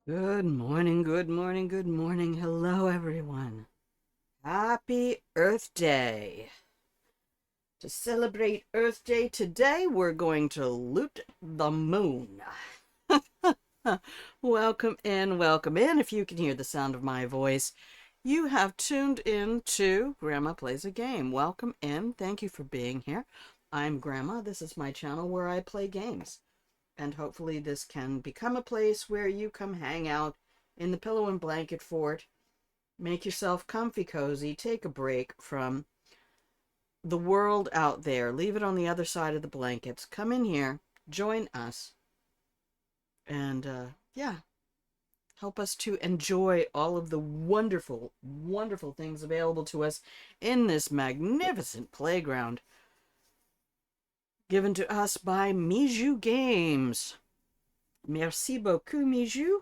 Good morning, good morning, good morning. Hello, everyone. Happy Earth Day. To celebrate Earth Day today, we're going to loot the moon. Welcome in, welcome in. If you can hear the sound of my voice, you have tuned in to Grandma Plays a Game. Welcome in. Thank you for being here. I'm Grandma. This is my channel where I play games. And hopefully this can become a place where you come hang out in the pillow and blanket fort, make yourself comfy cozy, take a break from the world out there, leave it on the other side of the blankets, come in here, join us, and yeah, help us to enjoy all of the wonderful, wonderful things available to us in this magnificent playground given to us by Mijou Games. Merci beaucoup, Mijou.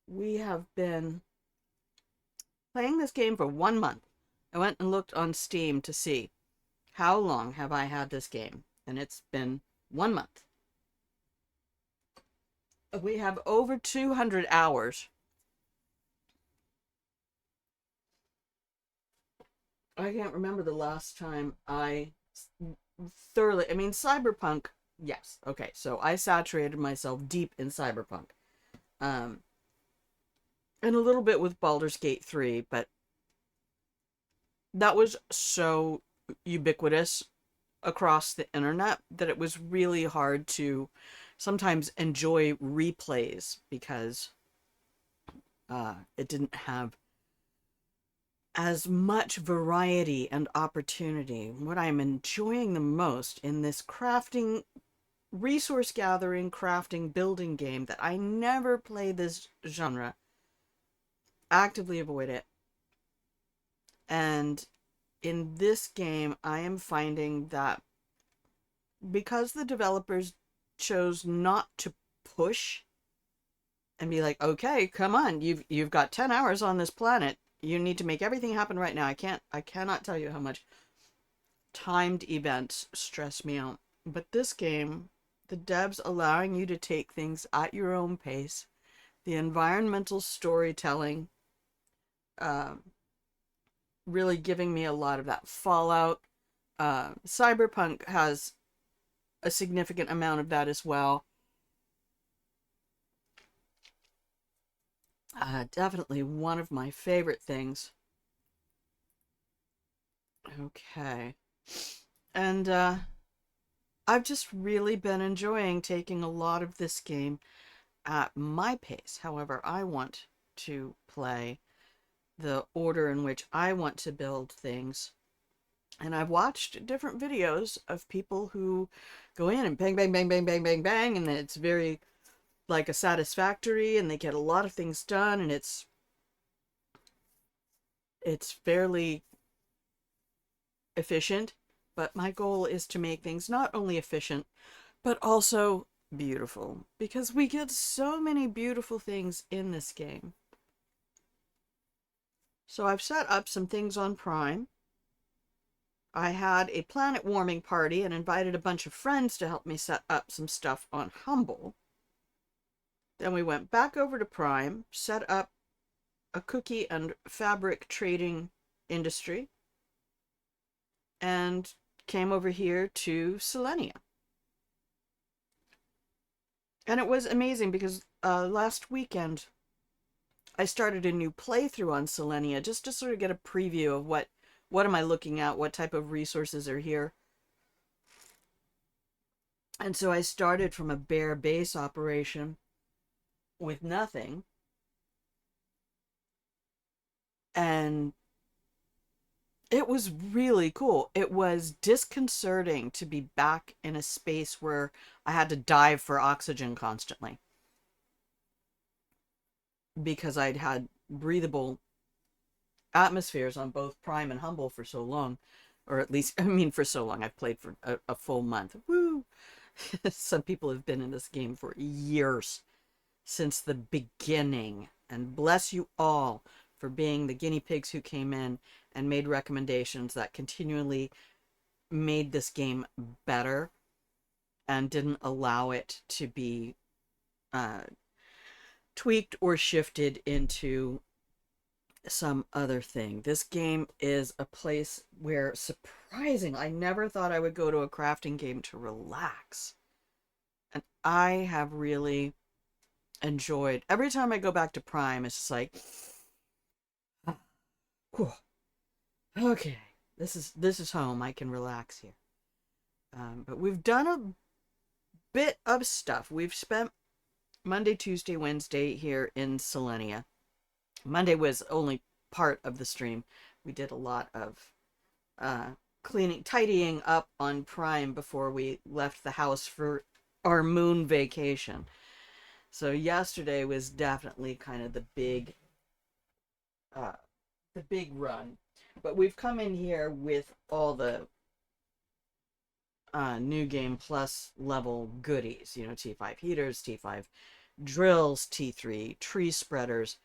We have been playing this game for 1 month. I went and looked on Steam to see how long have I had this game, and it's been 1 month. We have over 200 hours. I can't remember the last time I thoroughly, Cyberpunk, yes, okay, so I saturated myself deep in Cyberpunk. And a little bit with Baldur's Gate 3, but that was so ubiquitous across the internet that it was really hard to sometimes enjoy replays because it didn't have as much variety and opportunity. What I'm enjoying the most in this crafting, resource gathering, crafting, building game that I never play this genre, actively avoid it. And in this game, I am finding that because the developers chose not to push and be like, okay, come on, you've got 10 hours on this planet. You need to make everything happen right now. I cannot tell you how much timed events stress me out. But this game, the devs allowing you to take things at your own pace, the environmental storytelling, really giving me a lot of that Fallout. Cyberpunk has a significant amount of that as well. Definitely one of my favorite things. Okay. And I've just really been enjoying taking a lot of this game at my pace. However, I want to play, the order in which I want to build things. And I've watched different videos of people who go in and bang, bang, bang, bang, bang, bang, bang, and it's very like a satisfactory, and they get a lot of things done, and it's fairly efficient. But my goal is to make things not only efficient, but also beautiful, because we get so many beautiful things in this game. So I've set up some things on Prime. I had a planet warming party and invited a bunch of friends to help me set up some stuff on Humble. Then we went back over to Prime, set up a cookie and fabric trading industry and came over here to Selenea. And it was amazing because last weekend I started a new playthrough on Selenea just to sort of get a preview of what am I looking at, what type of resources are here. And so I started from a bare base operation with nothing. And it was really cool. It was disconcerting to be back in a space where I had to dive for oxygen constantly because I'd had breathable atmospheres on both Prime and Humble for so long. Or at least, I mean, for so long. I've played for a full month. Woo! Some people have been in this game for years, since the beginning. And bless you all for being the guinea pigs who came in and made recommendations that continually made this game better and didn't allow it to be tweaked or shifted into some other thing. This game is a place where, surprising, I never thought I would go to a crafting game to relax. And I have really enjoyed, every time I go back to Prime, it's just like, whew, okay, this is home. I can relax here. But we've done a bit of stuff. We've spent Monday, Tuesday, Wednesday here in Selenea. Monday was only part of the stream. We did a lot of cleaning, tidying up on Prime before we left the house for our moon vacation. So yesterday was definitely kind of the big run. But we've come in here with all the New Game Plus level goodies. You know, T5 heaters, T5 drills, T3 tree spreaders.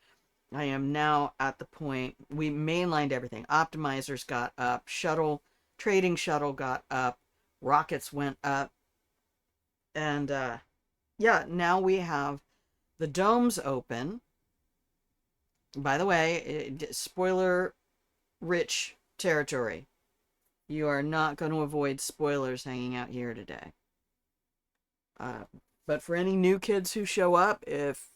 I am now at the point, we mainlined everything. Optimizers got up, trading shuttle got up, rockets went up. And yeah, now we have the domes open. By the way, spoiler rich territory. You are not going to avoid spoilers hanging out here today. But for any new kids who show up, if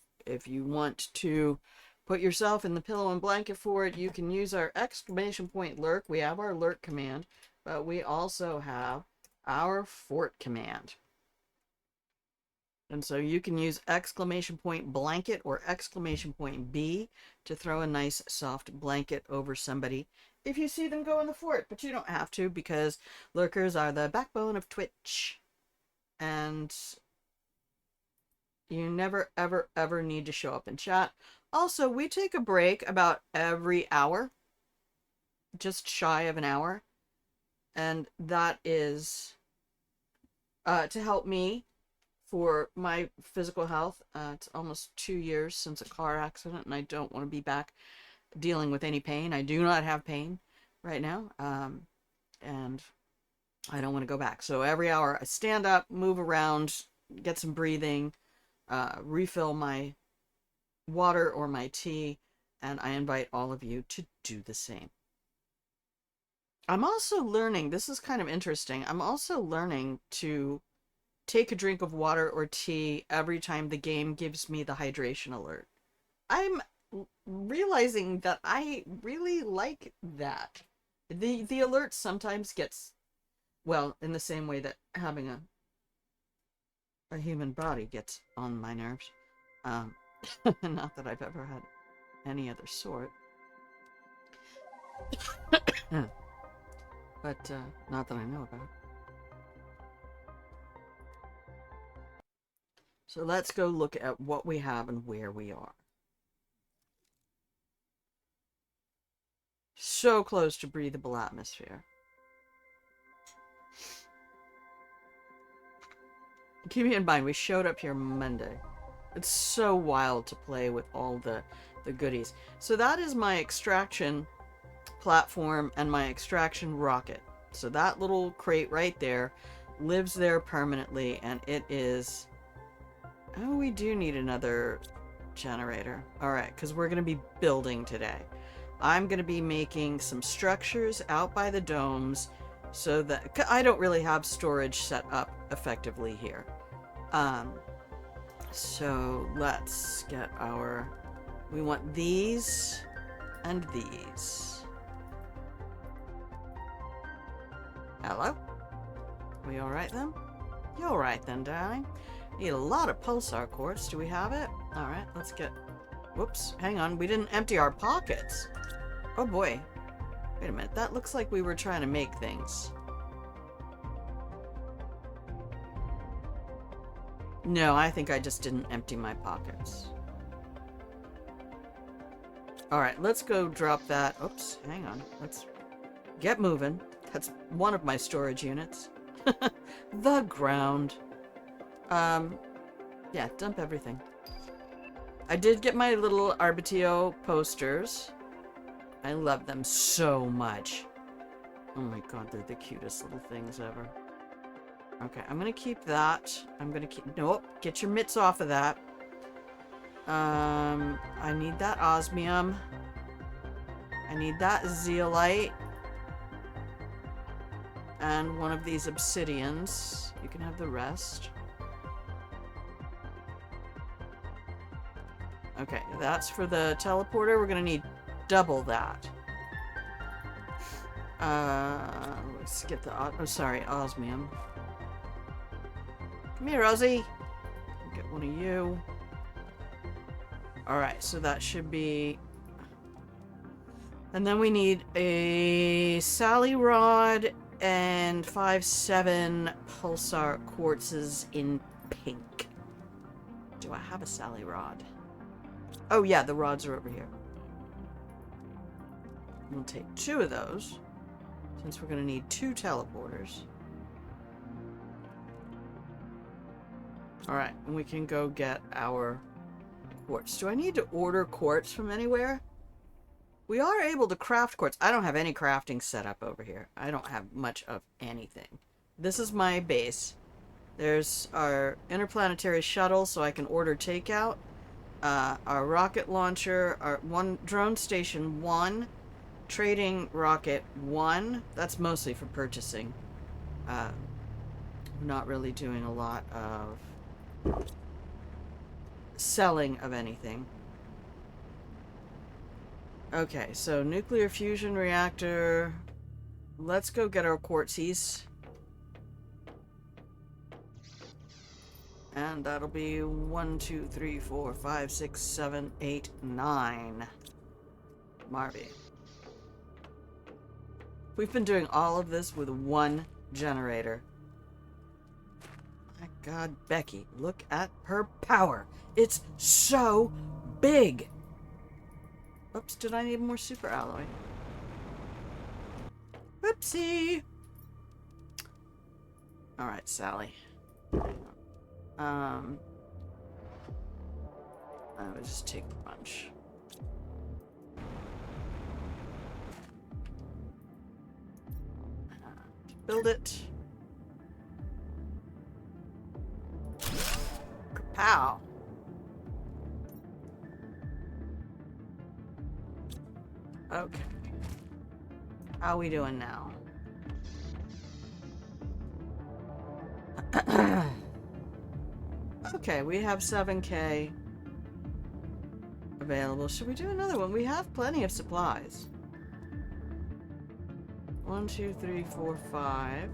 you want to put yourself in the pillow and blanket for it, you can use our exclamation point lurk. We have our lurk command, but we also have our fort command. And so you can use exclamation point blanket or exclamation point B to throw a nice soft blanket over somebody if you see them go in the fort. But you don't have to, because lurkers are the backbone of Twitch. And you never, ever, ever need to show up in chat. Also, we take a break about every hour, just shy of an hour. And that is to help me for my physical health. It's almost 2 years since a car accident, and I don't want to be back dealing with any pain. I do not have pain right now, and I don't want to go back. So every hour I stand up, move around, get some breathing, refill my water or my tea, and I invite all of you to do the same. I'm also learning, this is kind of interesting, I'm also learning to take a drink of water or tea every time the game gives me the hydration alert. I'm realizing that I really like that. The alert sometimes gets, well, in the same way that having a human body gets on my nerves. Not that I've ever had any other sort. But not that I know about. So let's go look at what we have and where we are. So close to breathable atmosphere. Keep in mind, we showed up here Monday. It's so wild to play with all the goodies. So that is my extraction platform and my extraction rocket. So that little crate right there lives there permanently, and it is... Oh, we do need another generator. Alright, because we're going to be building today. I'm going to be making some structures out by the domes so that I don't really have storage set up effectively here. So let's get our, we want these and these. Hello? We all right then? You all right then, darling? Need a lot of pulsar quartz. Do we have it? All right, let's get, whoops, hang on. We didn't empty our pockets. Oh boy. Wait a minute. That looks like we were trying to make things. No, I think I just didn't empty my pockets. All right, let's go drop that. Oops, hang on. Let's get moving. That's one of my storage units. The ground. Yeah, dump everything. I did get my little Arbitio posters. I love them so much. Oh my god, they're the cutest little things ever. Okay, I'm gonna keep that. I'm gonna keep... Nope, get your mitts off of that. I need that osmium. I need that zeolite. And one of these obsidians. You can have the rest. Okay, that's for the teleporter. We're gonna need double that. Let's get the... Oh, sorry, osmium. Come here, Rosie. Get one of you. Alright, so that should be... And then we need a Sally Rod and 5-7 Pulsar Quartzes in pink. Do I have a Sally Rod? Oh yeah, the rods are over here. We'll take 2 of those, since we're going to need 2 teleporters. Alright, and we can go get our quartz. Do I need to order quartz from anywhere? We are able to craft quartz. I don't have any crafting set up over here. I don't have much of anything. This is my base. There's our interplanetary shuttle, so I can order takeout. Our rocket launcher, our drone station 1, trading rocket 1. That's mostly for purchasing. I'm not really doing a lot of selling of anything. Okay, so nuclear fusion reactor. Let's go get our quartzies. And that'll be 1, 2, 3, 4, 5, 6, 7, 8, 9. Marby. We've been doing all of this with 1 generator. My god, Becky, look at her power. It's so big. Oops, did I need more super alloy? Whoopsie. Alright, Sally. I would just take the bunch. Build it. Kapow. Okay. How are we doing now? Okay, we have 7K available. Should we do another one? We have plenty of supplies. 1, 2, 3, 4, 5.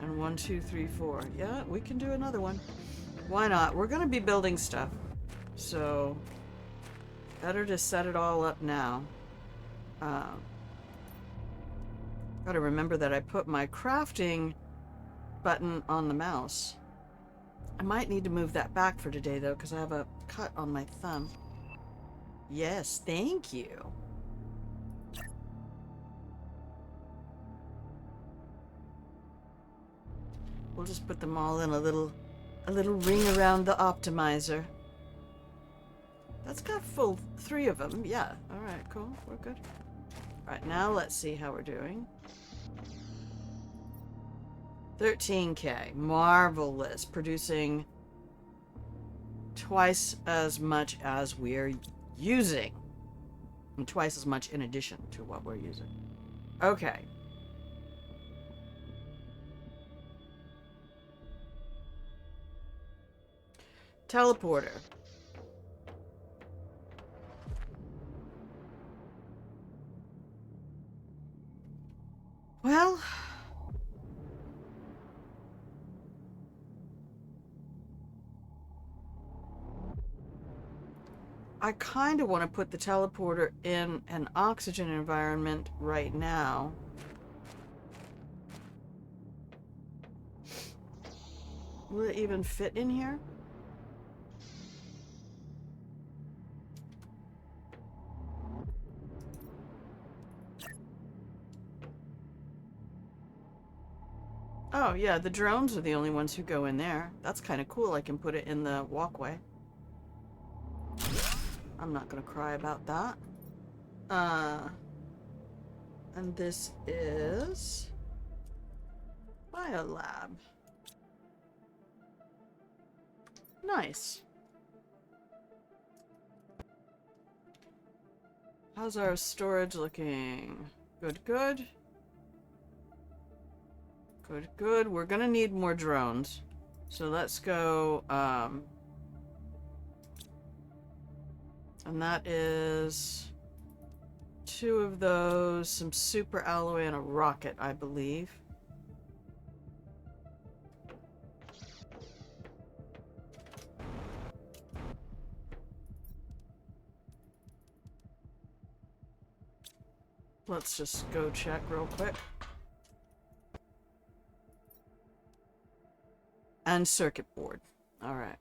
And 1, 2, 3, 4. Yeah, we can do another one. Why not? We're gonna be building stuff. So, better to set it all up now. Gotta remember that I put my crafting button on the mouse. I might need to move that back for today, though, because I have a cut on my thumb. Yes, thank you. We'll just put them all in a little ring around the optimizer. That's got full 3 of them. Yeah. All right, cool. We're good. All right, now let's see how we're doing. 13K. Marvelous. Producing twice as much as we're using. And twice as much in addition to what we're using. Okay. Teleporter. Well, I kind of want to put the teleporter in an oxygen environment right now. Will it even fit in here? Oh, yeah, the drones are the only ones who go in there. That's kind of cool. I can put it in the walkway. I'm not going to cry about that. And this is Biolab. Nice. How's our storage looking? Good, good. Good, good. We're gonna need more drones. So let's go, and that is 2 of those, some super alloy and a rocket, I believe. Let's just go check real quick. And circuit board. All right.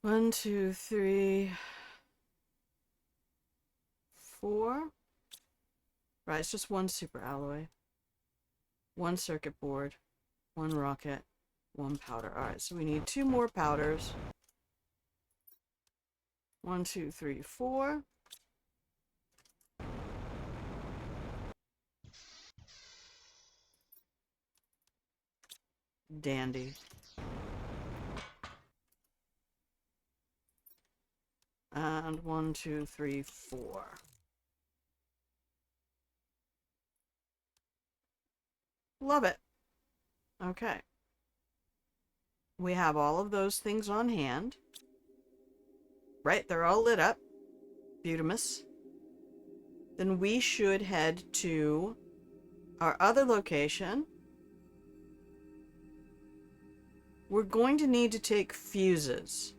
1, 2, 3, 4. Right, it's just 1 super alloy, 1 circuit board, 1 rocket, 1 powder. All right, so we need 2 more powders. 1, 2, 3, 4. Dandy. And 1, 2, 3, 4. Love it. Okay. We have all of those things on hand. Right, they're all lit up. Beautimous. Then we should head to our other location. We're going to need to take fuses.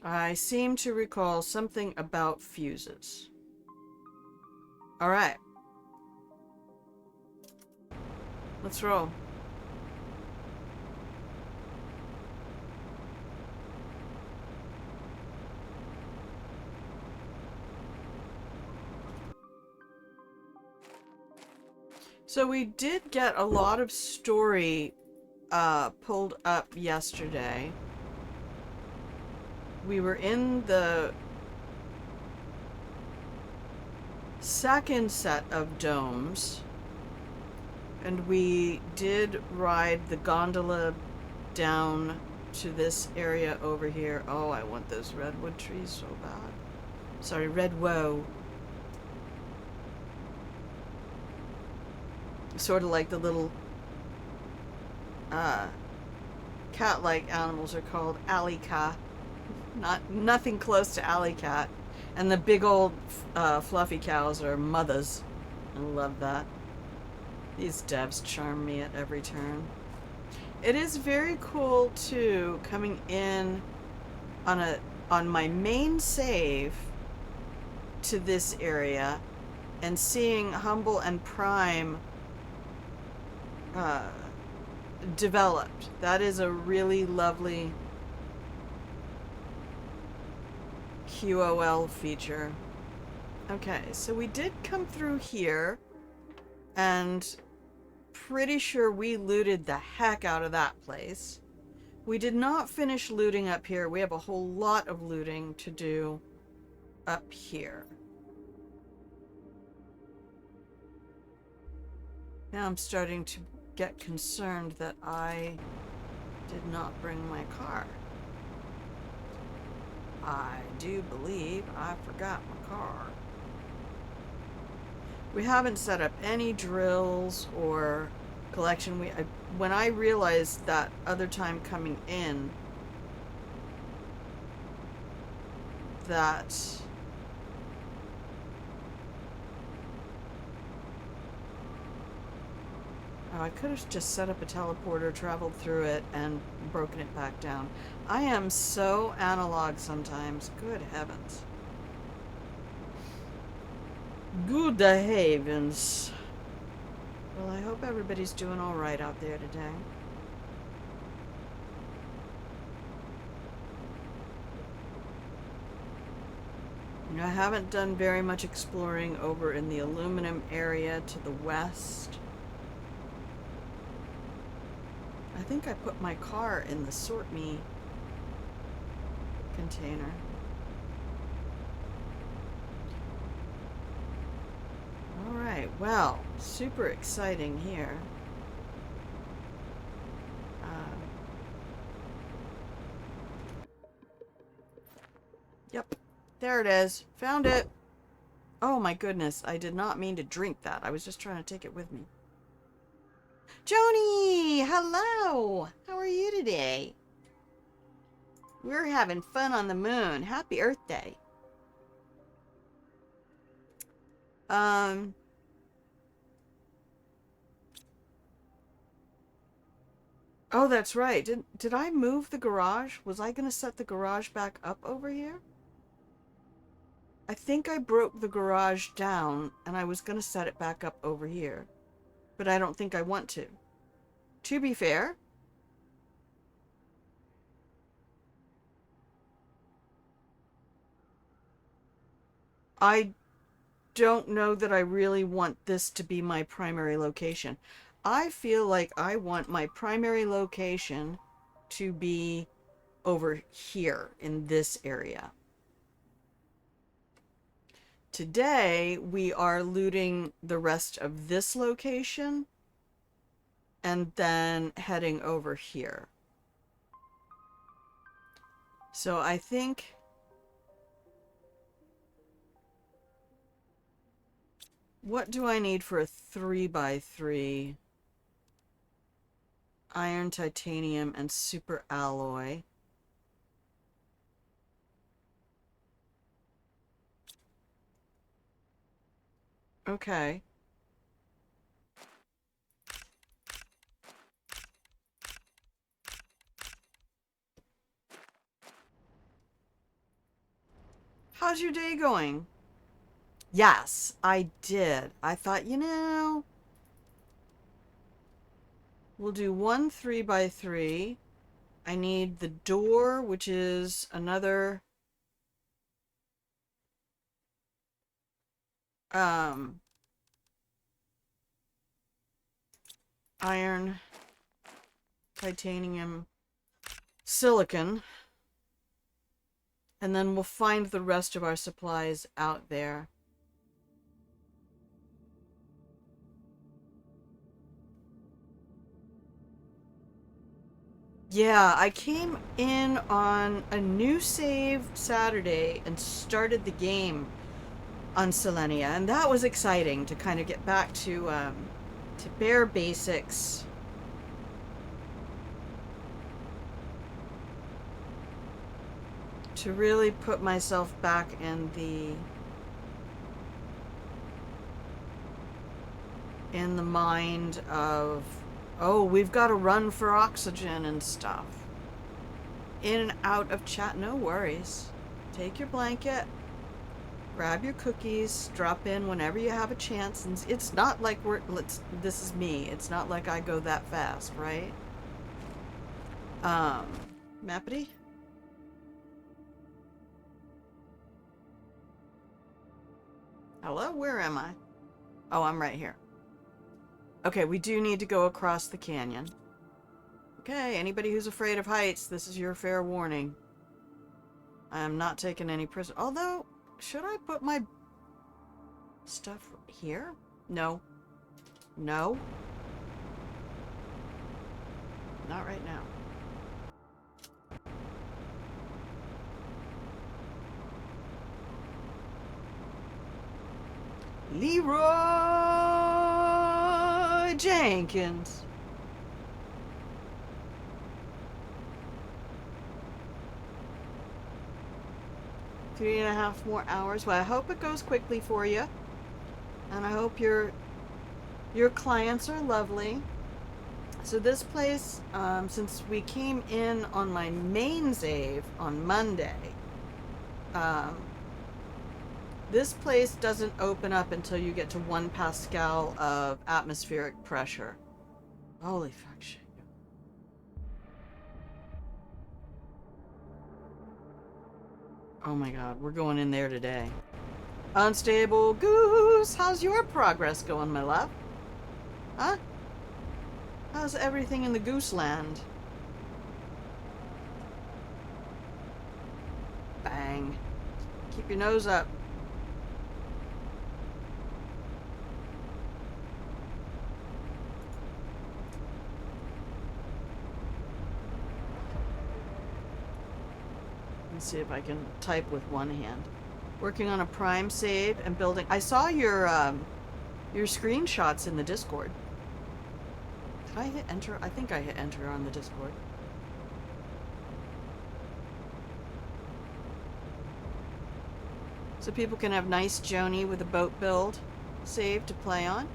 I seem to recall something about fuses. All right. Let's roll. So we did get a lot of story pulled up yesterday. We were in the second set of domes, and we did ride the gondola down to this area over here. Oh, I want those redwood trees so bad. Sorry, redwood. Sort of like the little cat-like animals are called alley cat. Nothing close to alley cat. And the big old fluffy cows are mothers. I love that. These devs charm me at every turn. It is very cool too, coming in on my main save to this area and seeing Humble and Prime developed. That is a really lovely QOL feature. Okay, so we did come through here, and pretty sure we looted the heck out of that place. We did not finish looting up here. We have a whole lot of looting to do up here. Now I'm starting to get concerned that I did not bring my car. I do believe I forgot my car. We haven't set up any drills or collection. When I realized that other time coming in that I could have just set up a teleporter, traveled through it, and broken it back down. I am so analog sometimes. Good heavens. Good heavens. Well, I hope everybody's doing all right out there today. I haven't done very much exploring over in the aluminum area to the west. I think I put my car in the sort me container. Alright, well, super exciting here. Yep, there it is. Found it. Oh my goodness, I did not mean to drink that. I was just trying to take it with me. Joni, hello. How are you today? We're having fun on the moon. Happy Earth Day. Oh, that's right. Did I move the garage? Was I going to set the garage back up over here? I think I broke the garage down and I was going to set it back up over here. But I don't think I want to. To be fair, I don't know that I really want this to be my primary location. I feel like I want my primary location to be over here in this area. Today, we are looting the rest of this location and then heading over here. So I think what do I need for a 3x3? Iron, titanium, and super alloy. Okay. How's your day going? Yes, I did. I thought, we'll do one 3x3. I need the door, which is another iron, titanium, silicon. And then we'll find the rest of our supplies out there. Yeah, I came in on a new save Saturday and started the game on Selenea, and that was exciting to kind of get back to bare basics. To really put myself back in the mind of, oh, we've got to run for oxygen and stuff. In and out of chat, no worries. Take your blanket, grab your cookies, drop in whenever you have a chance. And it's not like this is me. It's not like I go that fast, right? Mappity? Hello, where am I? Oh, I'm right here. Okay, we do need to go across the canyon. Okay, anybody who's afraid of heights, this is your fair warning. I am not taking any prisoners. Although, should I put my stuff here? No. No. Not right now. Leroy Jenkins. Three and a half more hours. Well, I hope it goes quickly for you. And I hope your clients are lovely. So this place, since we came in on my main save on Monday, this place doesn't open up until you get to 1 Pascal of atmospheric pressure. Holy fuck shit. Oh my god, we're going in there today. Unstable Goose, how's your progress going, my love? Huh? How's everything in the Goose Land? Bang. Keep your nose up. Let's see if I can type with one hand. Working on a prime save and building. I saw your screenshots in the Discord. Did I hit enter? I think I hit enter on the Discord. So people can have nice Joni with a boat build save to play on.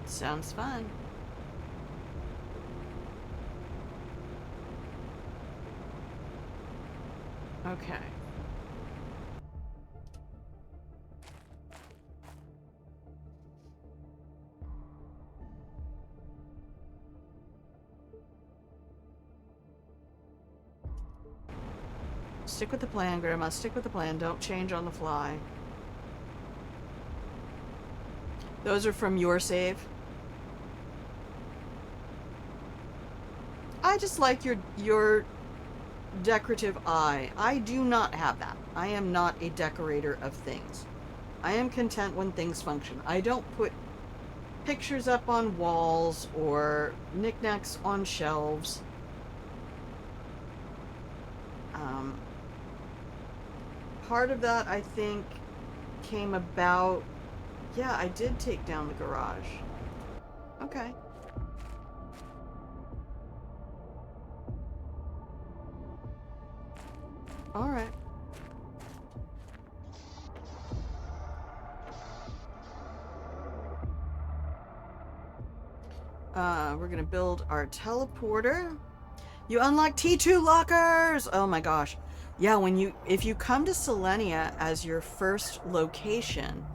Sounds fun. Okay. Stick with the plan, Grandma. Stick with the plan. Don't change on the fly. Those are from your save. I just like your decorative eye. I do not have that. I am not a decorator of things. I am content when things function. I don't put pictures up on walls or knickknacks on shelves. Part of that, I think, came about... Yeah, I did take down the garage. Okay. Alright. We're gonna build our teleporter. You unlock T2 lockers! Oh my gosh. Yeah, if you come to Selenea as your first location,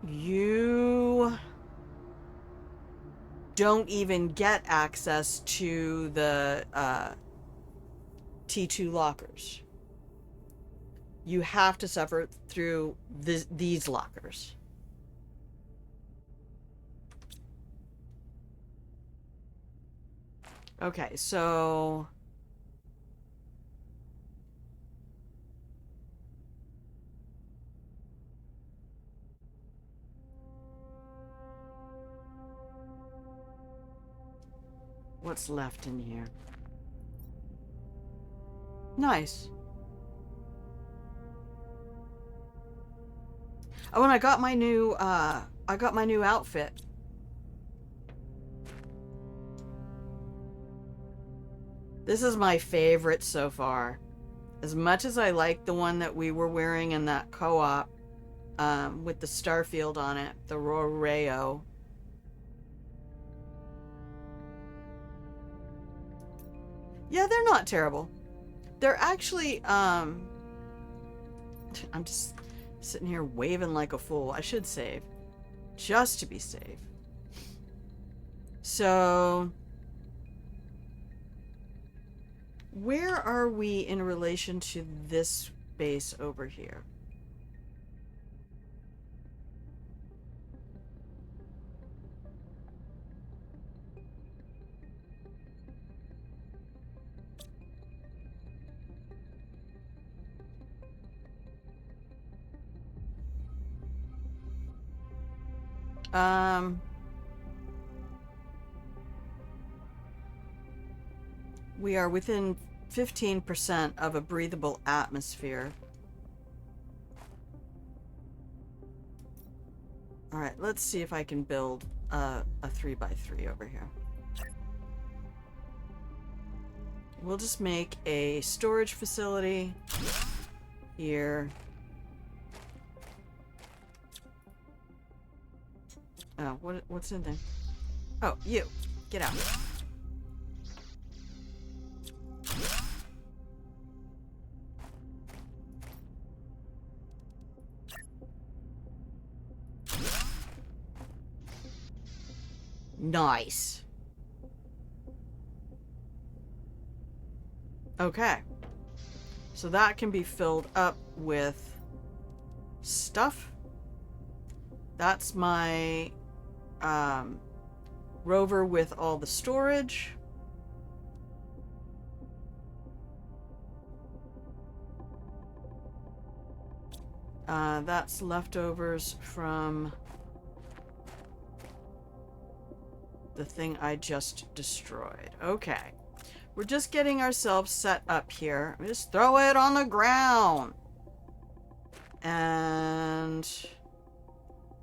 you don't even get access to the T2 lockers. You have to suffer through these lockers. Okay, so... what's left in here? Nice. Oh, and I got my new outfit. This is my favorite so far. As much as I like the one that we were wearing in that co-op, with the Starfield on it, the Roreo. Yeah, they're not terrible. They're actually, I'm just sitting here waving like a fool. I should save. Just to be safe. So... where are we in relation to this base over here? We are within 15% of a breathable atmosphere. Alright, let's see if I can build a 3x3 over here. We'll just make a storage facility here. Oh, what's in there? Oh, you. Get out. Nice. Okay. So that can be filled up with stuff. That's my rover with all the storage. That's leftovers from the thing I just destroyed. Okay. We're just getting ourselves set up here. Just throw it on the ground. And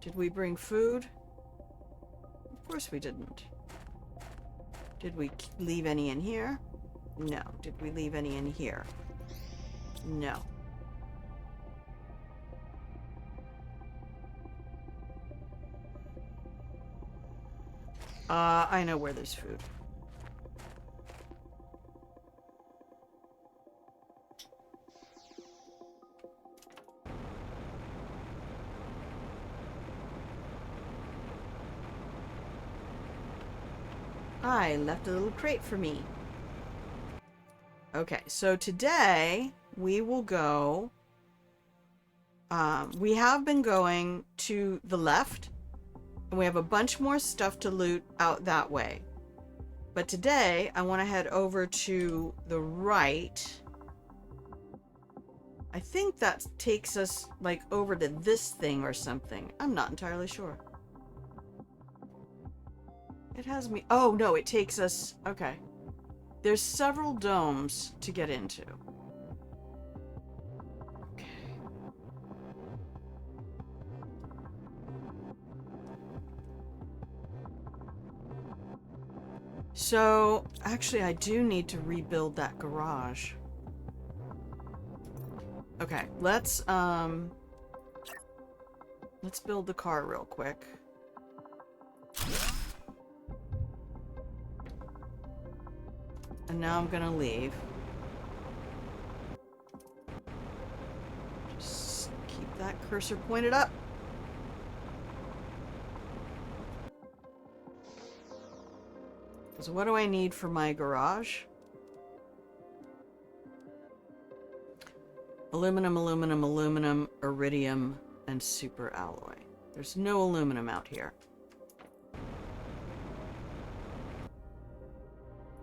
did we bring food? Of course we didn't. Did we leave any in here? No. Did we leave any in here? No. I know where there's food. I left a little crate for me. Okay, so today we will go... we have been going to the left, and we have a bunch more stuff to loot out that way. But today, I want to head over to the right. I think that takes us, like, over to this thing or something. I'm not entirely sure. It has me... Oh, no, it takes us... Okay. There's several domes to get into. So, actually, I do need to rebuild that garage. Okay, let's build the car real quick. And now I'm gonna leave. Just keep that cursor pointed up. So what do I need for my garage? Aluminum, aluminum, aluminum, iridium, and super alloy. There's no aluminum out here.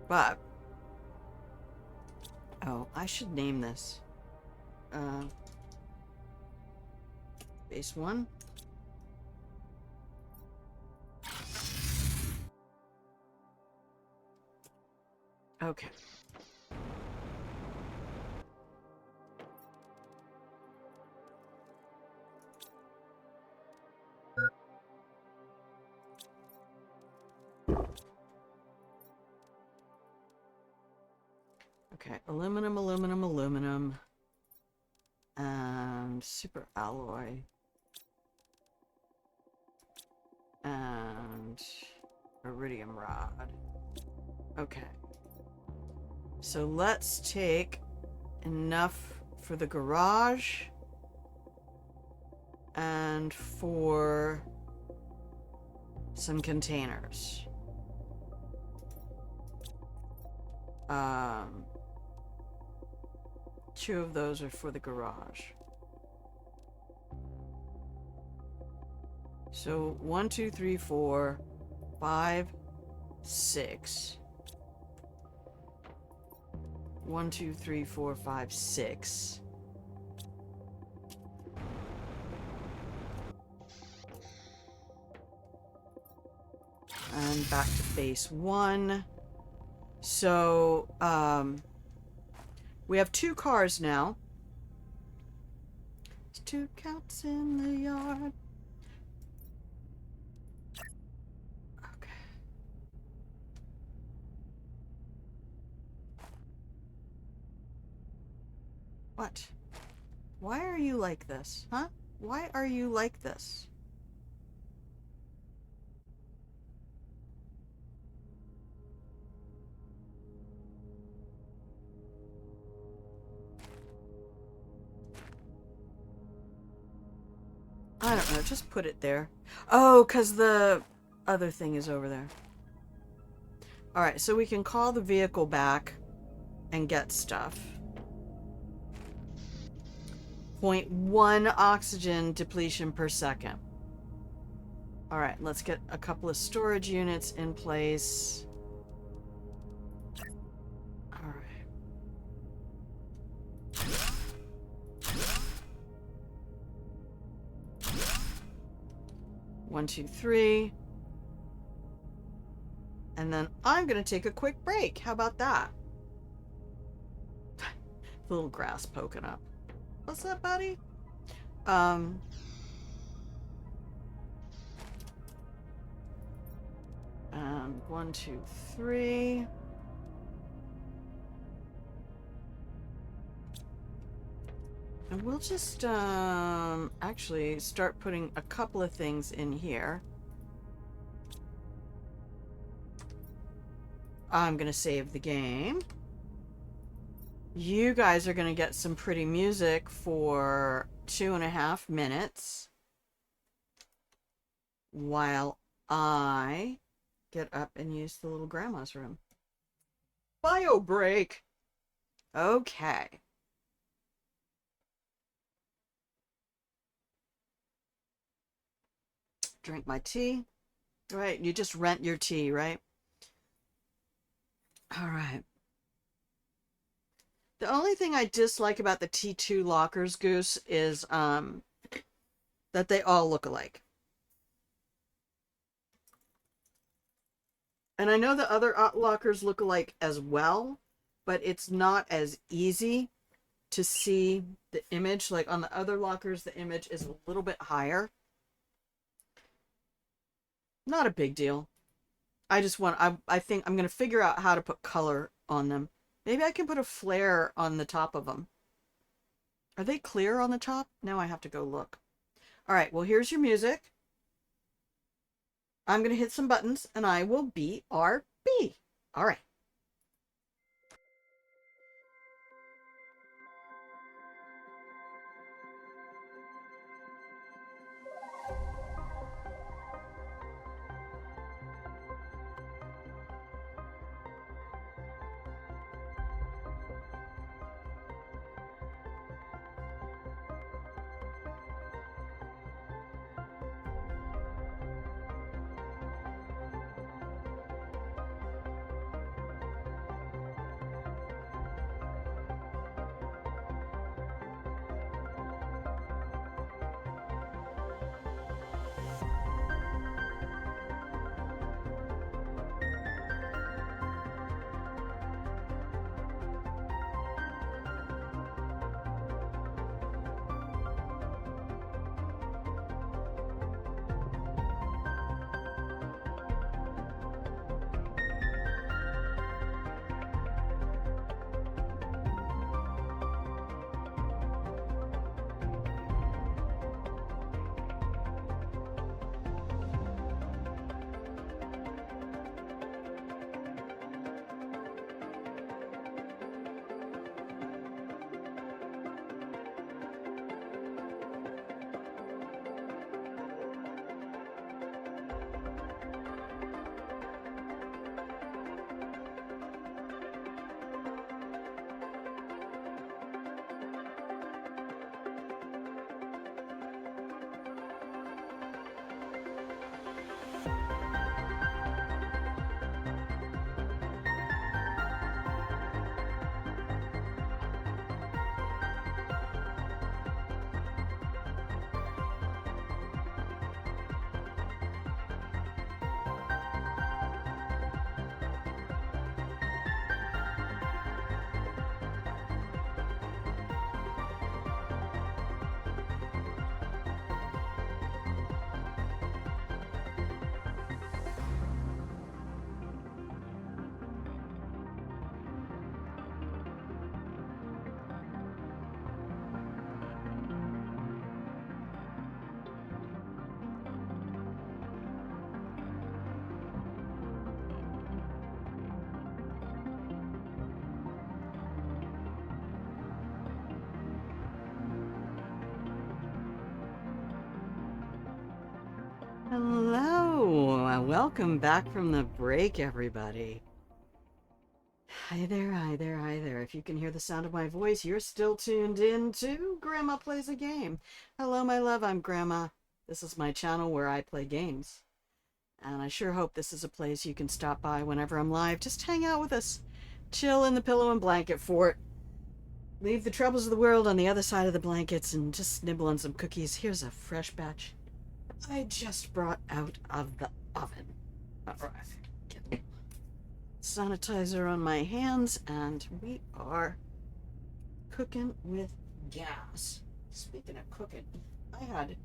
But... Oh, I should name this. Base 1. Okay. Okay, aluminum, aluminum, aluminum, and super alloy, and iridium rod. Okay. So let's take enough for the garage and for some containers. 2 of those are for the garage. So 1, 2, 3, 4, 5, 6. 1, 2, 3, 4, 5, 6. And back to base 1. So, we have 2 cars now. There's 2 cats in the yard. Okay. What? Why are you like this? Huh? Why are you like this? I don't know. Just put it there. Oh, because the other thing is over there. Alright, so we can call the vehicle back and get stuff. 0.1 oxygen depletion per second. Alright, let's get a couple of storage units in place. Alright. 1, 2, 3. And then I'm going to take a quick break. How about that? Little grass poking up. What's that, buddy? And 1, 2, 3. And we'll just actually start putting a couple of things in here. I'm gonna save the game. You guys are gonna get some pretty music for 2.5 minutes while I get up and use the little grandma's room. Bio break. Okay. Drink my tea. Right, you just rent your tea, right? All right. The only thing I dislike about the T2 lockers, Goose, is that they all look alike. And I know the other lockers look alike as well, but it's not as easy to see the image. Like on the other lockers, the image is a little bit higher. Not a big deal. I just want, I think I'm going to figure out how to put color on them. Maybe I can put a flare on the top of them. Are they clear on the top? Now I have to go look. All right, well, here's your music. I'm going to hit some buttons and I will BRB. All right. Hello, welcome back from the break, everybody. Hi there, hi there, hi there. If you can hear the sound of my voice, you're still tuned in to Grandma Plays a Game. Hello, my love, I'm Grandma. This is my channel where I play games. And I sure hope this is a place you can stop by whenever I'm live. Just hang out with us. Chill in the pillow and blanket fort. Leave the troubles of the world on the other side of the blankets and just nibble on some cookies. Here's a fresh batch I just brought out of the oven. Alright, get sanitizer on my hands, and we are cooking with gas. Speaking of cooking, I had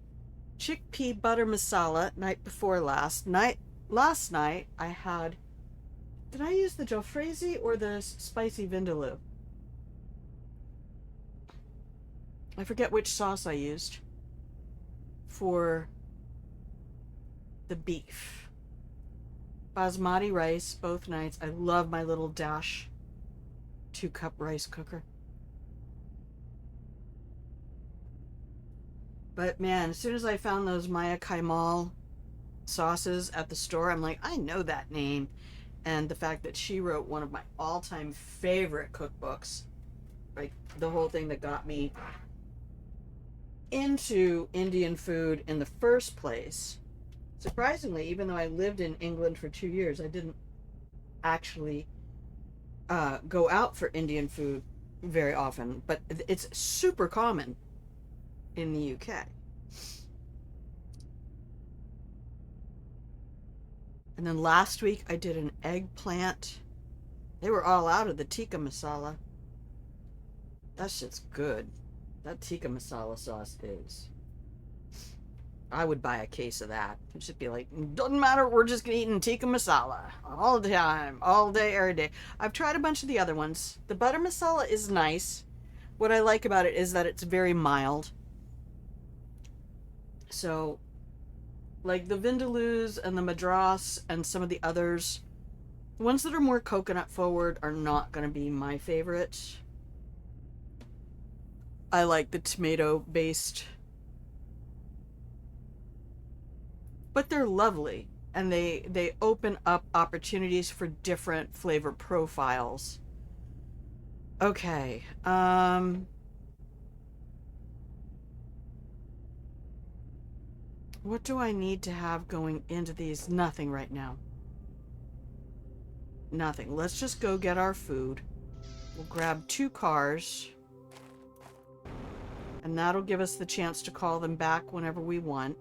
chickpea butter masala night before last night. Last night I had, did I use the jalfrezi or the spicy vindaloo? I forget which sauce I used for the beef. Basmati rice both nights. I love my little Dash 2-cup rice cooker. But man, as soon as I found those Maya Kaimal sauces at the store, I'm like, I know that name. And the fact that she wrote one of my all-time favorite cookbooks, like the whole thing that got me into Indian food in the first place. Surprisingly, even though I lived in England for 2 years, I didn't actually go out for Indian food very often, but it's super common in the UK. And then last week I did an eggplant. They were all out of the tikka masala. That shit's good. That tikka masala sauce is. I would buy a case of that. It'd just be like, doesn't matter, we're just eating tikka masala all the time, all day, every day. I've tried a bunch of the other ones. The butter masala is nice. What I like about it is that it's very mild. So, like the vindaloos and the madras and some of the others, the ones that are more coconut forward are not going to be my favorite. I like the tomato based, but they're lovely, and they open up opportunities for different flavor profiles. Okay, what do I need to have going into these? Nothing right now. Nothing. Let's just go get our food. We'll grab 2 cars, and that'll give us the chance to call them back whenever we want.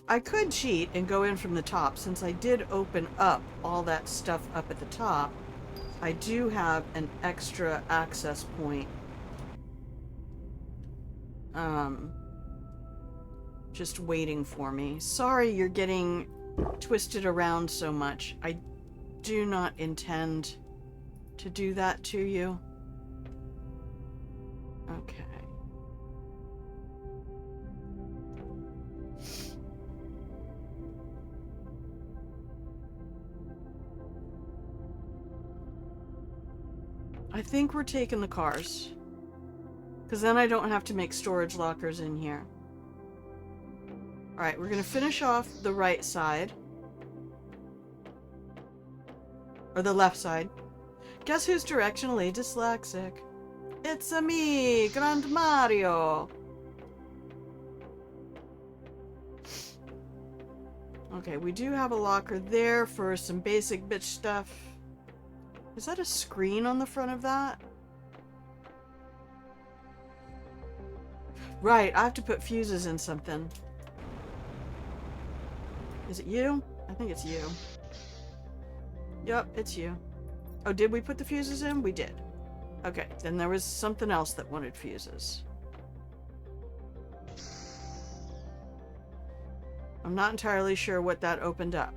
I could cheat and go in from the top. Since I did open up all that stuff up at the top, I do have an extra access point. Just waiting for me. Sorry you're getting twisted around so much. I do not intend to do that to you. Okay. I think we're taking the cars, because then I don't have to make storage lockers in here. Alright, we're going to finish off the right side. Or the left side. Guess who's directionally dyslexic? It's-a me, Grand Mario! Okay, we do have a locker there for some basic bitch stuff. Is that a screen on the front of that? Right, I have to put fuses in something. Is it you? I think it's you. Yup, it's you. Oh, did we put the fuses in? We did. Okay, then there was something else that wanted fuses. I'm not entirely sure what that opened up.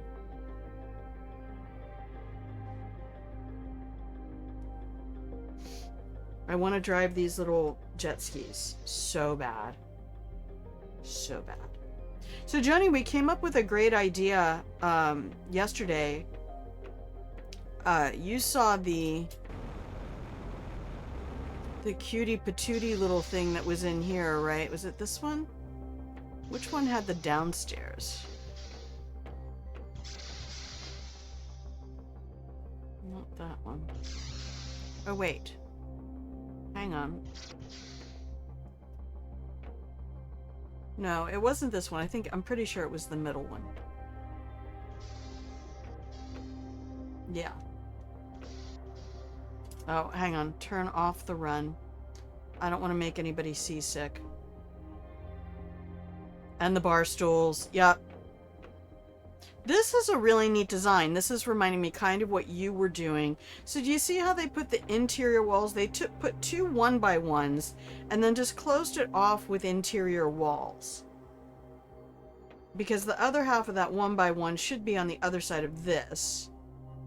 I want to drive these little jet skis so bad. So bad. So, Johnny, we came up with a great idea yesterday. You saw the cutie patootie little thing that was in here, right? Was it this one? Which one had the downstairs? Not that one. Oh, wait. Hang on. No, it wasn't this one. I'm pretty sure it was the middle one. Yeah. Oh, hang on. Turn off the run. I don't want to make anybody seasick. And the bar stools. Yep. This is a really neat design. This is reminding me kind of what you were doing. So do you see how they put the interior walls? They put 2 1x1s and then just closed it off with interior walls. Because the other half of that 1x1 should be on the other side of this.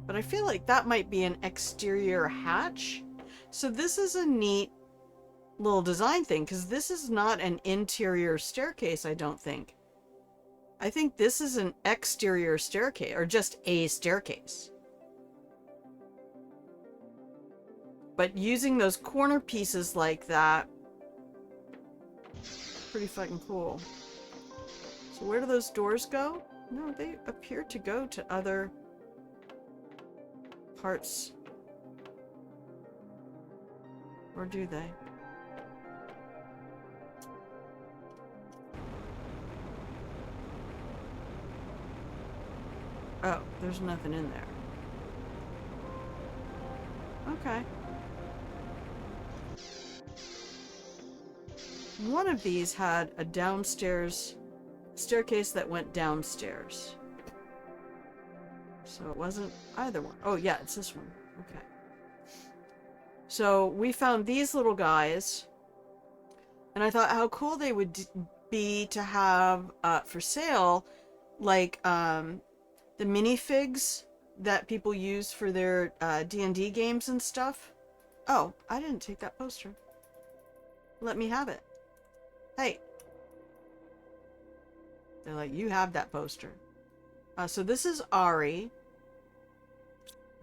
But I feel like that might be an exterior hatch. So this is a neat little design thing, because this is not an interior staircase, I don't think. I think this is an exterior staircase, or just a staircase. But using those corner pieces like that, pretty fucking cool. So where do those doors go? No, they appear to go to other parts. Or do they? Oh, there's nothing in there. Okay. One of these had a downstairs staircase that went downstairs. So it wasn't either one. Oh yeah, it's this one. Okay. So we found these little guys, and I thought how cool they would be to have for sale, like the minifigs that people use for their D&D games and stuff. Oh, I didn't take that poster. Let me have it. Hey. They're like, you have that poster. So this is Ari,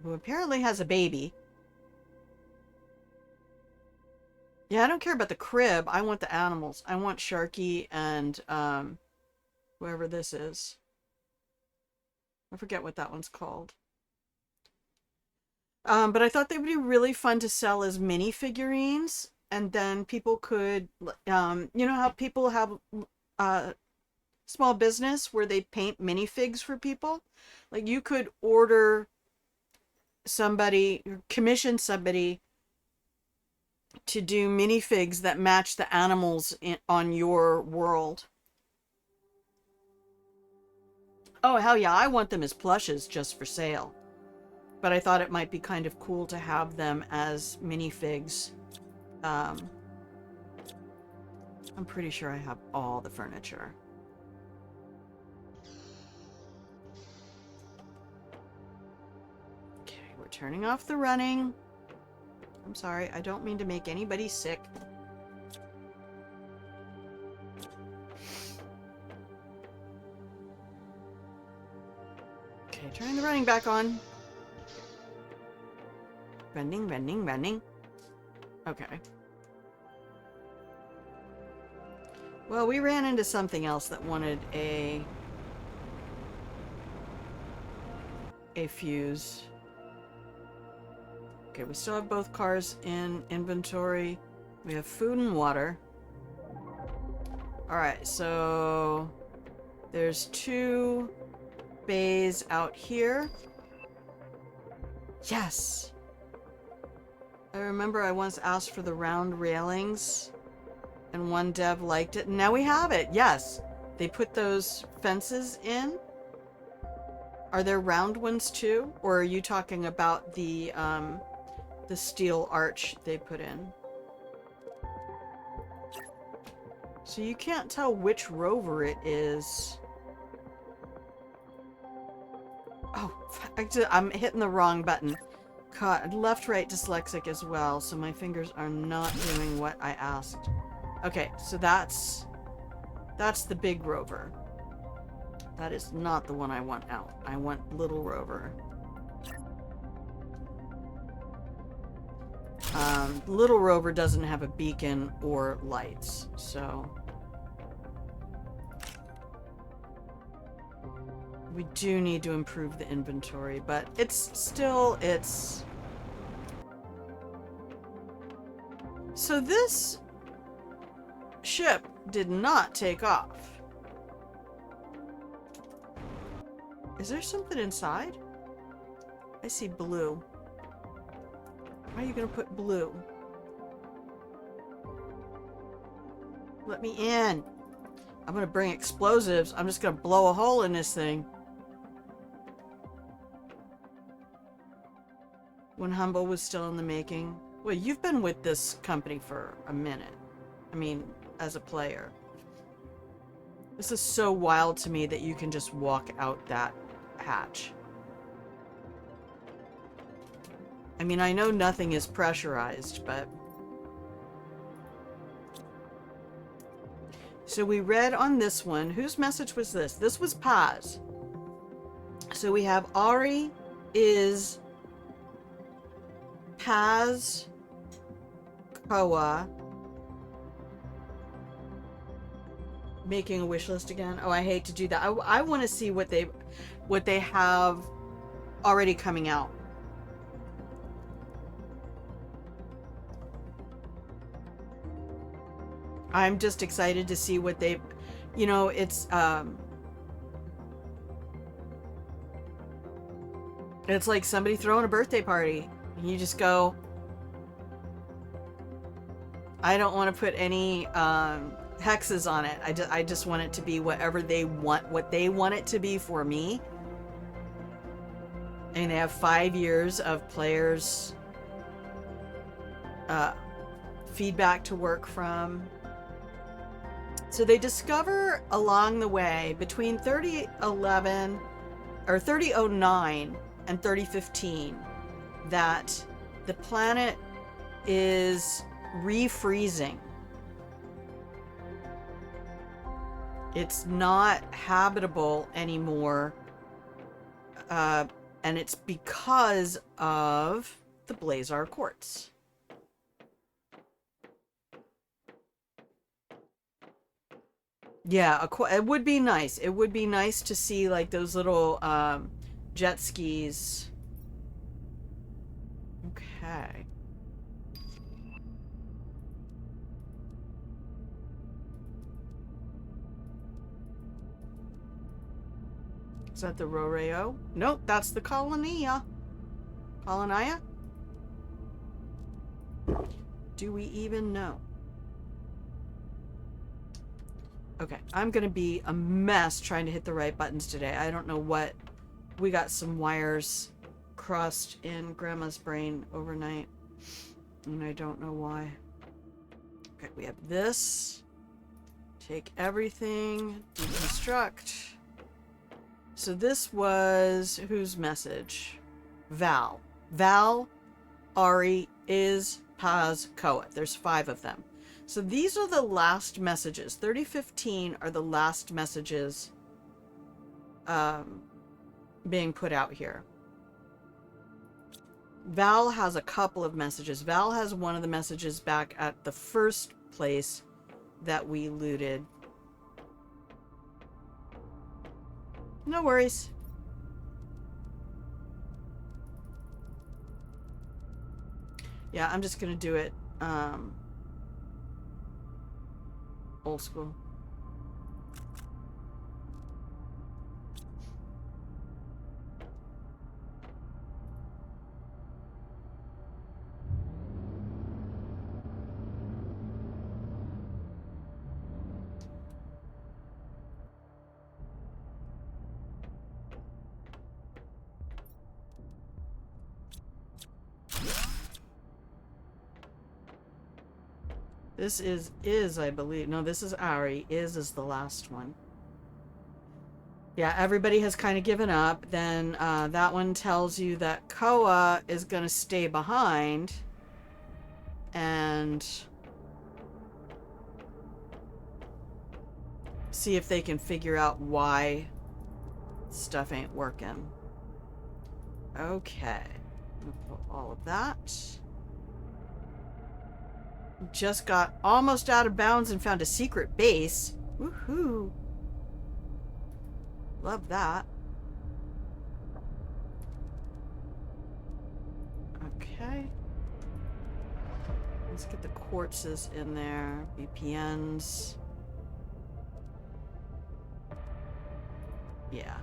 who apparently has a baby. Yeah, I don't care about the crib. I want the animals. I want Sharky and whoever this is. I forget what that one's called. But I thought they would be really fun to sell as mini figurines, and then people could, you know how people have small business where they paint minifigs for people? Like, you could order somebody, commission somebody to do minifigs that match the animals on your world. Oh, hell yeah, I want them as plushes just for sale. But I thought it might be kind of cool to have them as minifigs. I'm pretty sure I have all the furniture. Okay, we're turning off the running. I'm sorry, I don't mean to make anybody sick. Okay, turning the running back on. Running, running, running. Okay. Well, we ran into something else that wanted a fuse. Okay, we still have both cars in inventory. We have food and water. Alright, so there's 2 bays out here. Yes! I remember I once asked for the round railings, and one dev liked it, and now we have it. Yes! They put those fences in. Are there round ones too? Or are you talking about the steel arch they put in? So you can't tell which rover it is. Oh, I'm hitting the wrong button. God, left-right dyslexic as well, so my fingers are not doing what I asked. Okay, so that's the big rover. That is not the one I want out. I want little rover. Little rover doesn't have a beacon or lights, so We do need to improve the inventory, but it's still, it's... So this ship did not take off. Is there something inside? I see blue. Why are you gonna put blue? Let me in. I'm gonna bring explosives. I'm just gonna blow a hole in this thing. When Humble was still in the making. Well, you've been with this company for a minute. I mean, as a player. This is so wild to me that you can just walk out that hatch. I mean, I know nothing is pressurized, but... So we read on this one. Whose message was this? This was Paz. So we have Ari is Paz, Koa. Making a wish list again. Oh, I hate to do that. I want to see what they have already coming out. I'm just excited to see what they, you know, it's like somebody throwing a birthday party. You just go, I don't want to put any hexes on it. I just want it to be whatever they want, what they want it to be for me. And they have 5 years of players feedback to work from. So they discover along the way between 3011 or 3009 and 3015 that the planet is refreezing. It's not habitable anymore, and it's because of the Blazar quartz. Yeah, it would be nice. It would be nice to see like those little jet skis. Okay. Is that the Roreo? Nope, that's the Colonia. Colonia? Do we even know? Okay, I'm gonna be a mess trying to hit the right buttons today. I don't know what... We got some wires crossed in Grandma's brain overnight. And I don't know why. Okay, we have this. Take everything. Deconstruct. So this was... Whose message? Val. Val, Ari, Iz, Paz, Koa. There's 5 of them. So these are the last messages. 3015 are the last messages being put out here. Val has a couple of messages. Val has one of the messages back at the first place that we looted. No worries. Yeah, I'm just gonna do it old school. This is, I believe. No, this is Ari. Is the last one. Yeah, everybody has kind of given up. Then that one tells you that Koa is going to stay behind. And see if they can figure out why stuff ain't working. Okay. I'll put all of that. Just got almost out of bounds and found a secret base. Woohoo. Love that. Okay. Let's get the quartzes in there. VPNs. Yeah.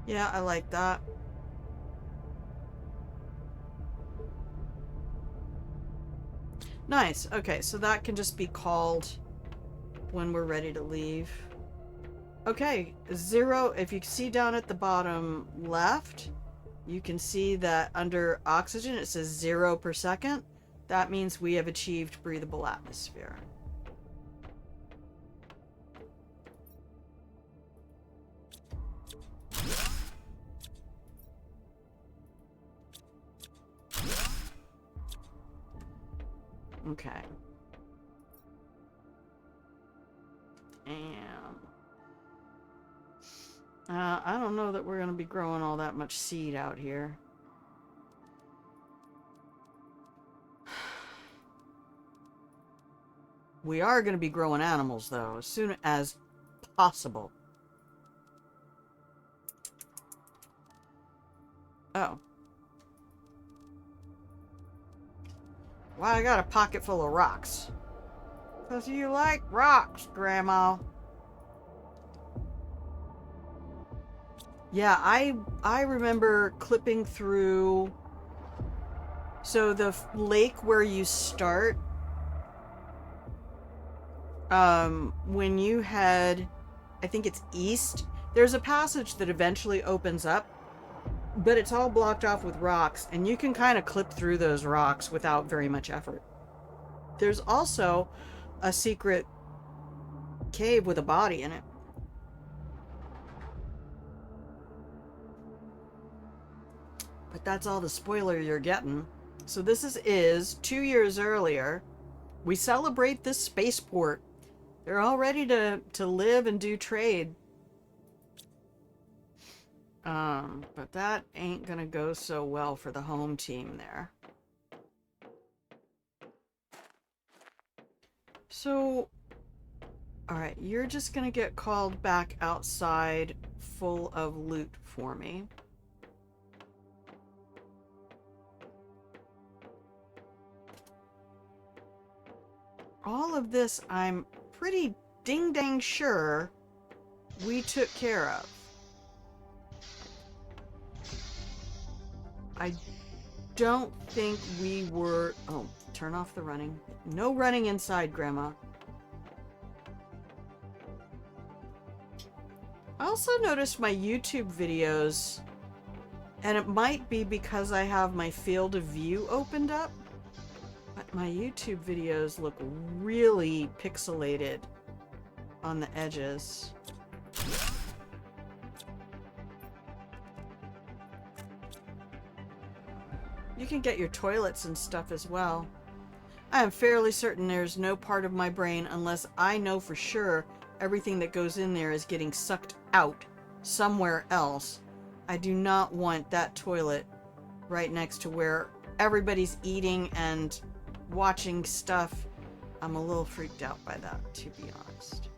Yeah, I like that. Nice. Okay, so that can just be called when we're ready to leave. Okay, 0. If you see down at the bottom left, you can see that under oxygen it says 0 per second. That means we have achieved breathable atmosphere. Okay. And I don't know that we're going to be growing all that much seed out here. We are going to be growing animals, though, as soon as possible. Oh. Why I got a pocket full of rocks? 'Cause you like rocks, Grandma. Yeah, I remember clipping through. So the lake where you start, when you head, I think it's east, there's a passage that eventually opens up, but it's all blocked off with rocks, and you can kind of clip through those rocks without very much effort. There's also a secret cave with a body in it. But that's all the spoiler you're getting. So this is 2 years earlier. We celebrate this spaceport. They're all ready to live and do trade. But that ain't gonna go so well for the home team there. So, alright, you're just gonna get called back outside full of loot for me. All of this, I'm pretty ding-dang sure we took care of. I don't think we were... Oh, turn off the running. No running inside, Grandma. I also noticed my YouTube videos, and it might be because I have my field of view opened up, but my YouTube videos look really pixelated on the edges. You can get your toilets and stuff as well. I am fairly certain there's no part of my brain unless I know for sure everything that goes in there is getting sucked out somewhere else. I do not want that toilet right next to where everybody's eating and watching stuff. I'm a little freaked out by that, to be honest.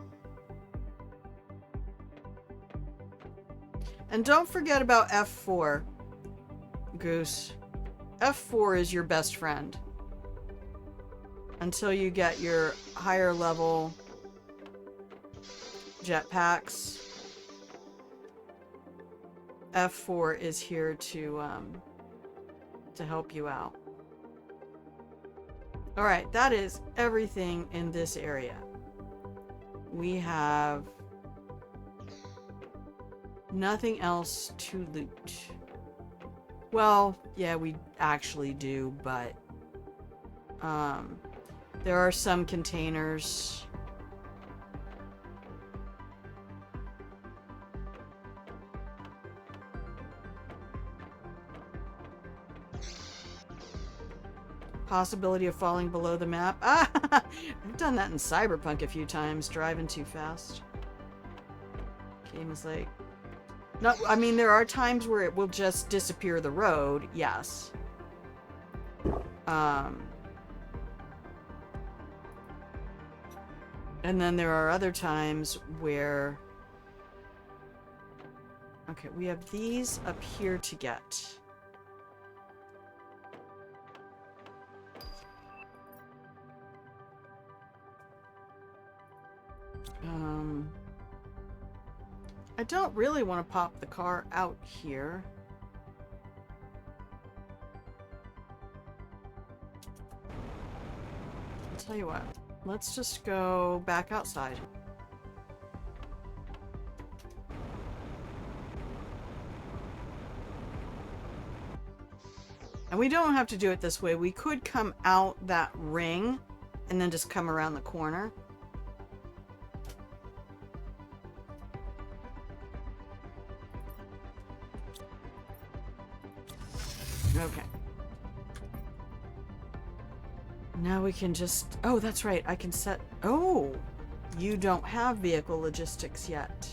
And don't forget about F4, Goose. F4 is your best friend. Until you get your higher level jetpacks. F4 is here to help you out. Alright, that is everything in this area. We have nothing else to loot. Well, yeah, we actually do, but there are some containers. Possibility of falling below the map. Ah, I've done that in Cyberpunk a few times, driving too fast. Game is like... No, I mean, there are times where it will just disappear the road, yes. And then there are other times where... Okay, we have these up here to get. I don't really want to pop the car out here. I'll tell you what. Let's just go back outside. And we don't have to do it this way. We could come out that ring and then just come around the corner. Okay. Now we can just... Oh, that's right. I can set... Oh! You don't have vehicle logistics yet.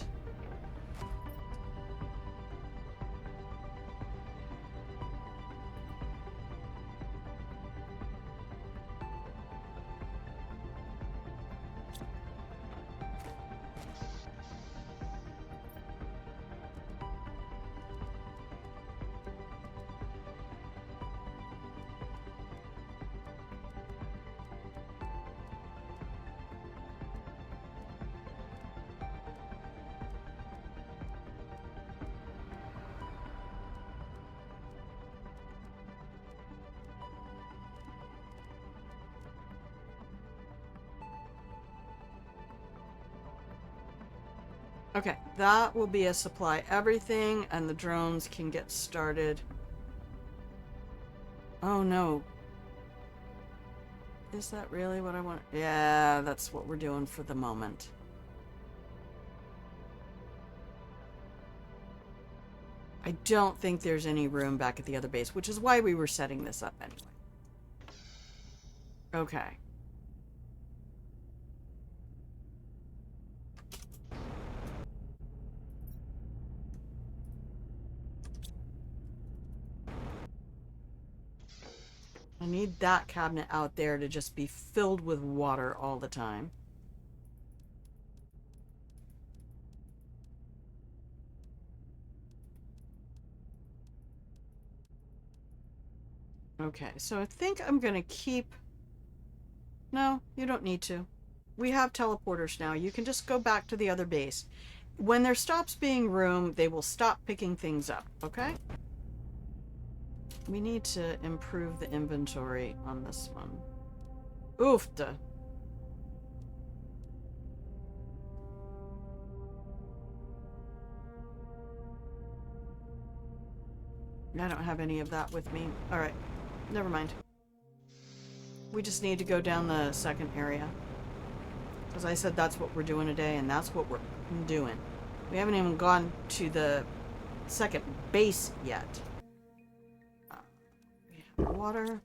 Okay, that will be a supply everything, and the drones can get started. Oh no. Is that really what I want? Yeah, that's what we're doing for the moment. I don't think there's any room back at the other base, which is why we were setting this up anyway. Okay. I need that cabinet out there to just be filled with water all the time. Okay, so I think I'm gonna keep... No, you don't need to. We have teleporters now. You can just go back to the other base. When there stops being room, they will stop picking things up, okay? We need to improve the inventory on this one. Oofta. I don't have any of that with me. Alright, never mind. We just need to go down the second area. As I said, that's what we're doing today, and that's what we're doing. We haven't even gone to the second base yet. We have water.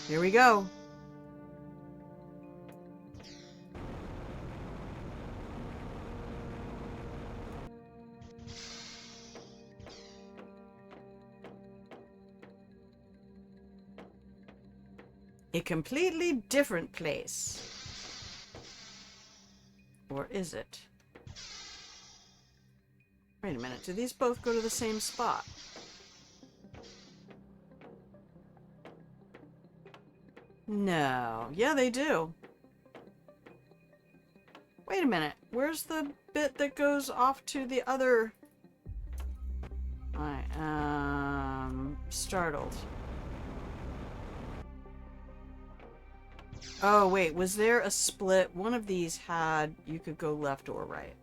Here we go. A completely different place. Or is it? Wait a minute, do these both go to the same spot? No. Yeah, they do. Wait a minute, where's the bit that goes off to the other... I am startled. Oh, wait, was there a split? One of these had, you could go left or right.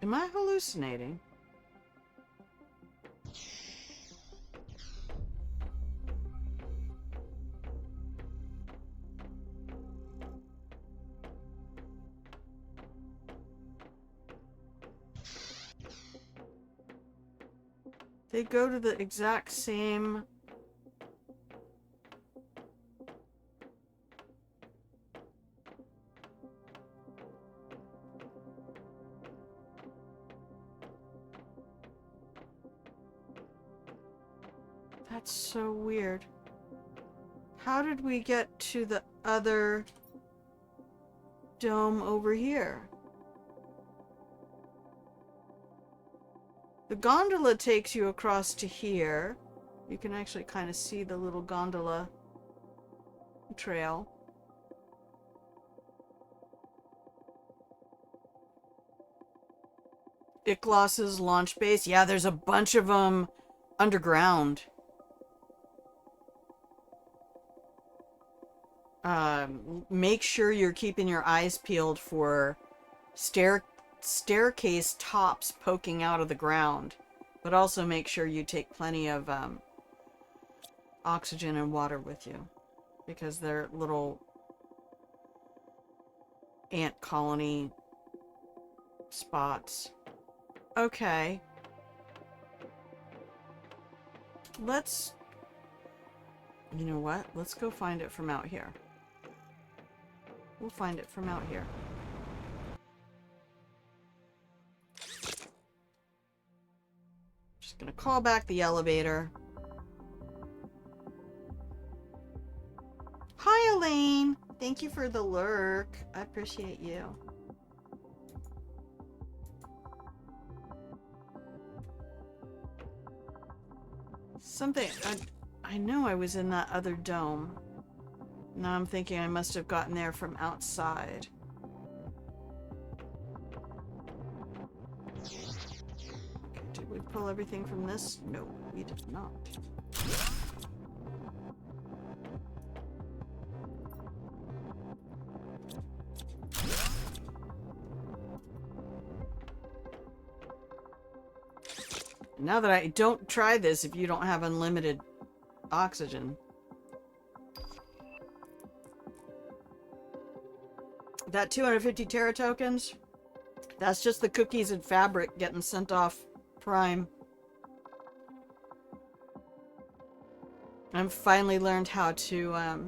Am I hallucinating? They go to the exact same... That's so weird. How did we get to the other dome over here? The gondola takes you across to here. You can actually kind of see the little gondola trail. Iklos's launch base. Yeah, there's a bunch of them underground. Make sure you're keeping your eyes peeled for staircase tops poking out of the ground. But also make sure you take plenty of oxygen and water with you. Because they're little ant colony spots. Okay. Let's... You know what? Let's go find it from out here. We'll find it from out here. Just gonna call back the elevator. Hi, Elaine! Thank you for the lurk. I appreciate you. Something... I know I was in that other dome. Now I'm thinking I must have gotten there from outside. Okay, did we pull everything from this? No, we did not. Now that I don't try this if you don't have unlimited oxygen. That 250 Terra tokens, that's just the cookies and fabric getting sent off Prime. I've finally learned how to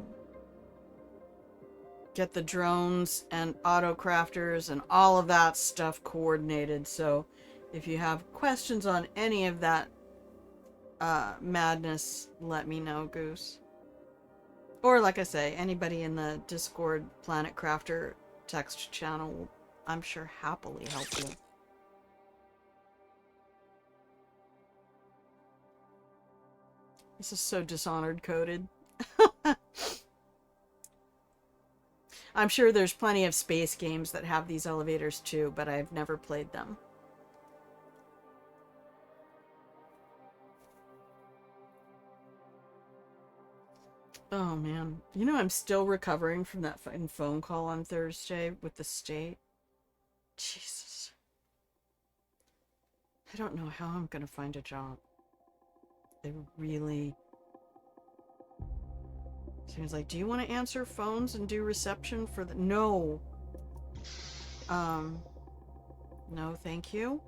get the drones and auto crafters and all of that stuff coordinated. So if you have questions on any of that madness, let me know, Goose. Or like I say, anybody in the Discord Planet Crafter text channel will, I'm sure, happily help you. This is so Dishonored coded. I'm sure there's plenty of space games that have these elevators too, but I've never played them. Oh man. You know, I'm still recovering from that fucking phone call on Thursday with the state. Jesus. I don't know how I'm gonna find a job. They really... So he was like, do you want to answer phones and do reception for the... No. No, thank you.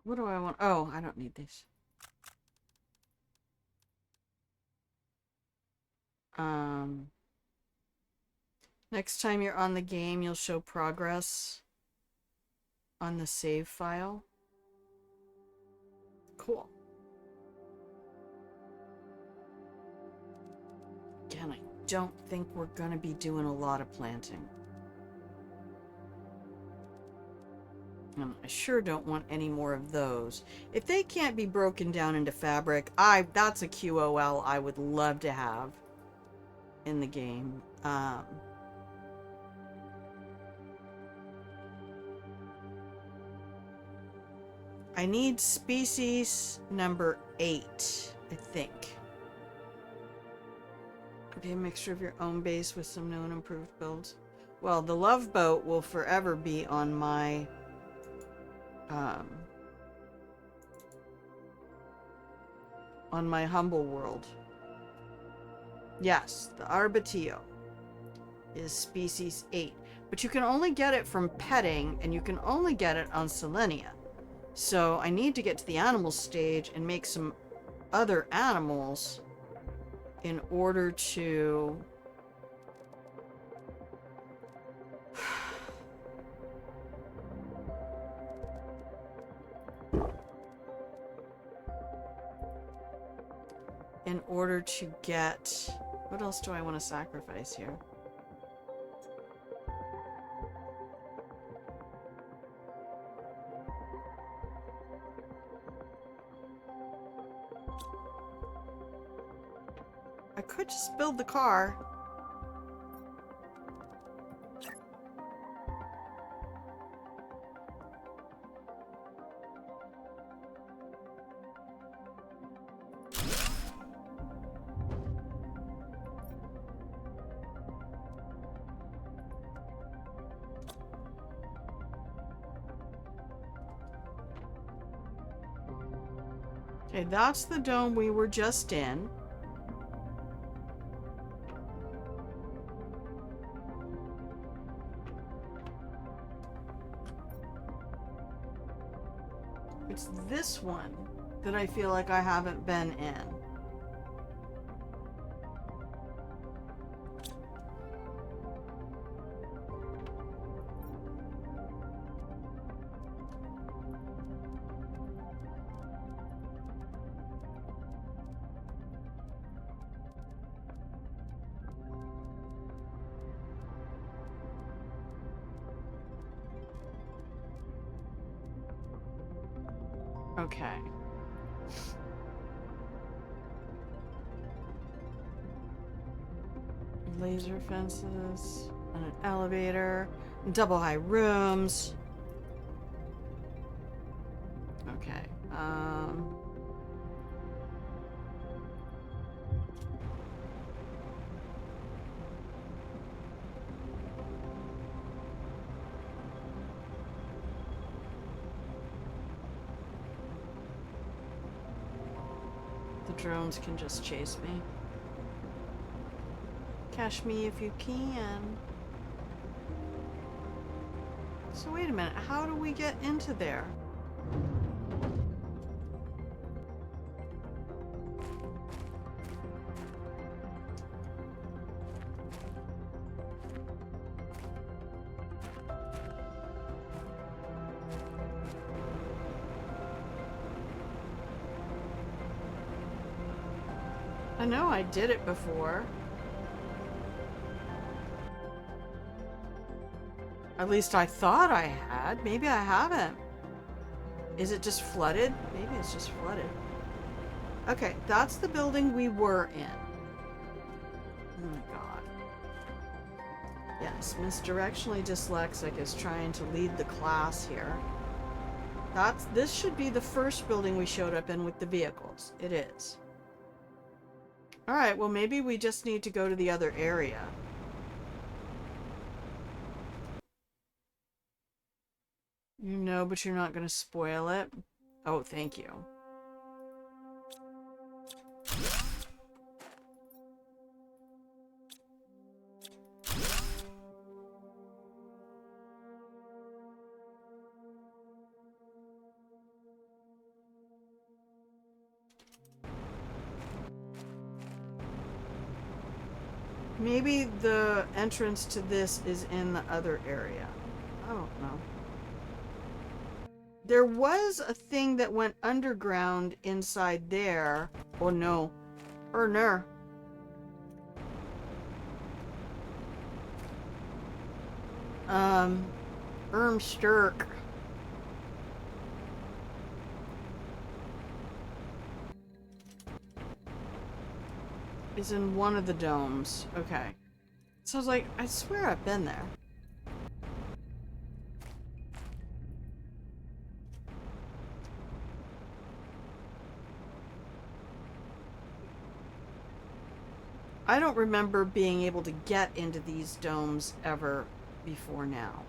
What do I want? Oh, I don't need these. Next time you're on the game, you'll show progress on the save file. Cool. Again, I don't think we're gonna be doing a lot of planting. And I sure don't want any more of those. If they can't be broken down into fabric, that's a QOL I would love to have in the game. I need species number 8, I think. Be a mixture of your own base with some new and improved builds. Well, the love boat will forever be on my humble world. Yes, the Arbatillo is species 8, but you can only get it from petting, and you can only get it on Selenea. So I need to get to the animal stage and make some other animals in order to get... What else do I want to sacrifice here? I could just build the car. Okay, that's the dome we were just in. It's this one that I feel like I haven't been in. Okay. Laser fences, and an elevator, double high rooms. Okay. The drones can just chase me. Catch me if you can. So wait a minute, how do we get into there? I know I did it before. At least I thought I had. Maybe I haven't. Is it just flooded? Maybe it's just flooded. Okay, that's the building we were in. Oh my god. Yes, misdirectionally dyslexic is trying to lead the class here. This should be the first building we showed up in with the vehicles. It is. Alright, well maybe we just need to go to the other area. You know, but you're not going to spoil it. Oh, thank you. Maybe the entrance to this is in the other area. I don't know. There was a thing that went underground inside there. Oh no. Erner. Sturk. Is in one of the domes. Okay. So I was like, I swear I've been there. I don't remember being able to get into these domes ever before now.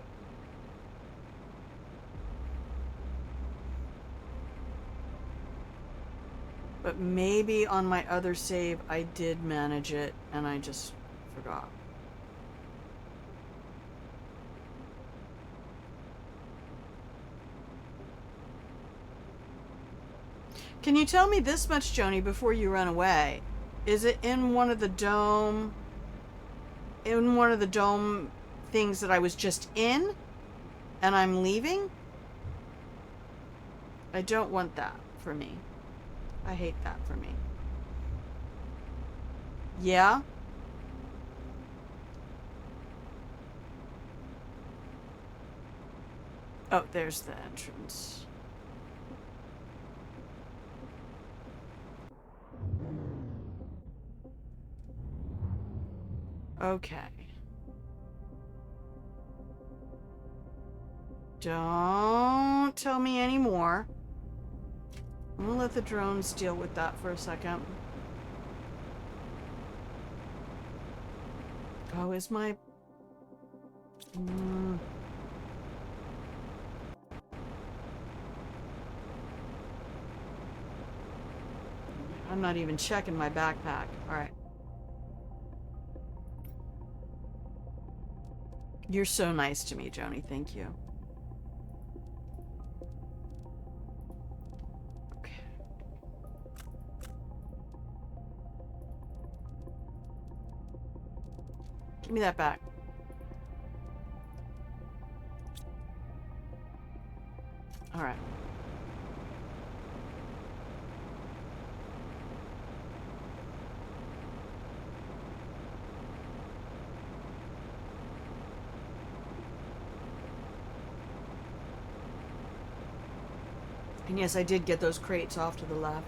But maybe on my other save I did manage it and I just forgot. Can you tell me this much, Joni, before you run away? Is it in one of the dome things that I was just in and I'm leaving? I don't want that for me. I hate that for me. Yeah? Oh, there's the entrance. Okay. Don't tell me anymore. I'm gonna let the drones deal with that for a second. Oh, is my... I'm not even checking my backpack. Alright. You're so nice to me, Joni. Thank you. Okay. Give me that back. Alright. And yes, I did get those crates off to the left.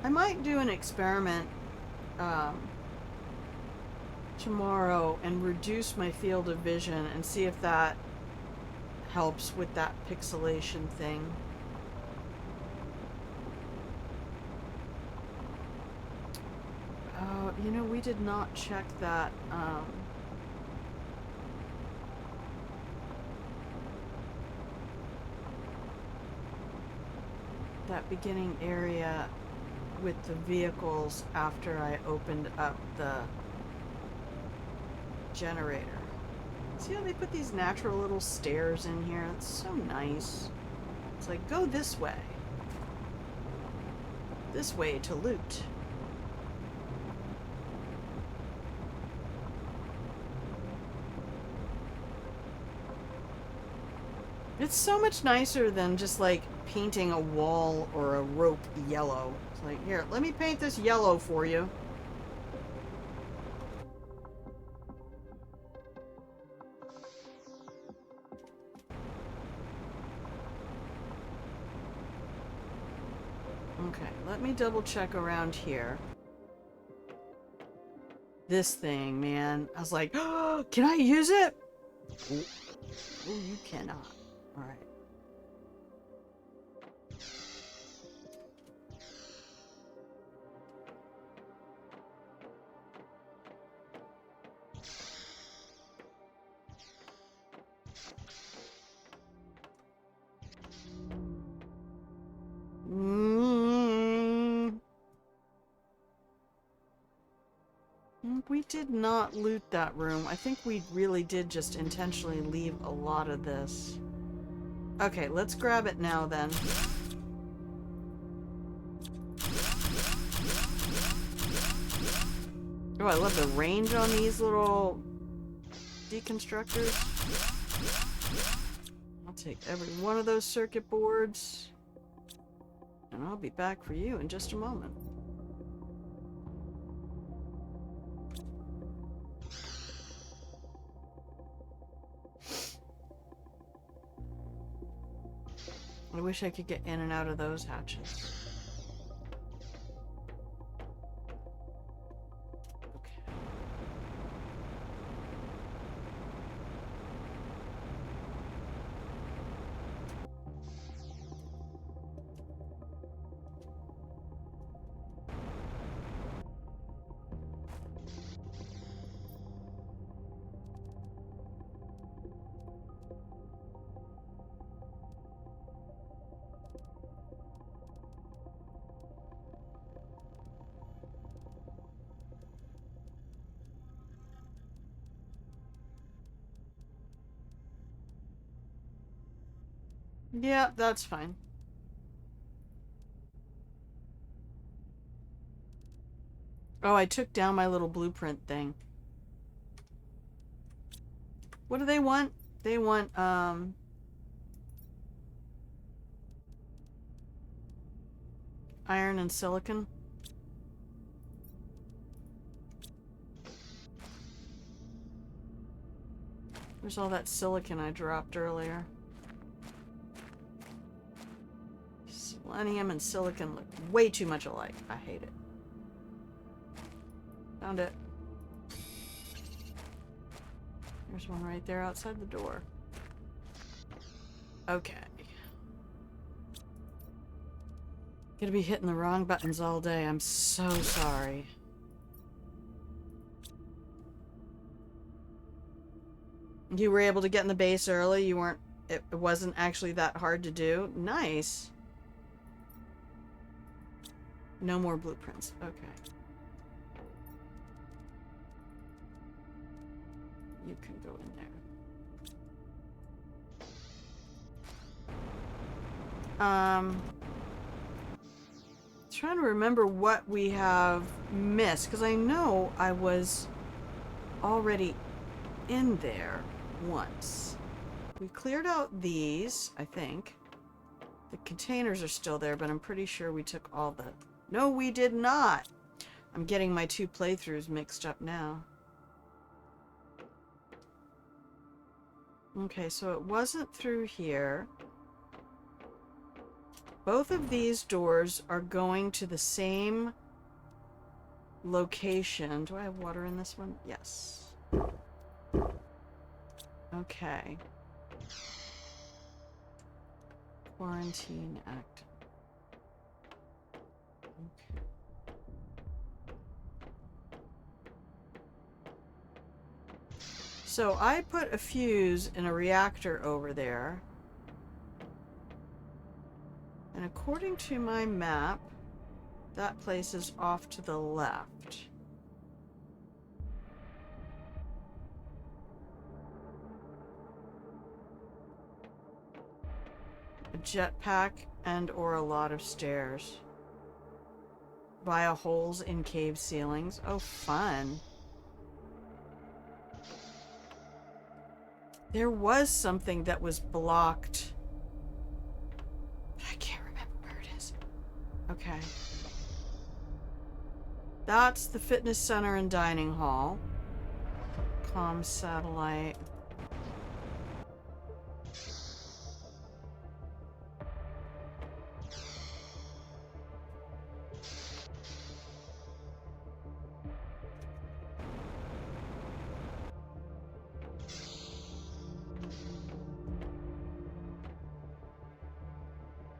I might do an experiment tomorrow and reduce my field of vision and see if that helps with that pixelation thing. You know, we did not check that that beginning area with the vehicles after I opened up the generator. See how they put these natural little stairs in here? It's so nice. It's like, go this way. This way to loot. It's so much nicer than just like painting a wall or a rope yellow. It's like, here, let me paint this yellow for you. Okay, let me double check around here. This thing, man. I was like, oh, can I use it? Oh, you cannot. Alright. We did not loot that room. I think we really did just intentionally leave a lot of this. Okay, let's grab it now then. Oh, I love the range on these little deconstructors. I'll take every one of those circuit boards. And I'll be back for you in just a moment. I wish I could get in and out of those hatches. Okay. Yeah, that's fine. Oh, I took down my little blueprint thing. What do they want? They want, iron and silicon. Where's all that silicon I dropped earlier? Selenium and silicon look way too much alike. I hate it. Found it. There's one right there outside the door. Okay. Gonna be hitting the wrong buttons all day. I'm so sorry. You were able to get in the base early? You weren't... It wasn't actually that hard to do? Nice. No more blueprints. Okay. You can go in there. Trying to remember what we have missed, because I know I was already in there once. We cleared out these, I think. The containers are still there, but I'm pretty sure we took all the... No, we did not! I'm getting my two playthroughs mixed up now. Okay, so it wasn't through here. Both of these doors are going to the same location. Do I have water in this one? Yes. Okay. Quarantine active. Okay. So I put a fuse in a reactor over there. And according to my map, that place is off to the left. A jetpack and or a lot of stairs. Via holes in cave ceilings. Oh, fun. There was something that was blocked. I can't remember where it is. Okay. That's the fitness center and dining hall. Comm satellite.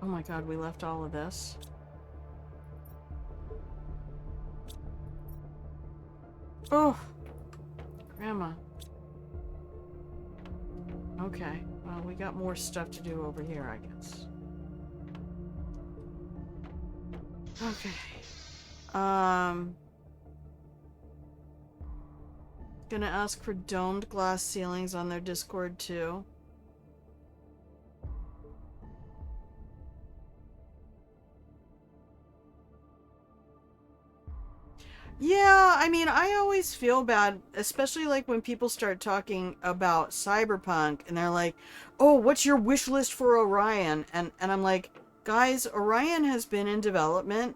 Oh my god, we left all of this. Oh! Grandma. Okay, well, we got more stuff to do over here, I guess. Okay. Gonna ask for domed glass ceilings on their Discord, too. Yeah, I mean, I always feel bad, especially like when people start talking about Cyberpunk and they're like, oh, what's your wish list for Orion? And I'm like, guys, Orion has been in development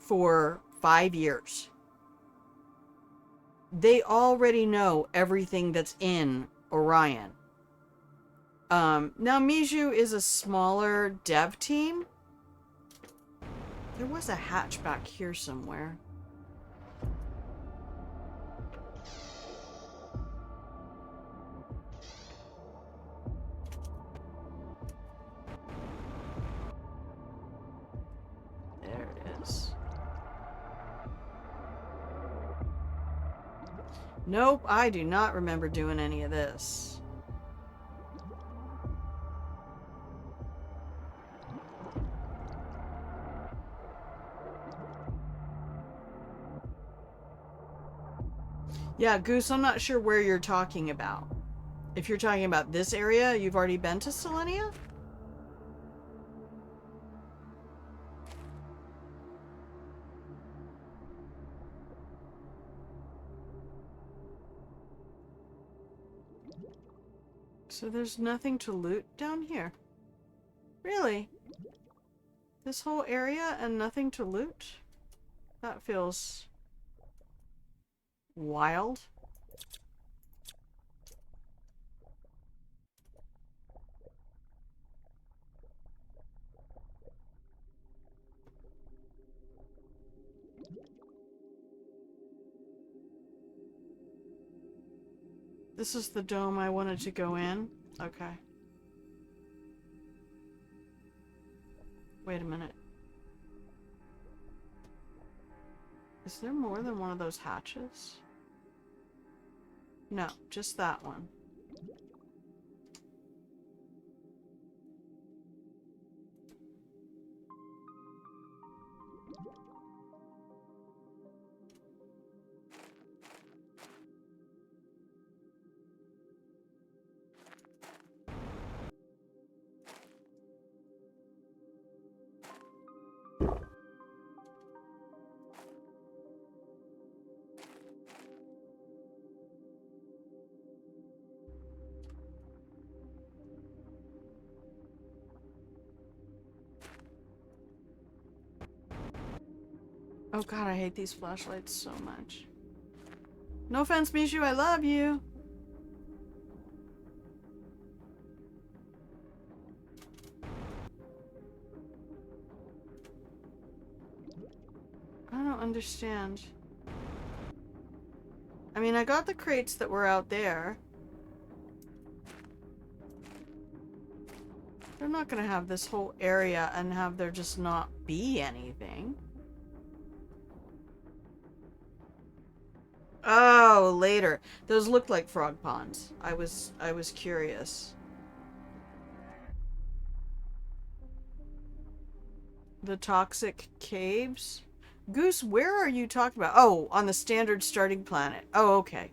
for 5 years. They already know everything that's in Orion. Now Miju is a smaller dev team. There was a hatch back here somewhere. There it is. Nope, I do not remember doing any of this. Yeah, Goose, I'm not sure where you're talking about. If you're talking about this area, you've already been to Selenea? So there's nothing to loot down here. Really? This whole area and nothing to loot? That feels wild. This is the dome I wanted to go in? Okay. Wait a minute. Is there more than one of those hatches? No, just that one. Oh god, I hate these flashlights so much. No offense, Mishu, I love you! I don't understand. I mean, I got the crates that were out there. They're not gonna have this whole area and have there just not be anything. Oh, later. Those look like frog ponds. I was curious. The toxic caves? Goose, where are you talking about? Oh, on the standard starting planet. Oh, okay.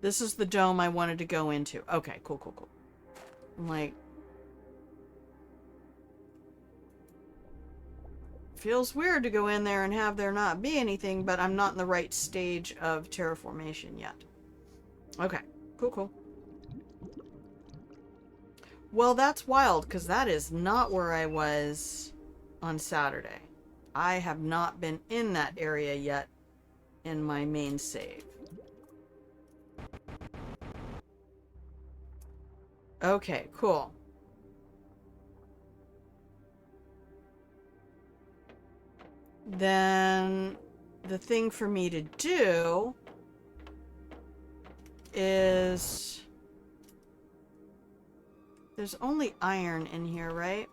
This is the dome I wanted to go into. Okay, cool, cool, cool. I'm like... Feels weird to go in there and have there not be anything, but I'm not in the right stage of terraformation yet. Okay, cool, cool. Well, that's wild, because that is not where I was on Saturday. I have not been in that area yet in my main save. Okay, cool. Then the thing for me to do is... There's only iron in here, right?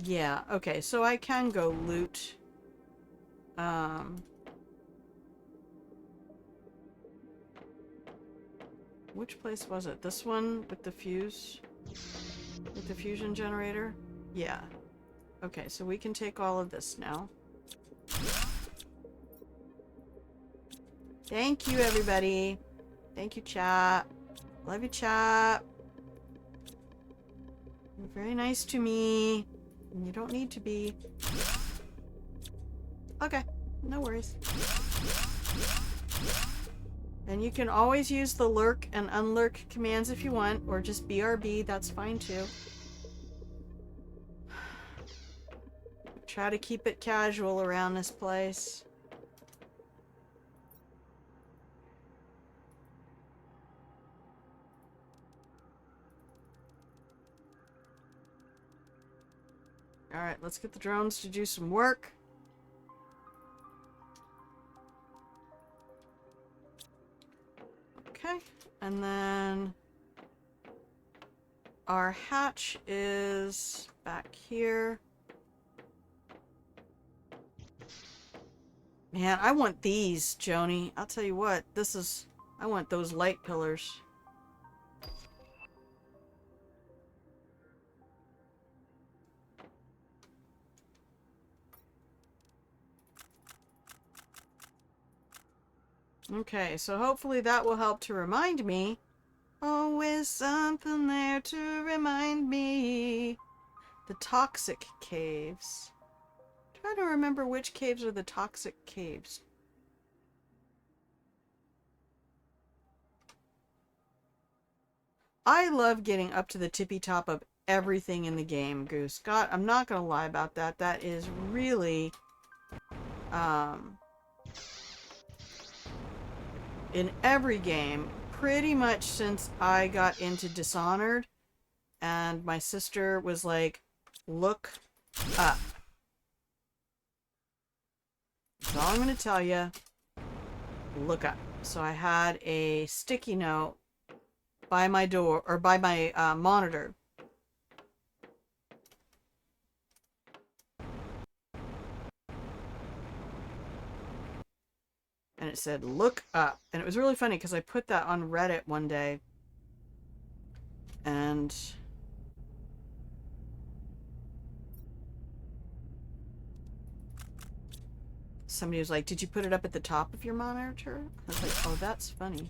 Yeah, okay, so I can go loot. Which place was it? This one with the fuse? With the fusion generator? Yeah. Okay, so we can take all of this now. Thank you, everybody. Thank you, chat. Love you, chat. You're very nice to me. You don't need to be. Okay, no worries. And you can always use the lurk and unlurk commands if you want, or just BRB, that's fine too. Try to keep it casual around this place. Alright, let's get the drones to do some work. Okay, and then our hatch is back here. Man, I want these, Joni. I'll tell you what, this is... I want those light pillars. Okay, so hopefully that will help to remind me. Always something there to remind me. The toxic caves. To Trying to remember which caves are the toxic caves. I love getting up to the tippy top of everything in the game, Goose. God, I'm not gonna lie about that. That is really, in every game, pretty much since I got into Dishonored, and my sister was like, look up. That's all I'm gonna tell you. Look up. So I had a sticky note by my door, or by my monitor. And it said, look up. And it was really funny because I put that on Reddit one day. And somebody was like, did you put it up at the top of your monitor? I was like, oh, that's funny.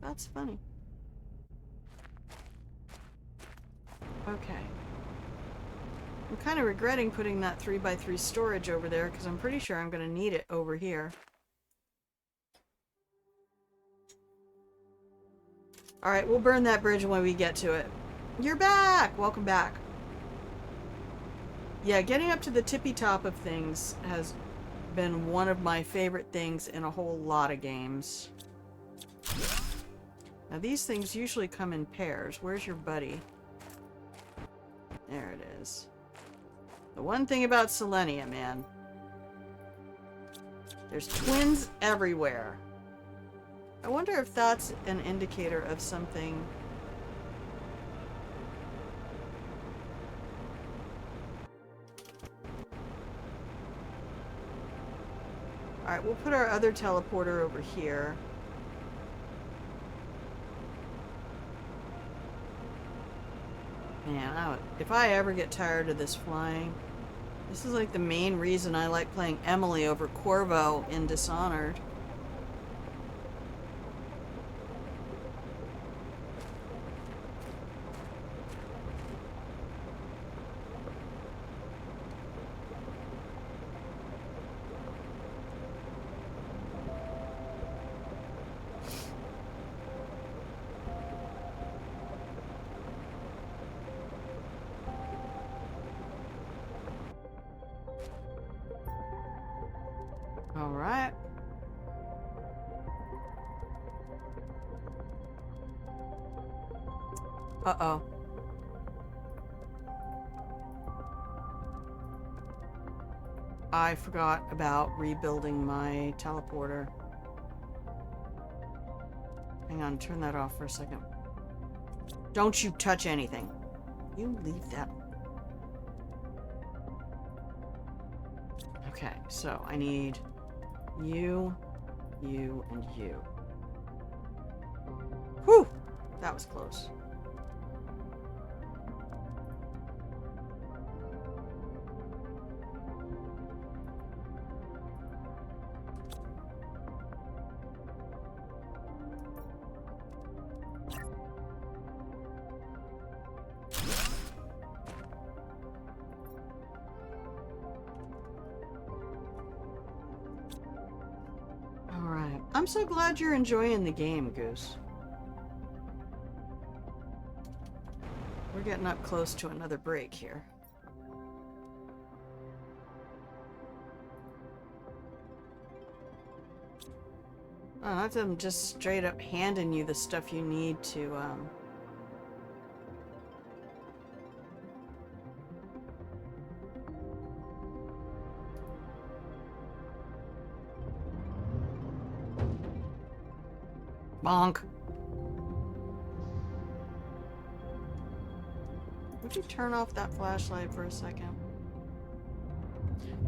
That's funny. Okay. I'm kind of regretting putting that 3x3 storage over there because I'm pretty sure I'm going to need it over here. Alright, we'll burn that bridge when we get to it. You're back! Welcome back. Yeah, getting up to the tippy top of things has been one of my favorite things in a whole lot of games. Now these things usually come in pairs. Where's your buddy? There it is. The one thing about Selenea, man. There's twins everywhere. I wonder if that's an indicator of something. Alright, we'll put our other teleporter over here. Man, if I ever get tired of this flying, this is like the main reason I like playing Emily over Corvo in Dishonored. Alright. Uh-oh. I forgot about rebuilding my teleporter. Hang on, turn that off for a second. Don't you touch anything. You leave that. Okay, so I need you, you, and you. Whew! That was close. I'm so glad you're enjoying the game, Goose. We're getting up close to another break here. Oh, that's them just straight up handing you the stuff you need to, bonk. Would you turn off that flashlight for a second?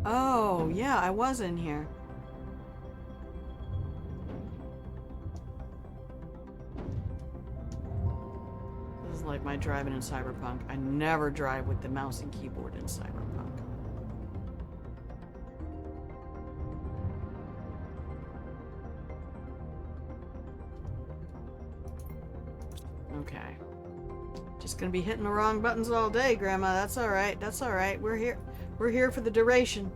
Oh, yeah, I was in here. This is like my driving in Cyberpunk. I never drive with the mouse and keyboard in Cyberpunk. Okay. Just gonna be hitting the wrong buttons all day, Grandma. That's alright. That's alright. We're here. We're here for the duration.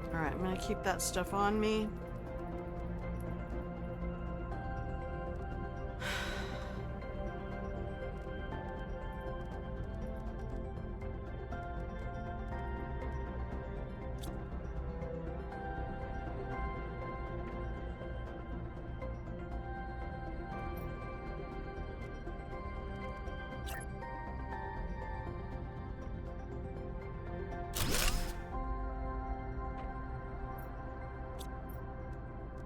Alright, I'm gonna keep that stuff on me.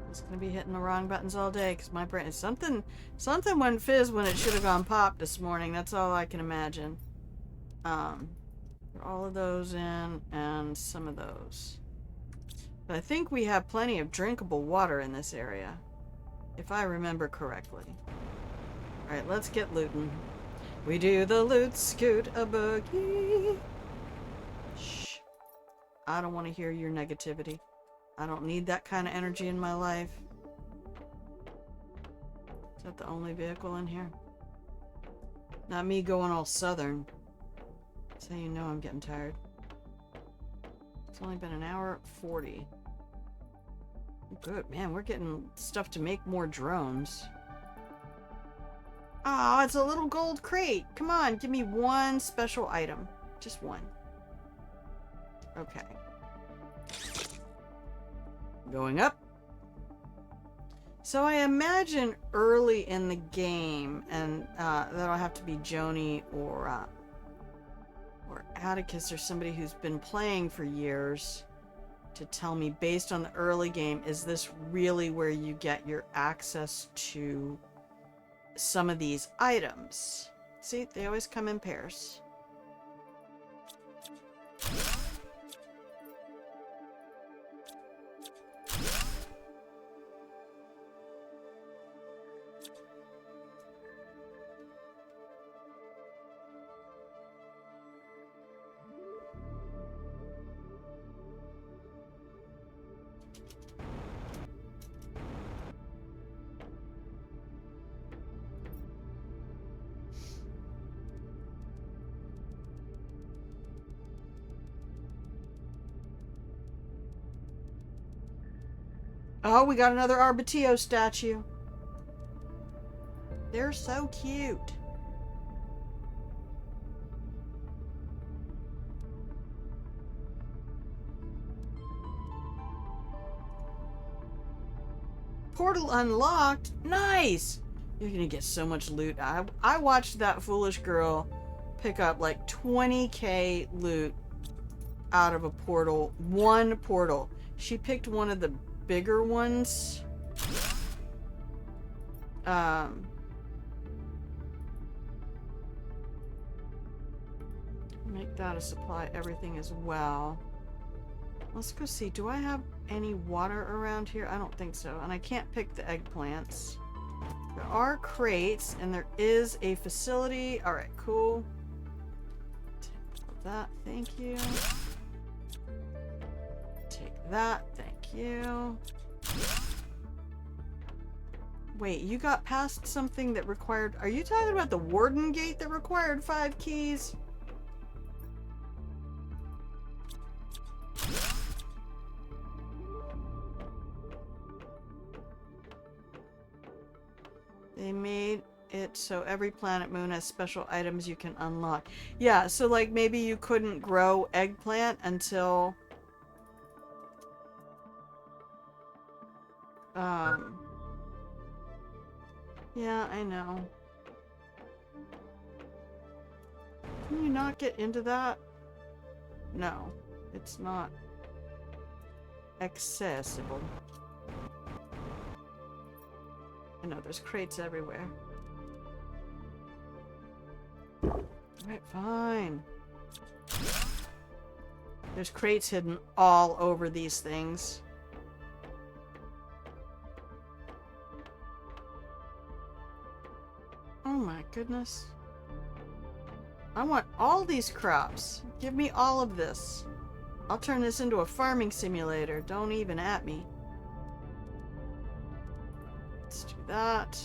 It's gonna be hitting the wrong buttons all day because my brain is something went fizz when it should have gone pop this morning. That's all I can imagine. Put all of those in and some of those. But I think we have plenty of drinkable water in this area, if I remember correctly. Alright, let's get looting. We do the loot scoot a boogie. Shh. I don't want to hear your negativity. I don't need that kind of energy in my life. Is that the only vehicle in here? Not me going all southern. So you know I'm getting tired. It's only been an hour 40. Good, man, we're getting stuff to make more drones. Oh, it's a little gold crate. Come on, give me one special item. Just one. Okay. Going up. So I imagine early in the game, and that'll have to be Joni or Atticus or somebody who's been playing for years to tell me, based on the early game, is this really where you get your access to some of these items? See, they always come in pairs. Oh, we got another Arbatio statue. They're so cute. Portal unlocked. Nice. You're gonna get so much loot. I watched that foolish girl pick up like 20k loot out of a portal. One portal. She picked one of the bigger ones. Make that a supply everything as well. Let's go see. Do I have any water around here? I don't think so. And I can't pick the eggplants. There are crates and there is a facility. Alright, cool. Take that. Thank you. Take that. Thank you. Wait, you got past something that required... Are you talking about the warden gate that required 5 keys? They made it so every planet moon has special items you can unlock. Yeah, so like maybe you couldn't grow eggplant until... Yeah, I know. Can you not get into that? No, it's not accessible. I know, there's crates everywhere. Alright, fine. There's crates hidden all over these things. Oh my goodness. I want all these crops. Give me all of this. I'll turn this into a farming simulator. Don't even at me. Let's do that.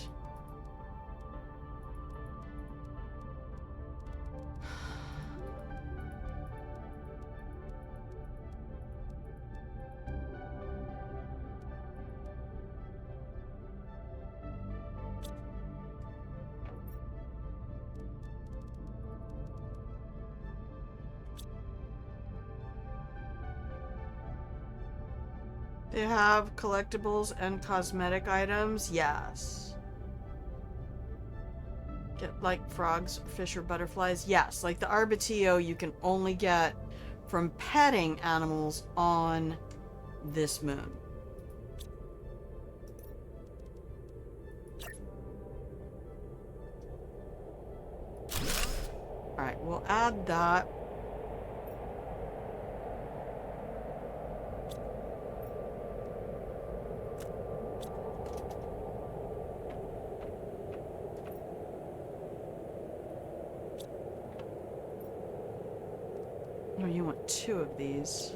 They have collectibles and cosmetic items. Yes. Get like frogs, fish, or butterflies. Yes. Like the Arbatio you can only get from petting animals on this moon. Alright, we'll add that. Oh, you want 2 of these.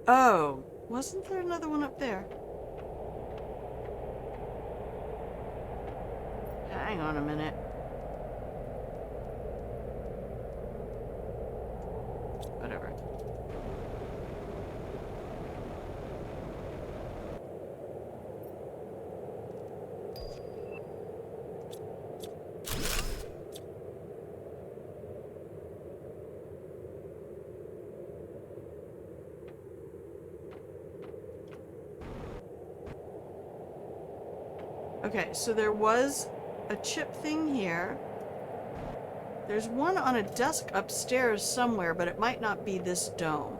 Oh, wasn't there another one up there? Hang on a minute. Whatever. Okay, so there was a chip thing here. There's one on a desk upstairs somewhere, but it might not be this dome.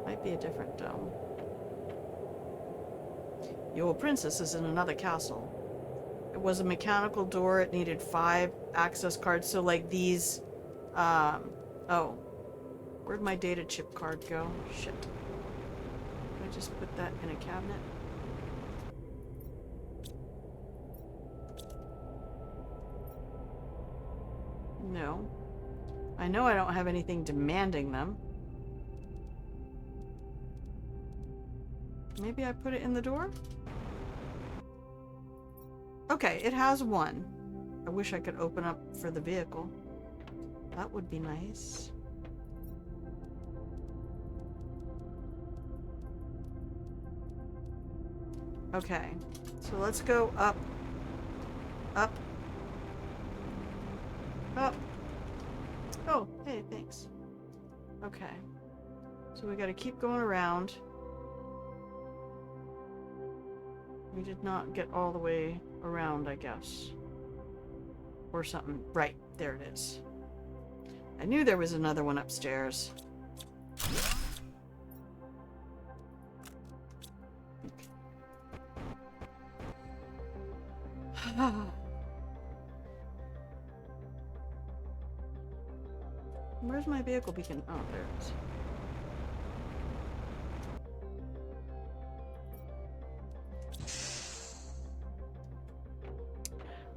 Might be a different dome. Your princess is in another castle. It was a mechanical door. It needed 5 access cards. So like these, oh, where'd my data chip card go? Shit. Did I just put that in a cabinet? No. I know I don't have anything demanding them. Maybe I put it in the door? Okay, it has 1. I wish I could open up for the vehicle. That would be nice. Okay, so let's go up, up, up. Oh, hey, thanks. Okay, so we gotta keep going around. We did not get all the way around, I guess. Or something. Right, there it is. I knew there was another one upstairs. Where's my vehicle beacon? Oh, there it is.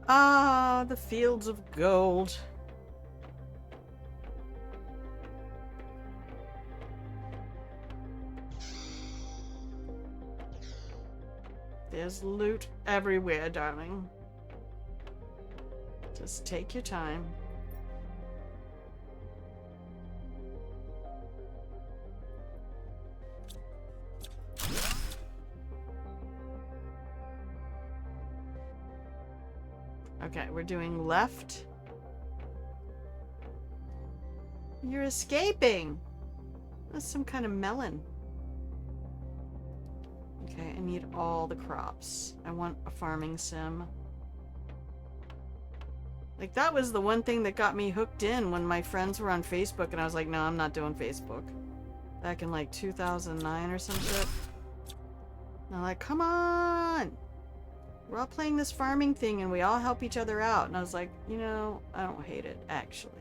Ah, the fields of gold. There's loot everywhere, darling. Just take your time. Okay, we're doing left. You're escaping! That's some kind of melon. Okay, I need all the crops. I want a farming sim. Like, that was the one thing that got me hooked in when my friends were on Facebook, and I was like, no, I'm not doing Facebook. Back in, like, 2009 or some shit. And I'm like, come on! We're all playing this farming thing, and we all help each other out. And I was like, you know, I don't hate it, actually.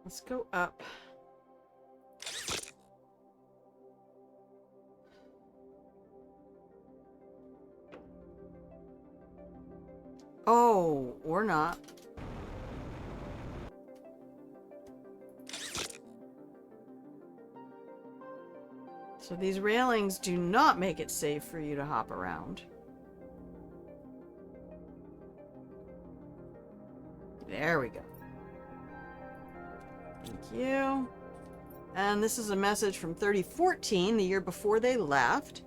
Let's go up. Oh, or not. So these railings do not make it safe for you to hop around. There we go. Thank you. And this is a message from 3014, the year before they left.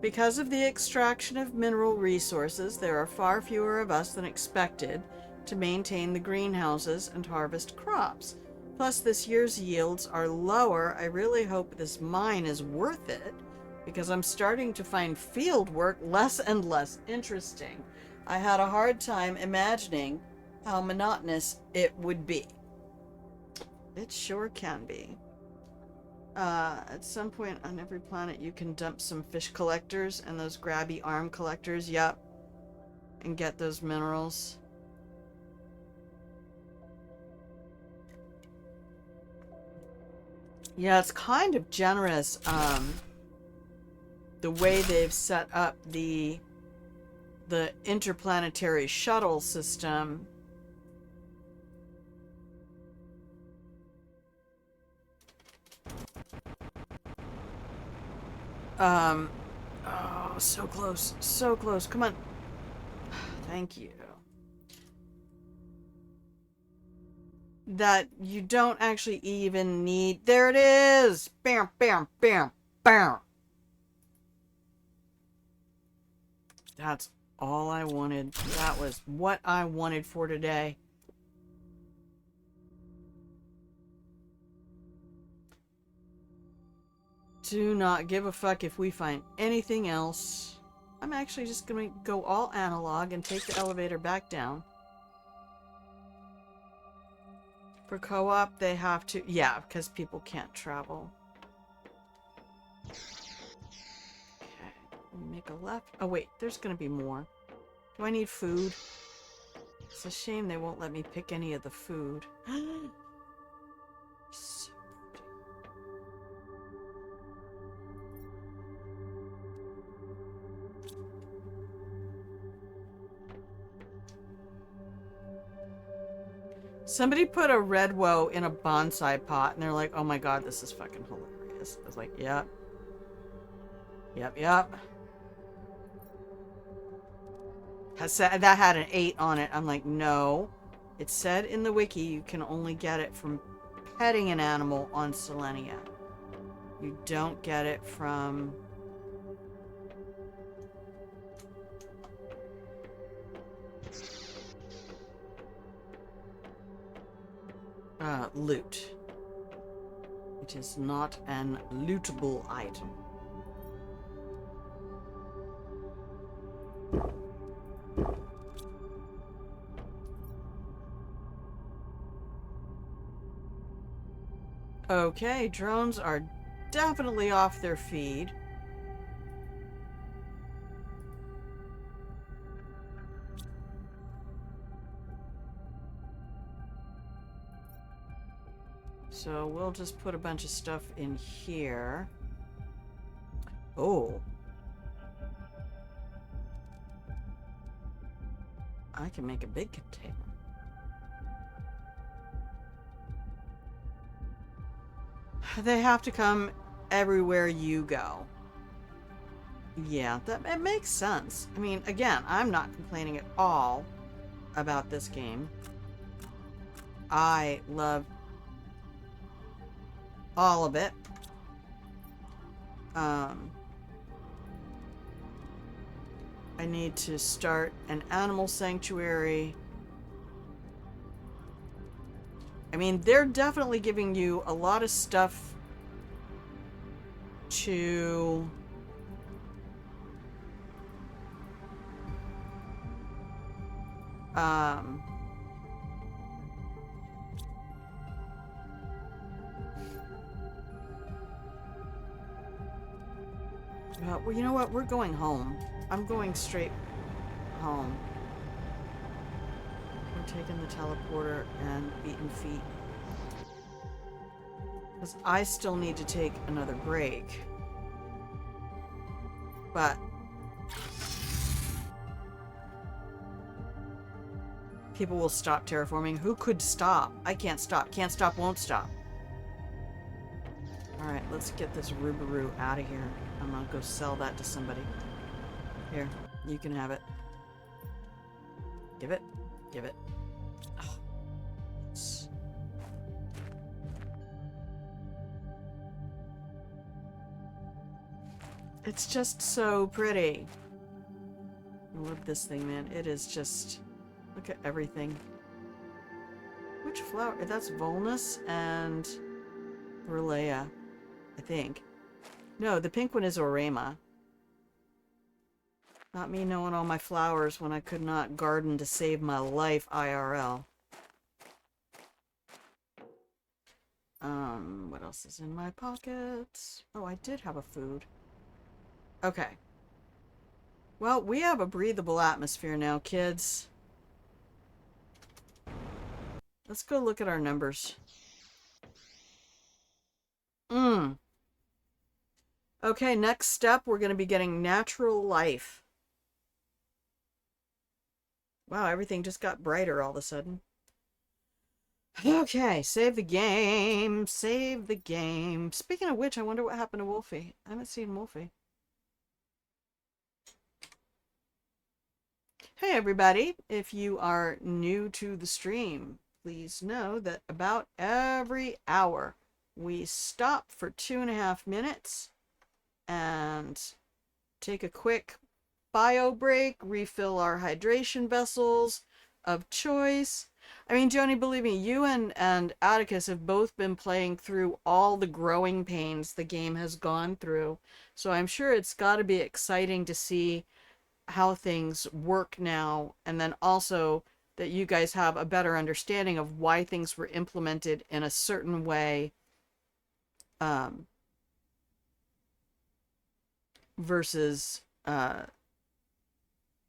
Because of the extraction of mineral resources, there are far fewer of us than expected to maintain the greenhouses and harvest crops. Plus, this year's yields are lower. I really hope this mine is worth it, because I'm starting to find field work less and less interesting. I had a hard time imagining how monotonous it would be. It sure can be. At some point on every planet you can dump some fish collectors and those grabby arm collectors, yep, and get those minerals. Yeah, it's kind of generous, the way they've set up the interplanetary shuttle system. Oh, so close. So close. Come on. Thank you. That you don't actually even need... There it is! Bam, bam, bam, bam! That's all I wanted. That was what I wanted for today. Do not give a fuck if we find anything else. I'm actually just going to go all analog and take the elevator back down. For co-op, they have to... Yeah, because people can't travel. Okay, make a left. Oh, wait, there's going to be more. Do I need food? It's a shame they won't let me pick any of the food. So somebody put a red woe in a bonsai pot and they're like, oh my god, this is fucking hilarious. I was like, yep. Yep, yep. That had an 8 on it. I'm like, no. It said in the wiki you can only get it from petting an animal on Selenea. You don't get it from... loot. It is not an lootable item. Okay, drones are definitely off their feed. So we'll just put a bunch of stuff in here. Oh. I can make a big container. They have to come everywhere you go. Yeah, it makes sense. I mean, again, I'm not complaining at all about this game. I love all of it. I need to start an animal sanctuary. I mean, they're definitely giving you a lot of stuff to... well, you know what? We're going home. I'm going straight home. We're taking the teleporter and beaten feet. Because I still need to take another break. But people will stop terraforming. Who could stop? I can't stop. Can't stop, won't stop. Alright, let's get this Rubaroo out of here. I'm gonna go sell that to somebody. Here, you can have it. Give it. Give it. Oh, it's just so pretty. I love this thing, man. It is just... Look at everything. Which flower? That's Volnus and Selenea, I think. No, the pink one is Orema. Not me knowing all my flowers when I could not garden to save my life IRL. What else is in my pockets? Oh, I did have a food. Okay. Well, we have a breathable atmosphere now, kids. Let's go look at our numbers. Okay, next step, we're going to be getting natural life. Wow, everything just got brighter all of a sudden. Okay, save the game. Save the game. Speaking of which, I wonder what happened to Wolfie. I haven't seen Wolfie. Hey everybody, if you are new to the stream, please know that about every hour we stop for 2.5 minutes and take a quick bio break, refill our hydration vessels of choice. I mean, Joni, believe me, you and Atticus have both been playing through all the growing pains the game has gone through. So I'm sure it's got to be exciting to see how things work now, and then also that you guys have a better understanding of why things were implemented in a certain way versus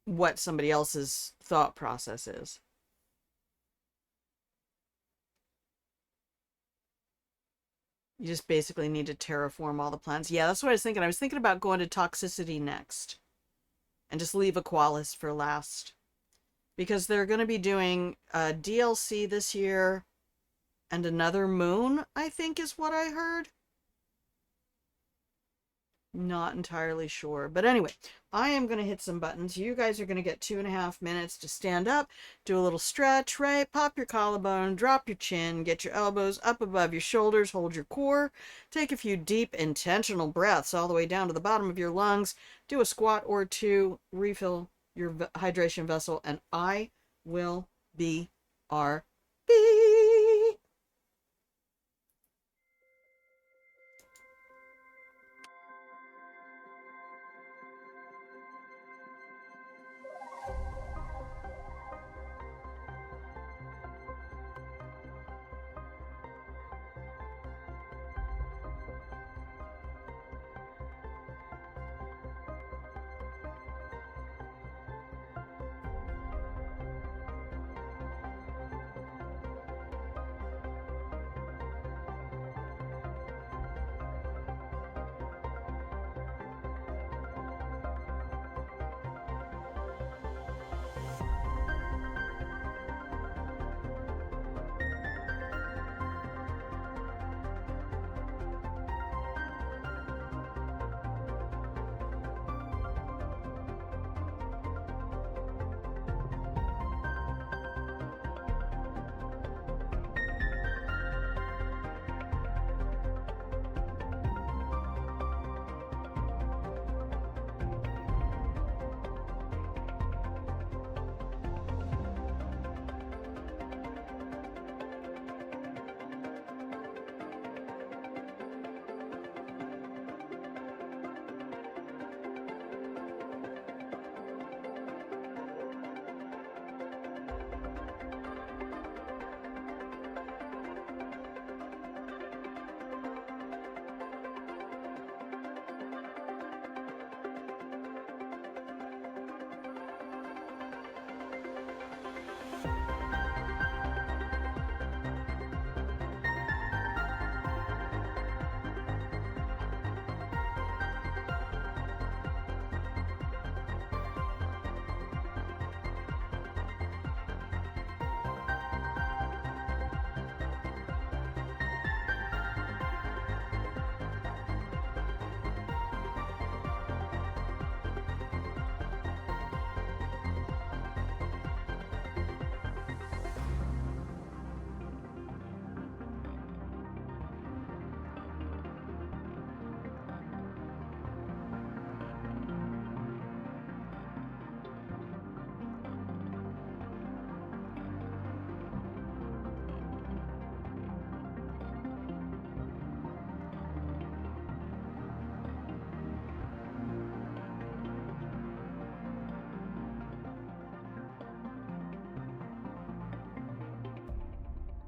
what somebody else's thought process is. You just basically need to terraform all the plants. Yeah, that's what I was thinking. I was thinking about going to toxicity next and just leave Aqualis for last, because they're going to be doing a DLC this year and another moon, I think is what I heard. Not entirely sure. But anyway, I am going to hit some buttons. You guys are going to get 2.5 minutes to stand up, do a little stretch, right? Pop your collarbone, drop your chin, get your elbows up above your shoulders, hold your core, take a few deep, intentional breaths all the way down to the bottom of your lungs, do a squat or two, refill your hydration vessel, and I will be RB.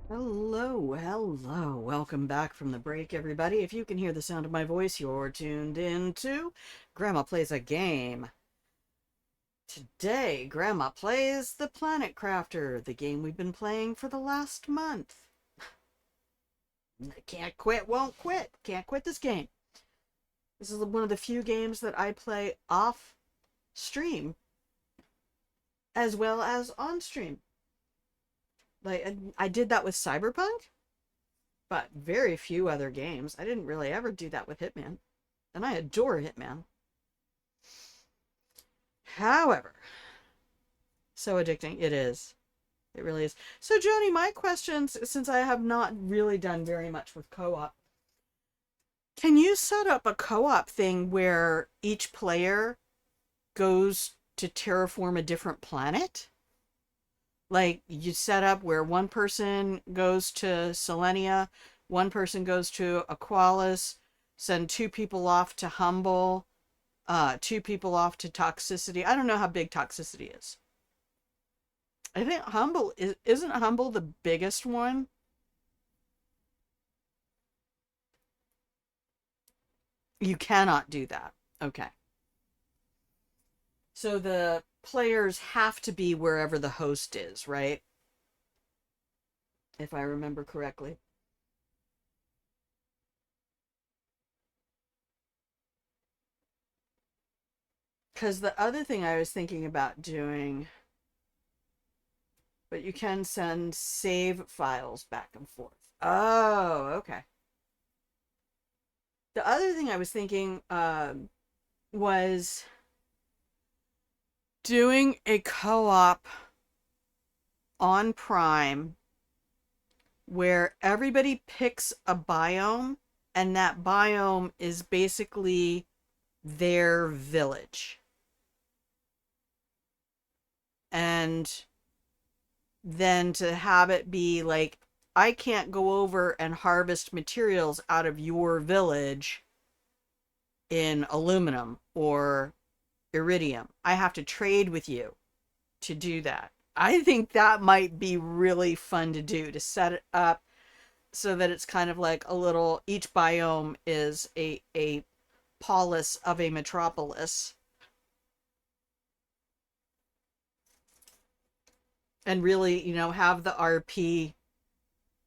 Hello, hello. Welcome back from the break, everybody. If you can hear the sound of my voice, you're tuned into Grandma Plays a Game. Today, Grandma plays The Planet Crafter, the game we've been playing for the last month. Can't quit, won't quit. Can't quit this game. This is one of the few games that I play off stream as well as on stream. Like, I did that with Cyberpunk, but very few other games. I didn't really ever do that with Hitman, and I adore Hitman. However, so addicting. It is. It really is. So, Joni, my questions, since I have not really done very much with co-op, can you set up a co-op thing where each player goes to terraform a different planet? Like, you set up where one person goes to Selenea, one person goes to Aqualis, send two people off to Humble, two people off to Toxicity. I don't know how big Toxicity is. I think Humble isn't Humble the biggest one? You cannot do that. Okay. So the players have to be wherever the host is, right? If I remember correctly. Because the other thing I was thinking about doing, but you can send save files back and forth. Oh, okay. The other thing I was thinking was doing a co-op on Prime where everybody picks a biome, and that biome is basically their village. And then to have it be like, I can't go over and harvest materials out of your village in aluminum or iridium. I have to trade with you to do that. I think that might be really fun to do, to set it up so that it's kind of like a little, each biome is a polis of a metropolis. And really, you know, have the RP.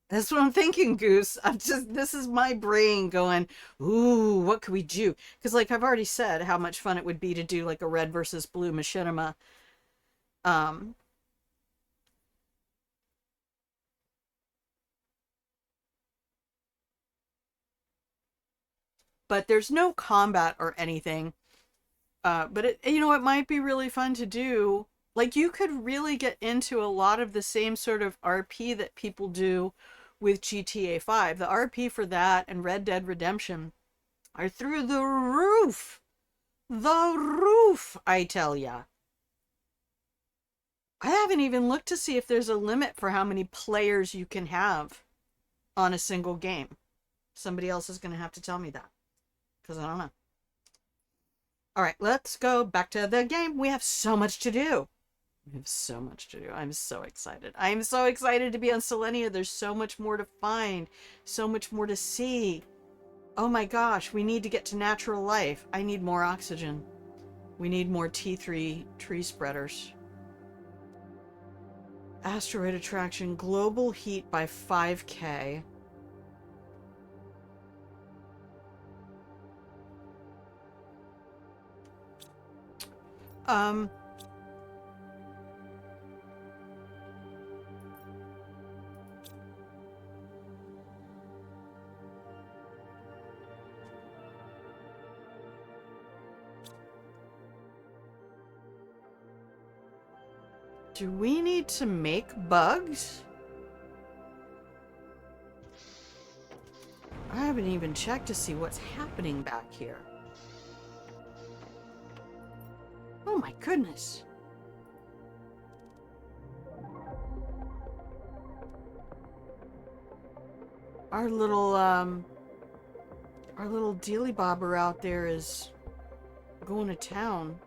That's what I'm thinking, Goose. This is my brain going, ooh, what could we do? Because, like, I've already said how much fun it would be to do, like, a red versus blue machinima. But there's no combat or anything. But it might be really fun to do. Like, you could really get into a lot of the same sort of RP that people do with GTA 5. The RP for that and Red Dead Redemption are through the roof. The roof, I tell ya. I haven't even looked to see if there's a limit for how many players you can have on a single game. Somebody else is going to have to tell me that, because I don't know. All right, let's go back to the game. We have so much to do. We have so much to do. I'm so excited. I'm so excited to be on Selenea. There's so much more to find, so much more to see. Oh my gosh, we need to get to natural life. I need more oxygen. We need more T3 tree spreaders. Asteroid attraction, global heat by 5K. Do we need to make bugs? I haven't even checked to see what's happening back here. Oh my goodness. Our little dealy bobber out there is going to town.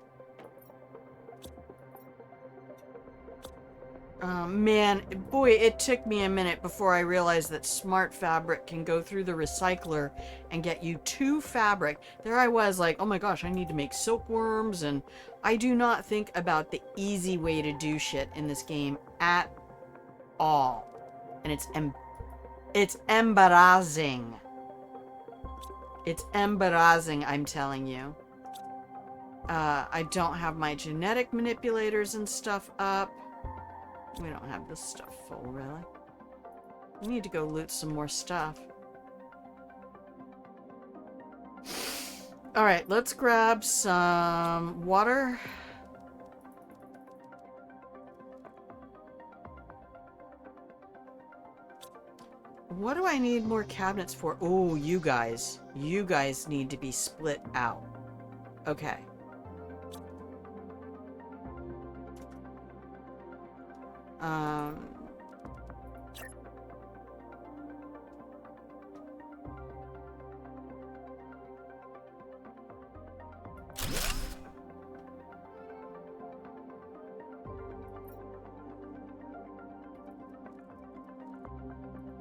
Man, boy, it took me a minute before I realized that smart fabric can go through the recycler and get you 2 fabric. There I was like, oh my gosh, I need to make silkworms, and I do not think about the easy way to do shit in this game at all. And it's embarrassing. It's embarrassing, I'm telling you. I don't have my genetic manipulators and stuff up. We don't have this stuff full, really. We need to go loot some more stuff. Alright, let's grab some water. What do I need more cabinets for? Oh, you guys. You guys need to be split out. Okay.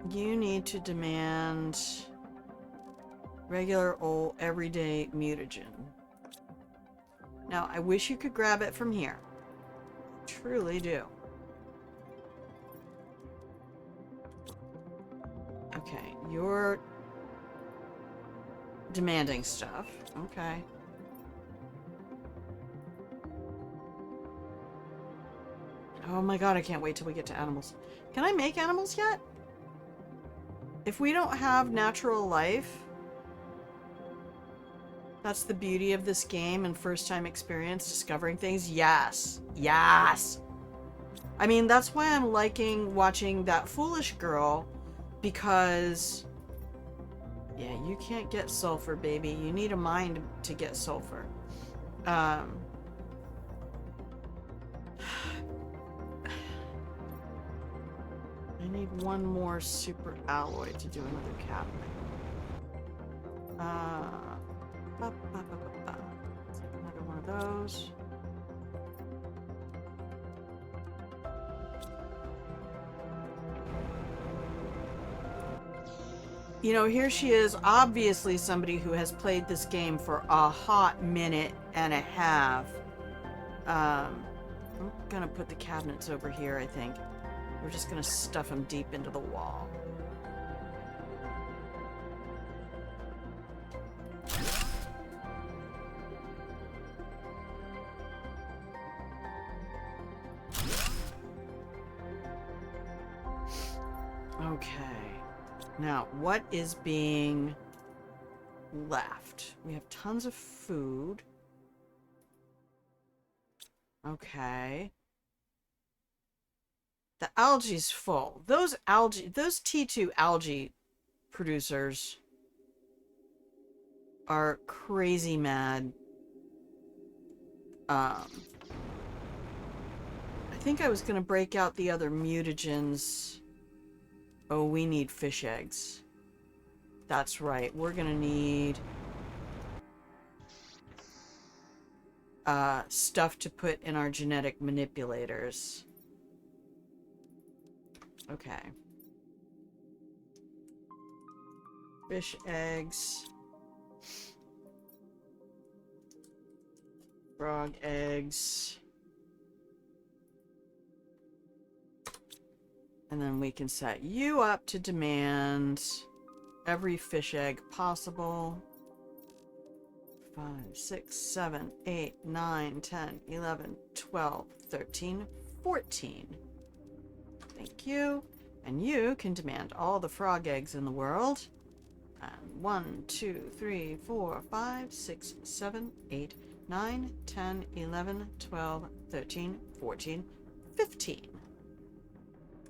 You need to demand regular old everyday mutagen. Now, I wish you could grab it from here. I truly do. Okay, you're demanding stuff. Okay. Oh my god, I can't wait till we get to animals. Can I make animals yet? If we don't have natural life, that's the beauty of this game and first time experience discovering things. Yes. Yes. I mean, that's why I'm liking watching That Foolish Girl, because yeah, you can't get sulfur, baby. You need a mind to get sulfur. I need one more super alloy to do another cabinet. Take another one of those. You know, here she is, obviously somebody who has played this game for a hot minute and a half. I'm gonna put the cabinets over here, I think. We're just gonna stuff them deep into the wall. Okay. Now, what is being left? We have tons of food. Okay. The algae's full. Those T2 algae producers are crazy mad. I think I was gonna break out the other mutagens. Oh, we need fish eggs. That's right. We're gonna need stuff to put in our genetic manipulators. Okay. Fish eggs. Frog eggs. And then we can set you up to demand every fish egg possible. 5, 6, 7, 8, 9, 10, 11, 12, 13, 14. Thank you. And you can demand all the frog eggs in the world. And 1, 2, 3, 4, 5, 6, 7, 8, 9, 10, 11, 12, 13, 14, 15.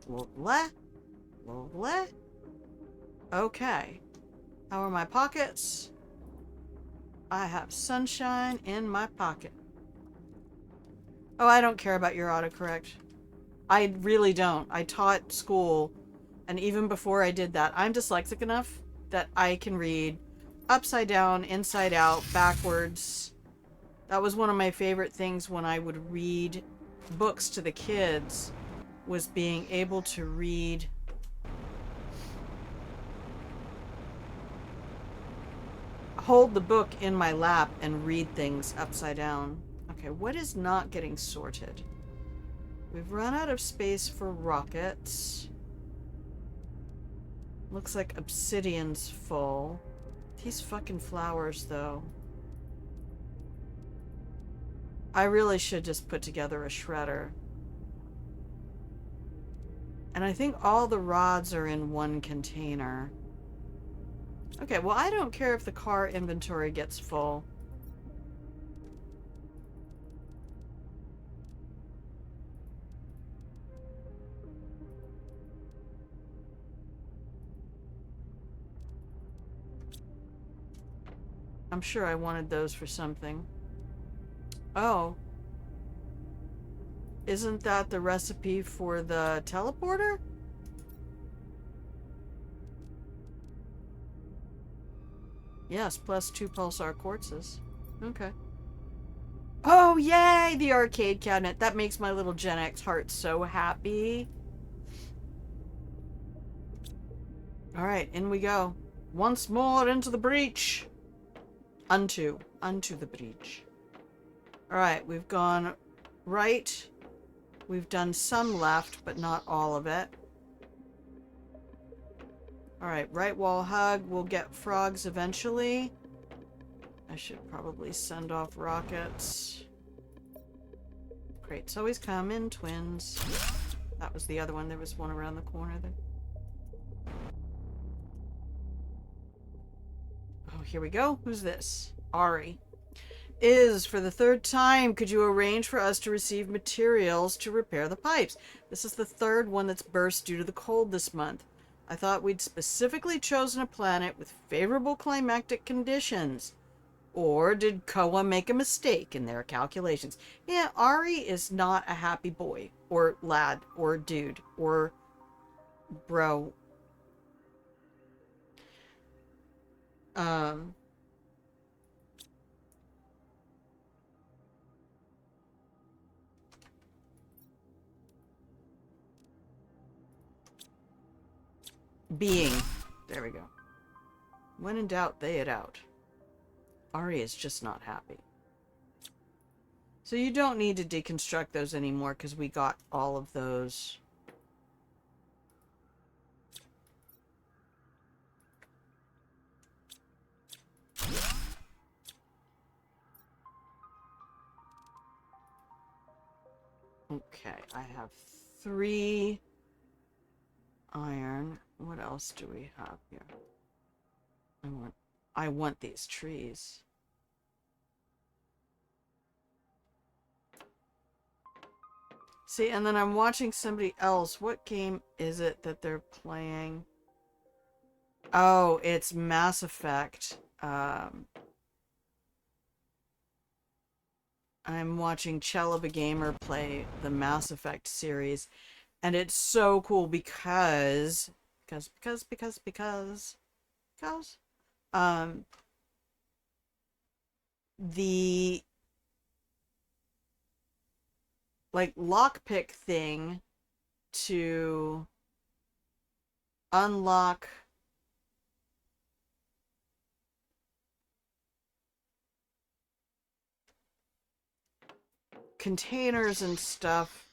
Lovely. Lovely. Okay. How are my pockets? I have sunshine in my pocket. Oh, I don't care about your autocorrect. I really don't. I taught school, and even before I did that, I'm dyslexic enough that I can read upside down, inside out, backwards. That was one of my favorite things when I would read books to the kids. was being able to read. Hold the book in my lap and read things upside down. Okay, what is not getting sorted? We've run out of space for rockets. Looks like obsidian's full. These fucking flowers, though. I really should just put together a shredder. And I think all the rods are in one container. Okay, well, I don't care if the car inventory gets full. I'm sure I wanted those for something. Oh. Isn't that the recipe for the teleporter? Yes, plus 2 pulsar quartzes. Okay. Oh, yay! The arcade cabinet. That makes my little Gen X heart so happy. Alright, in we go. Once more into the breach. Unto the breach. Alright, we've gone right. We've done some left, but not all of it. Alright, right wall hug. We'll get frogs eventually. I should probably send off rockets. Crates always come in twins. That was the other one. There was one around the corner there. Oh, here we go. Who's this? Ari. For the 3rd time, could you arrange for us to receive materials to repair the pipes? This is the 3rd one that's burst due to the cold this month. I thought we'd specifically chosen a planet with favorable climatic conditions. Or did Koa make a mistake in their calculations? Yeah, Ari is not a happy boy, or lad, or dude, or bro. Being. There we go. When in doubt, they it out. Ari is just not happy. So you don't need to deconstruct those anymore because we got all of those. Okay, I have 3 iron. What else do we have here? I want these trees. See, and then I'm watching somebody else. What game is it that they're playing? Oh, it's Mass Effect. I'm watching Chelaba Gamer play the Mass Effect series, and it's so cool because the like lockpick thing to unlock containers and stuff.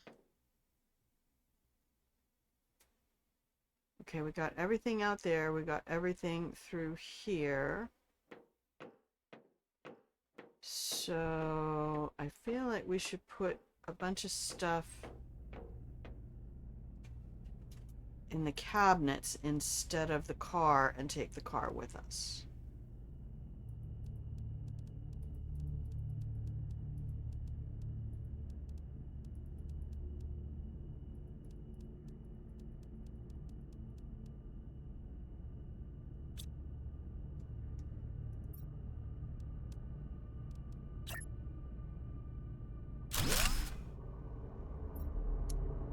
Okay, we got everything out there. We got everything through here. So I feel like we should put a bunch of stuff in the cabinets instead of the car and take the car with us.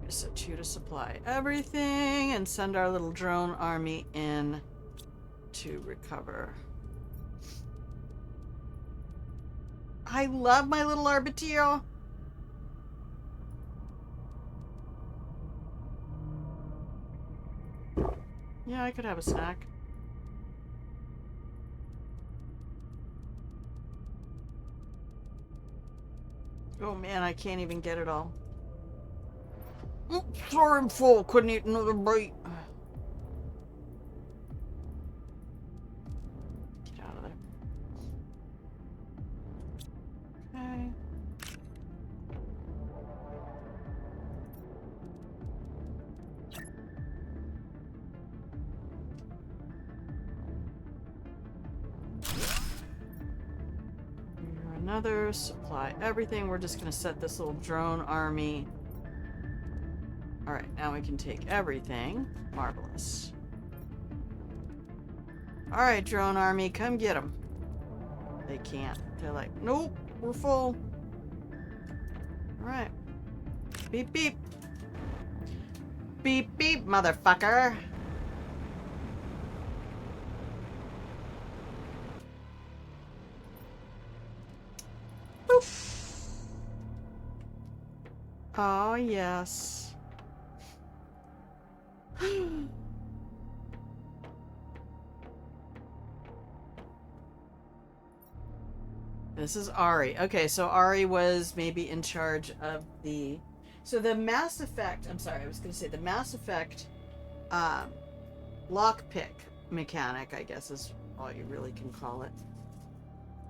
Set you to supply everything and send our little drone army in to recover. I love my little Arbitrio. Yeah, I could have a snack. Oh man, I can't even get it all. Sorry, I'm full. Couldn't eat another bite. Get out of there. Okay. Another supply everything. We're just gonna set this little drone army. Alright, now we can take everything. Marvelous. Alright, drone army, come get them. They can't. They're like, nope, we're full. Alright. Beep, beep. Beep, beep, motherfucker. Boop. Oh, yes. This is Ari. Okay, so Ari was maybe in charge of the... So the Mass Effect... I'm sorry, I was going to say the Mass Effect lockpick mechanic, I guess is all you really can call it.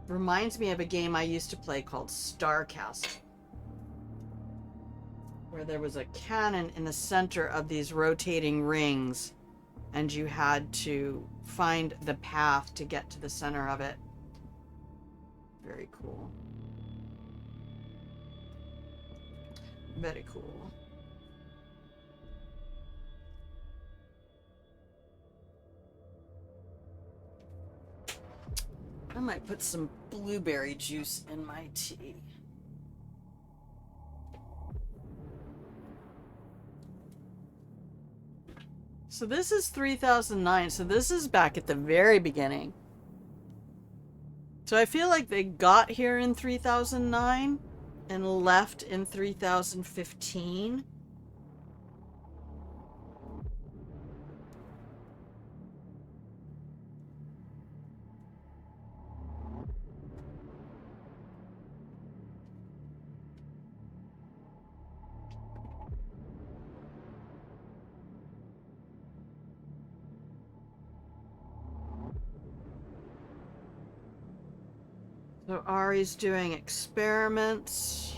Reminds me of a game I used to play called Star Castle, where there was a cannon in the center of these rotating rings, and you had to find the path to get to the center of it. Very cool. Very cool. I might put some blueberry juice in my tea. So this is 3009, so this is back at the very beginning. So I feel like they got here in 3009 and left in 3015. So Ari's doing experiments.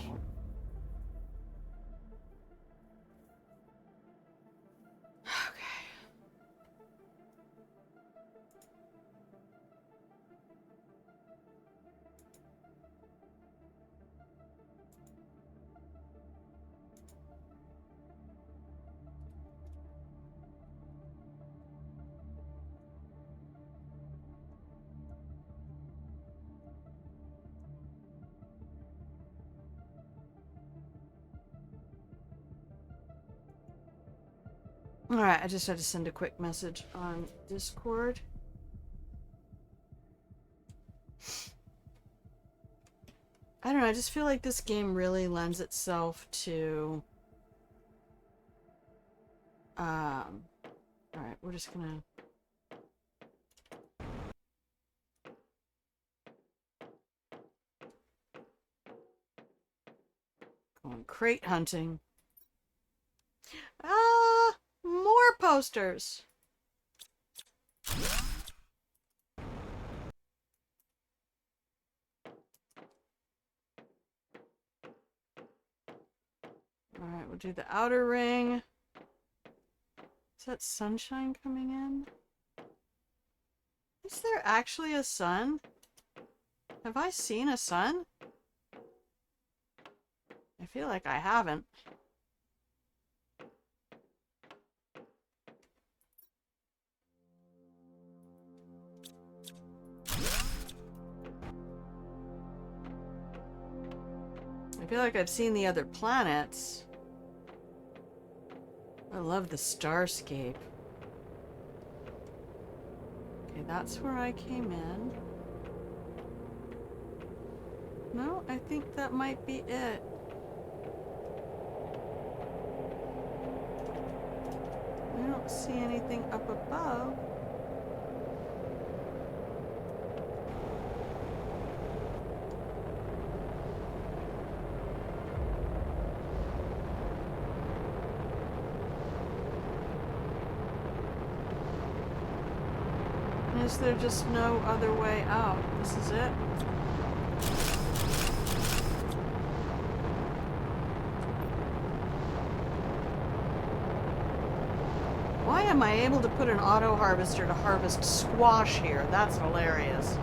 Okay. Alright, I just had to send a quick message on Discord. I don't know, I just feel like this game really lends itself to... Alright, we're just gonna... Going crate hunting. More posters. Alright, we'll do the outer ring. Is that sunshine coming in? Is there actually a sun? Have I seen a sun? I feel like I haven't. I feel like I've seen the other planets. I love the starscape. Okay, that's where I came in. No, I think that might be it. I don't see anything up above. Is there just no other way out? This is it? Why am I able to put an auto harvester to harvest squash here? That's hilarious.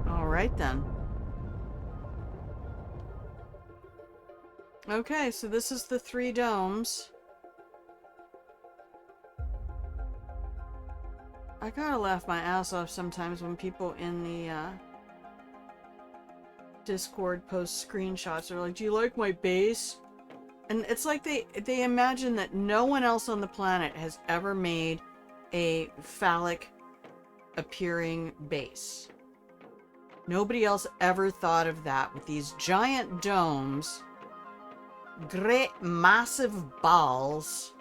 Alright then. Okay, so this is the 3 domes. I gotta laugh my ass off sometimes when people in the Discord post screenshots. They're like, do you like my base? And it's like they imagine that no one else on the planet has ever made a phallic appearing base. Nobody else ever thought of that with these giant domes, great massive balls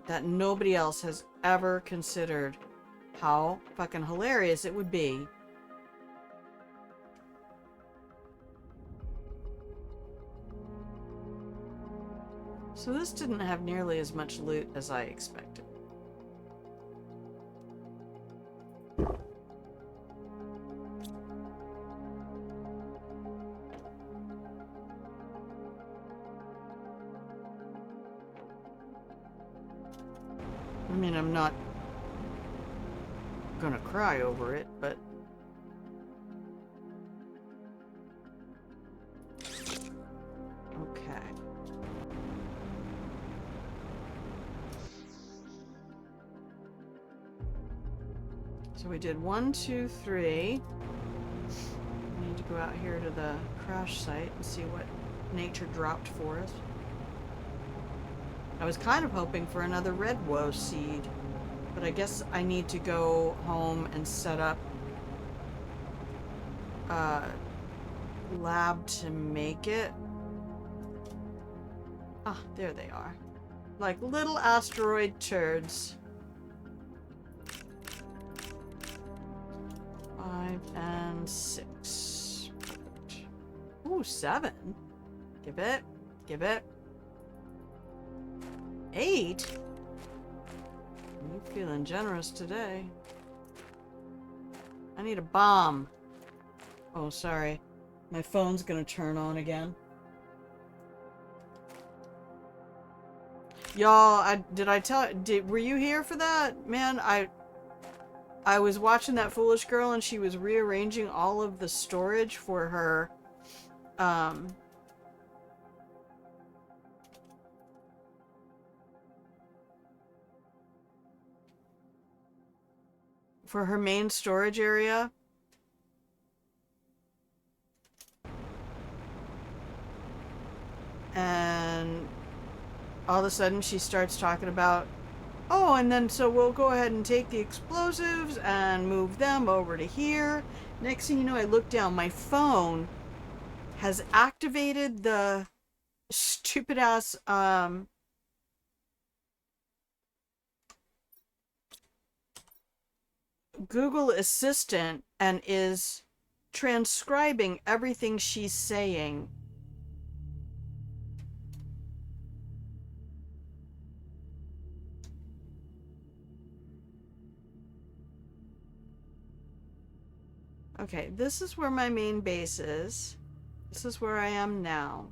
that nobody else has ever considered how fucking hilarious it would be. So this didn't have nearly as much loot as I expected. I mean, I'm not gonna cry over it, but okay. So we did 1, 2, 3. We need to go out here to the crash site and see what nature dropped for us. I was kind of hoping for another red woe seed, but I guess I need to go home and set up a lab to make it. Ah, there they are. Like little asteroid turds. 5 and 6. Ooh, 7. Give it. Give it. 8? You feeling generous today. I need a bomb. Oh, sorry. My phone's gonna turn on again. Y'all, were you here for that? Man, I was watching that foolish girl and she was rearranging all of the storage for her, for her main storage area. And all of a sudden she starts talking about, oh, and then so we'll go ahead and take the explosives and move them over to here. Next thing you know, I look down, my phone has activated the stupid ass, Google Assistant and is transcribing everything she's saying. Okay, this is where my main base is. This is where I am now.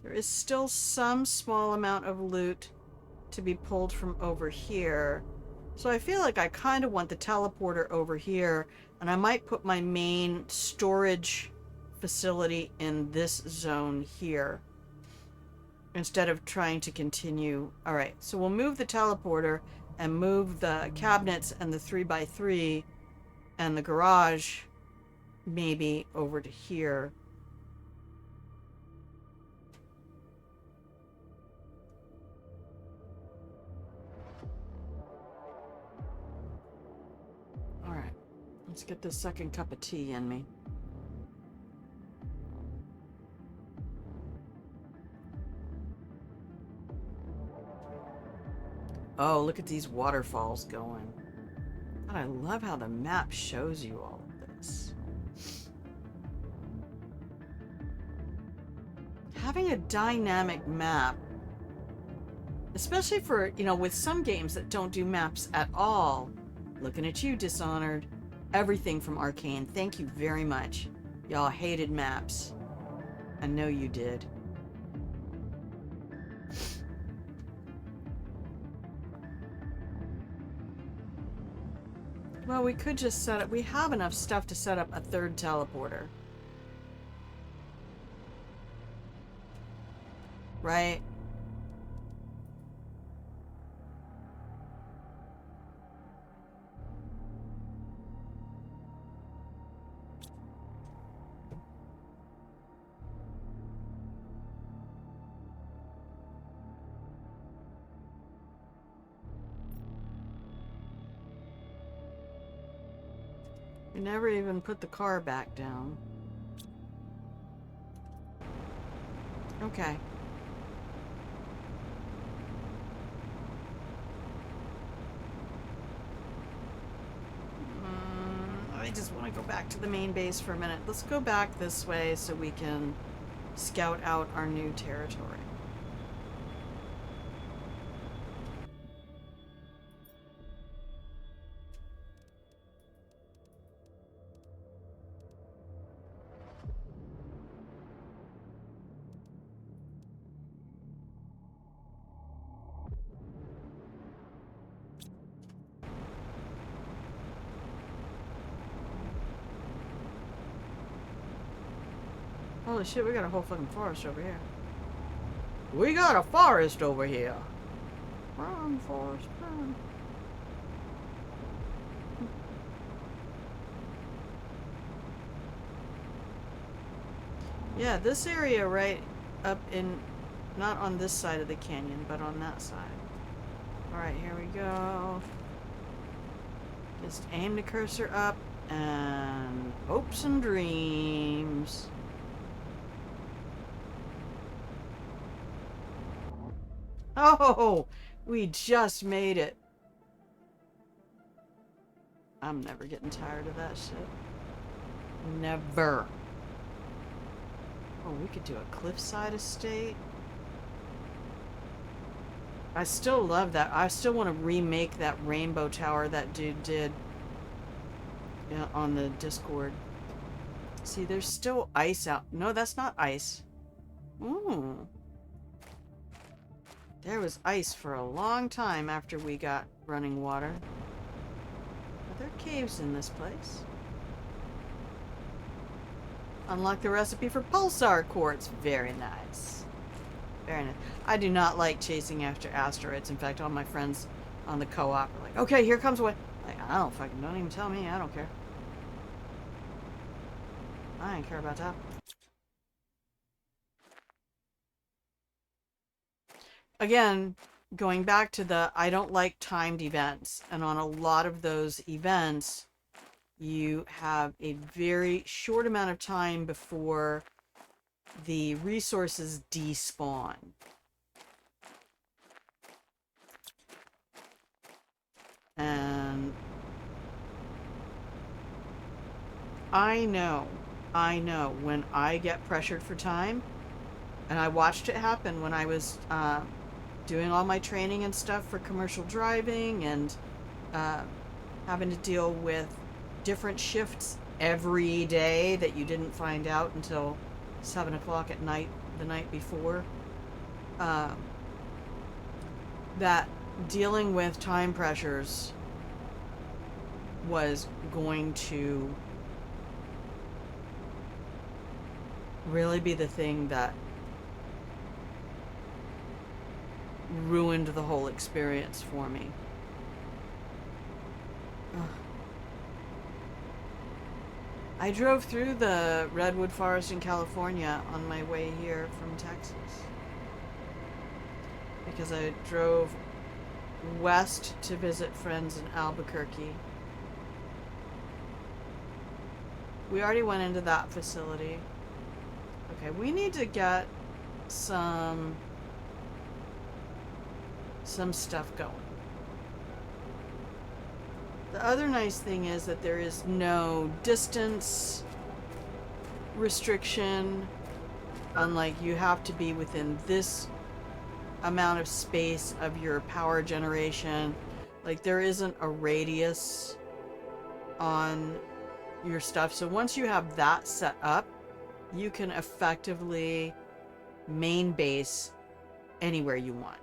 There is still some small amount of loot to be pulled from over here. So I feel like I kind of want the teleporter over here, and I might put my main storage facility in this zone here instead of trying to continue. All right, so we'll move the teleporter and move the cabinets and the 3x3 and the garage maybe over to here. Let's get this second cup of tea in me. Oh, look at these waterfalls going. God, I love how the map shows you all of this. Having a dynamic map, especially for, you know, with some games that don't do maps at all. Looking at you, Dishonored. Everything from Arcane. Thank you very much. Y'all hated maps. I know you did. Well, we could just set up... We have enough stuff to set up a third teleporter. Right? We never even put the car back down. Okay. I just want to go back to the main base for a minute. Let's go back this way so we can scout out our new territory. Holy shit, we got a whole fucking forest over here. We got a forest over here. Run, forest, run. Yeah, this area right up in... Not on this side of the canyon, but on that side. Alright, here we go. Just aim the cursor up and hopes and dreams. Oh, we just made it. I'm never getting tired of that shit. Never. Oh, we could do a cliffside estate. I still love that. I still want to remake that rainbow tower that dude did on the Discord. See, there's still ice out. No, that's not ice. Ooh. There was ice for a long time after we got running water. Are there caves in this place? Unlock the recipe for pulsar quartz. Very nice. Very nice. I do not like chasing after asteroids. In fact, all my friends on the co-op are like, okay, here comes one. Like, I don't fucking, don't even tell me. I don't care. I don't care about that. Again, going back to the I don't like timed events, and on a lot of those events you have a very short amount of time before the resources despawn. And I know when I get pressured for time, and I watched it happen when I was doing all my training and stuff for commercial driving, and having to deal with different shifts every day that you didn't find out until 7 o'clock at night the night before. That dealing with time pressures was going to really be the thing that ruined the whole experience for me. Ugh. I drove through the redwood forest in California on my way here from Texas, because I drove west to visit friends in Albuquerque, We already went into that facility. Okay, we need to get some stuff going. The other nice thing is that there is no distance restriction, unlike you have to be within this amount of space of your power generation. Like, there isn't a radius on your stuff. So once you have that set up, you can effectively main base anywhere you want.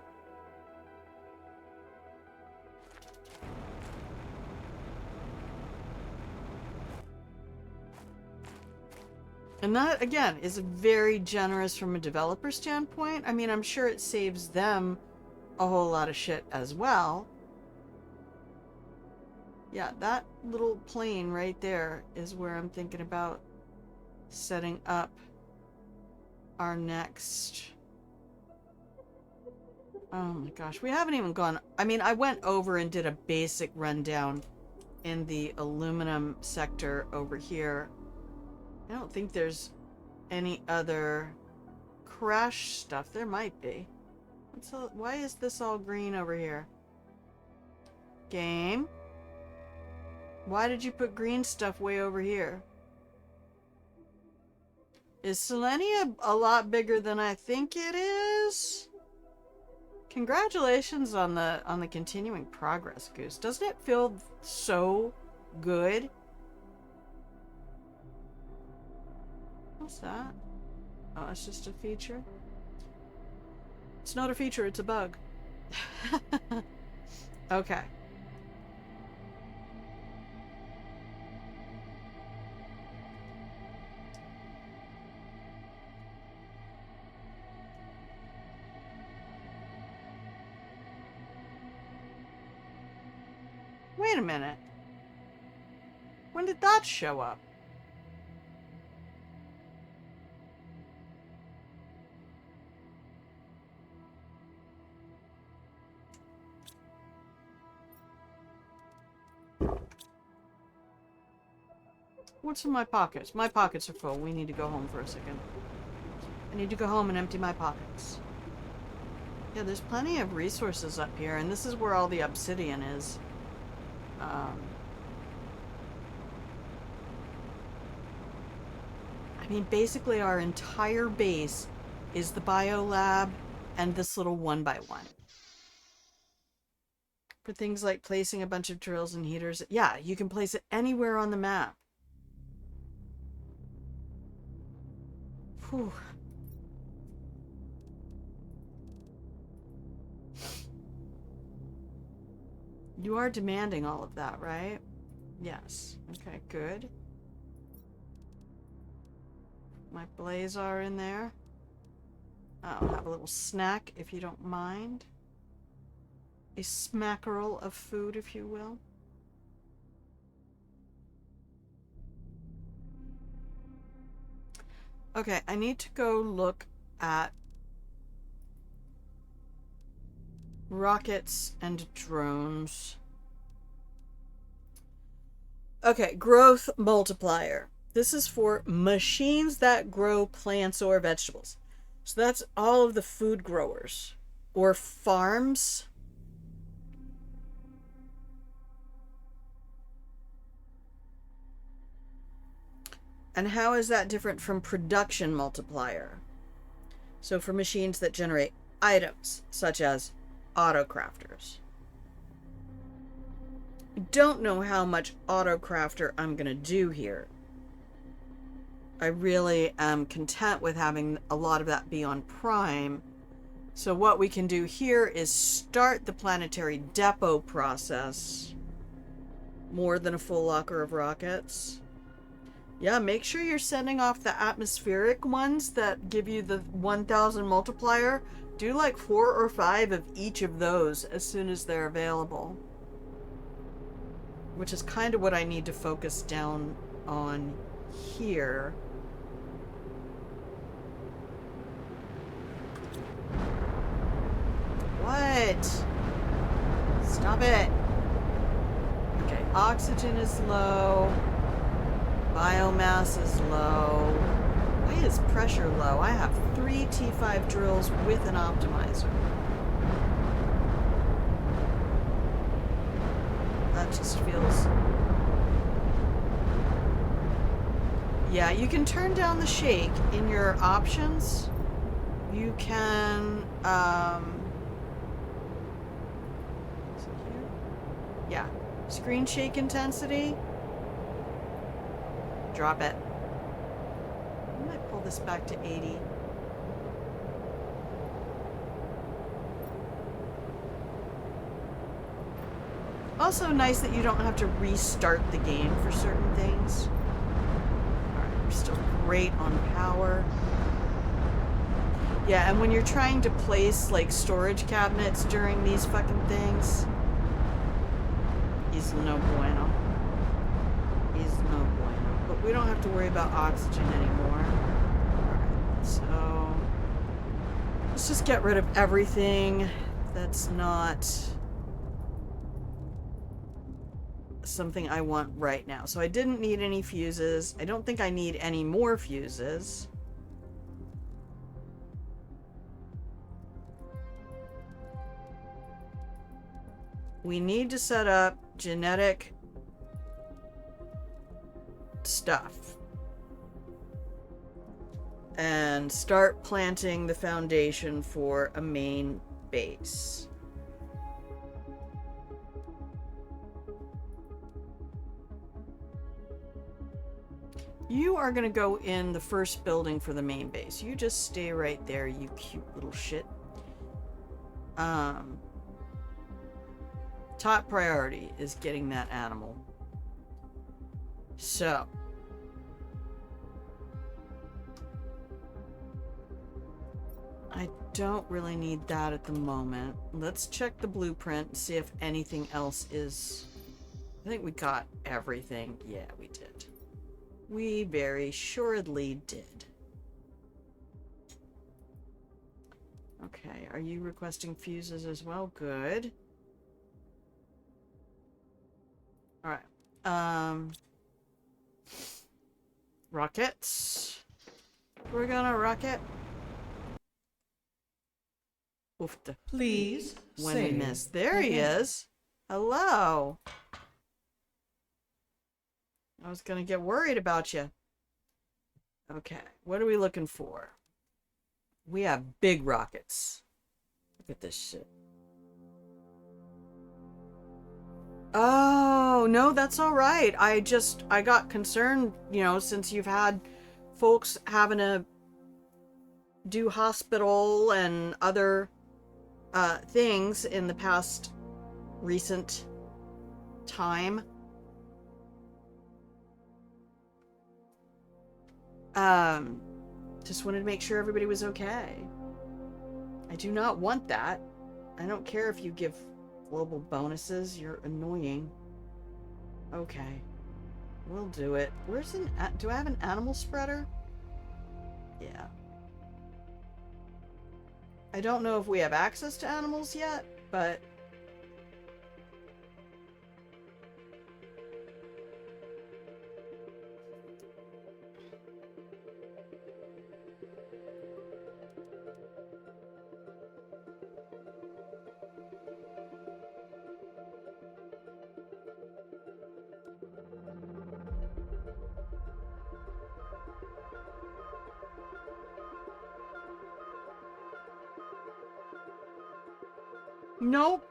And that, again, is very generous from a developer standpoint. I mean, I'm sure it saves them a whole lot of shit as well. Yeah, that little plane right there is where I'm thinking about setting up our next... Oh my gosh, we haven't even gone... I mean, I went over and did a basic rundown in the aluminum sector over here. I don't think there's any other crash stuff. There might be. Why is this all green over here? Game? Why did you put green stuff way over here? Is Selenea a lot bigger than I think it is? Congratulations on the continuing progress, Goose. Doesn't it feel so good? What's that? Oh, it's just a feature? It's not a feature, it's a bug. Okay. Wait a minute. When did that show up? What's in my pockets? My pockets are full. We need to go home for a second. I need to go home and empty my pockets. Yeah, there's plenty of resources up here, and this is where all the obsidian is. I mean, basically our entire base is the biolab and this little 1x1. For things like placing a bunch of drills and heaters, yeah, you can place it anywhere on the map. Whew. You are demanding all of that, right? Yes. Okay, good. My blazar in there. I'll have a little snack if you don't mind. A smackerel of food, if you will. Okay, I need to go look at rockets and drones. Okay, growth multiplier. This is for machines that grow plants or vegetables. So that's all of the food growers or farms. And how is that different from production multiplier? So for machines that generate items, such as autocrafters. I don't know how much autocrafter I'm going to do here. I really am content with having a lot of that be on Prime. So what we can do here is start the planetary depot process. More than a full locker of rockets. Yeah, make sure you're sending off the atmospheric ones that give you the 1000 multiplier. Do like 4 or 5 of each of those as soon as they're available. Which is kind of what I need to focus down on here. What? Stop it. Okay, oxygen is low. Bio biomass is low. Why is pressure low? I have 3 T5 drills with an optimizer. That just feels... Yeah, you can turn down the shake in your options. You can, is it here? Yeah. Screen shake intensity. Drop it. I might pull this back to 80. Also nice that you don't have to restart the game for certain things. Alright, we're still great on power. Yeah, and when you're trying to place, like, storage cabinets during these fucking things, he's no bueno. He's no bueno. But we don't have to worry about oxygen anymore. Alright, so... let's just get rid of everything that's not something I want right now. So I didn't need any fuses. I don't think I need any more fuses. We need to set up genetic stuff and start planting the foundation for a main base. You are gonna go in the first building for the main base. You just stay right there, you cute little shit. Top priority is getting that animal. So. I don't really need that at the moment. Let's check the blueprint and see if anything else is... I think we got everything. Yeah, we did. We very assuredly did. Okay, are you requesting fuses as well? Good. Alright. Rockets. We're gonna rocket. Oofta. Please. When we miss. There he is. Hello. I was gonna get worried about you. Okay, what are we looking for? We have big rockets. Look at this shit. Oh, no, that's all right. I got concerned, you know, since you've had folks having to do hospital and other things in the past recent time. Just wanted to make sure everybody was okay. I do not want that. I don't care if you give global bonuses. You're annoying. Okay. We'll do it. Where's an... do I have an animal spreader? Yeah. I don't know if we have access to animals yet, but... Nope.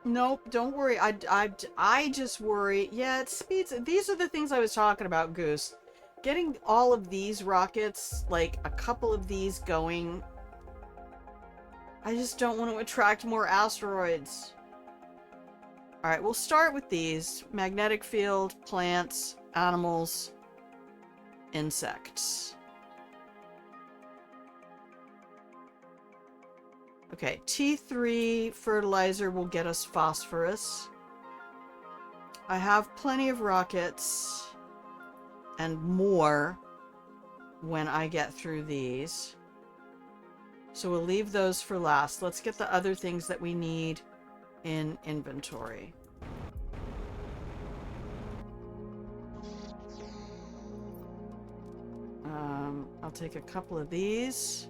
Nope, don't worry. I just worry. Yeah, it speeds. These are the things I was talking about, Goose. Getting all of these rockets, like a couple of these going. I just don't want to attract more asteroids. Alright, we'll start with these. Magnetic field, plants, animals, insects. Okay, T3 fertilizer will get us phosphorus. I have plenty of rockets and more when I get through these. So we'll leave those for last. Let's get the other things that we need in inventory. I'll take a couple of these.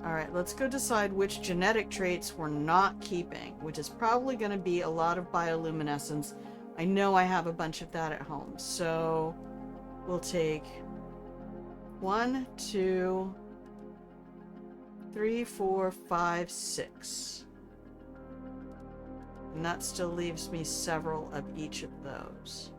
Alright, let's go decide which genetic traits we're not keeping, which is probably going to be a lot of bioluminescence. I know I have a bunch of that at home, so we'll take 1, 2, 3, 4, 5, 6. And that still leaves me several of each of those.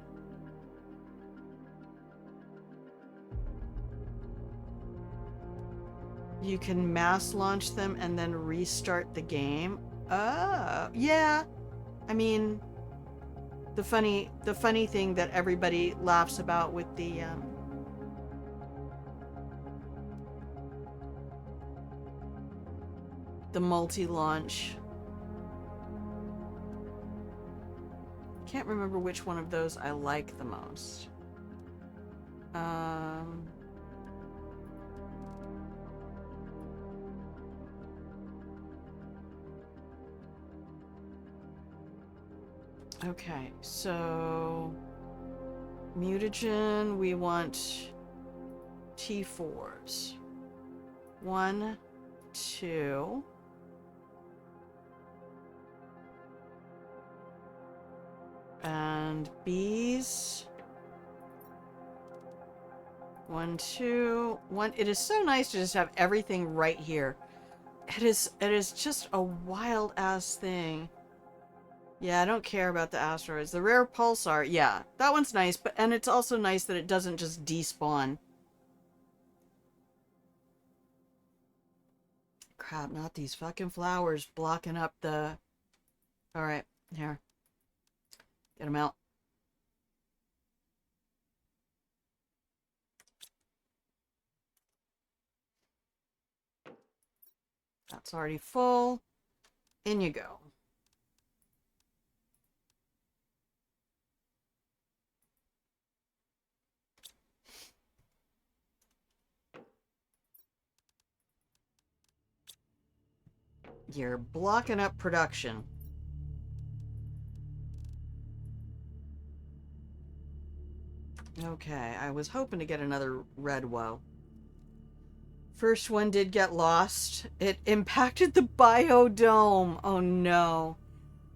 You can mass launch them and then restart the game. Oh, yeah. I mean, the funny thing that everybody laughs about with the multi-launch. Can't remember which one of those I like the most. Okay, so mutagen, we want T4s. 1, 2. And bees. 1, 2, 1. It is so nice to just have everything right here. It is just a wild ass thing. Yeah, I don't care about the asteroids. The rare pulsar, yeah, that one's nice, and it's also nice that it doesn't just despawn. Crap, not these fucking flowers blocking up the... Alright, here. Get them out. That's already full. In you go. You're blocking up production. Okay, I was hoping to get another red woe. First one did get lost. It impacted the biodome. Oh no.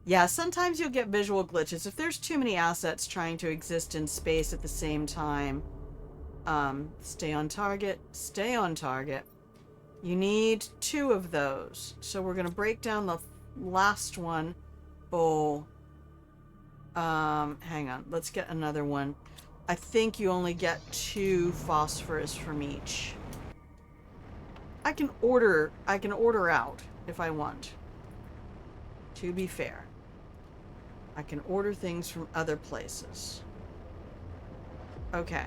Yeah, sometimes you'll get visual glitches. If there's too many assets trying to exist in space at the same time, stay on target, stay on target. You need 2 of those. So we're going to break down the last one. Oh. Hang on. Let's get another one. I think you only get 2 phosphorus from each. I can order out if I want. To be fair. I can order things from other places. Okay.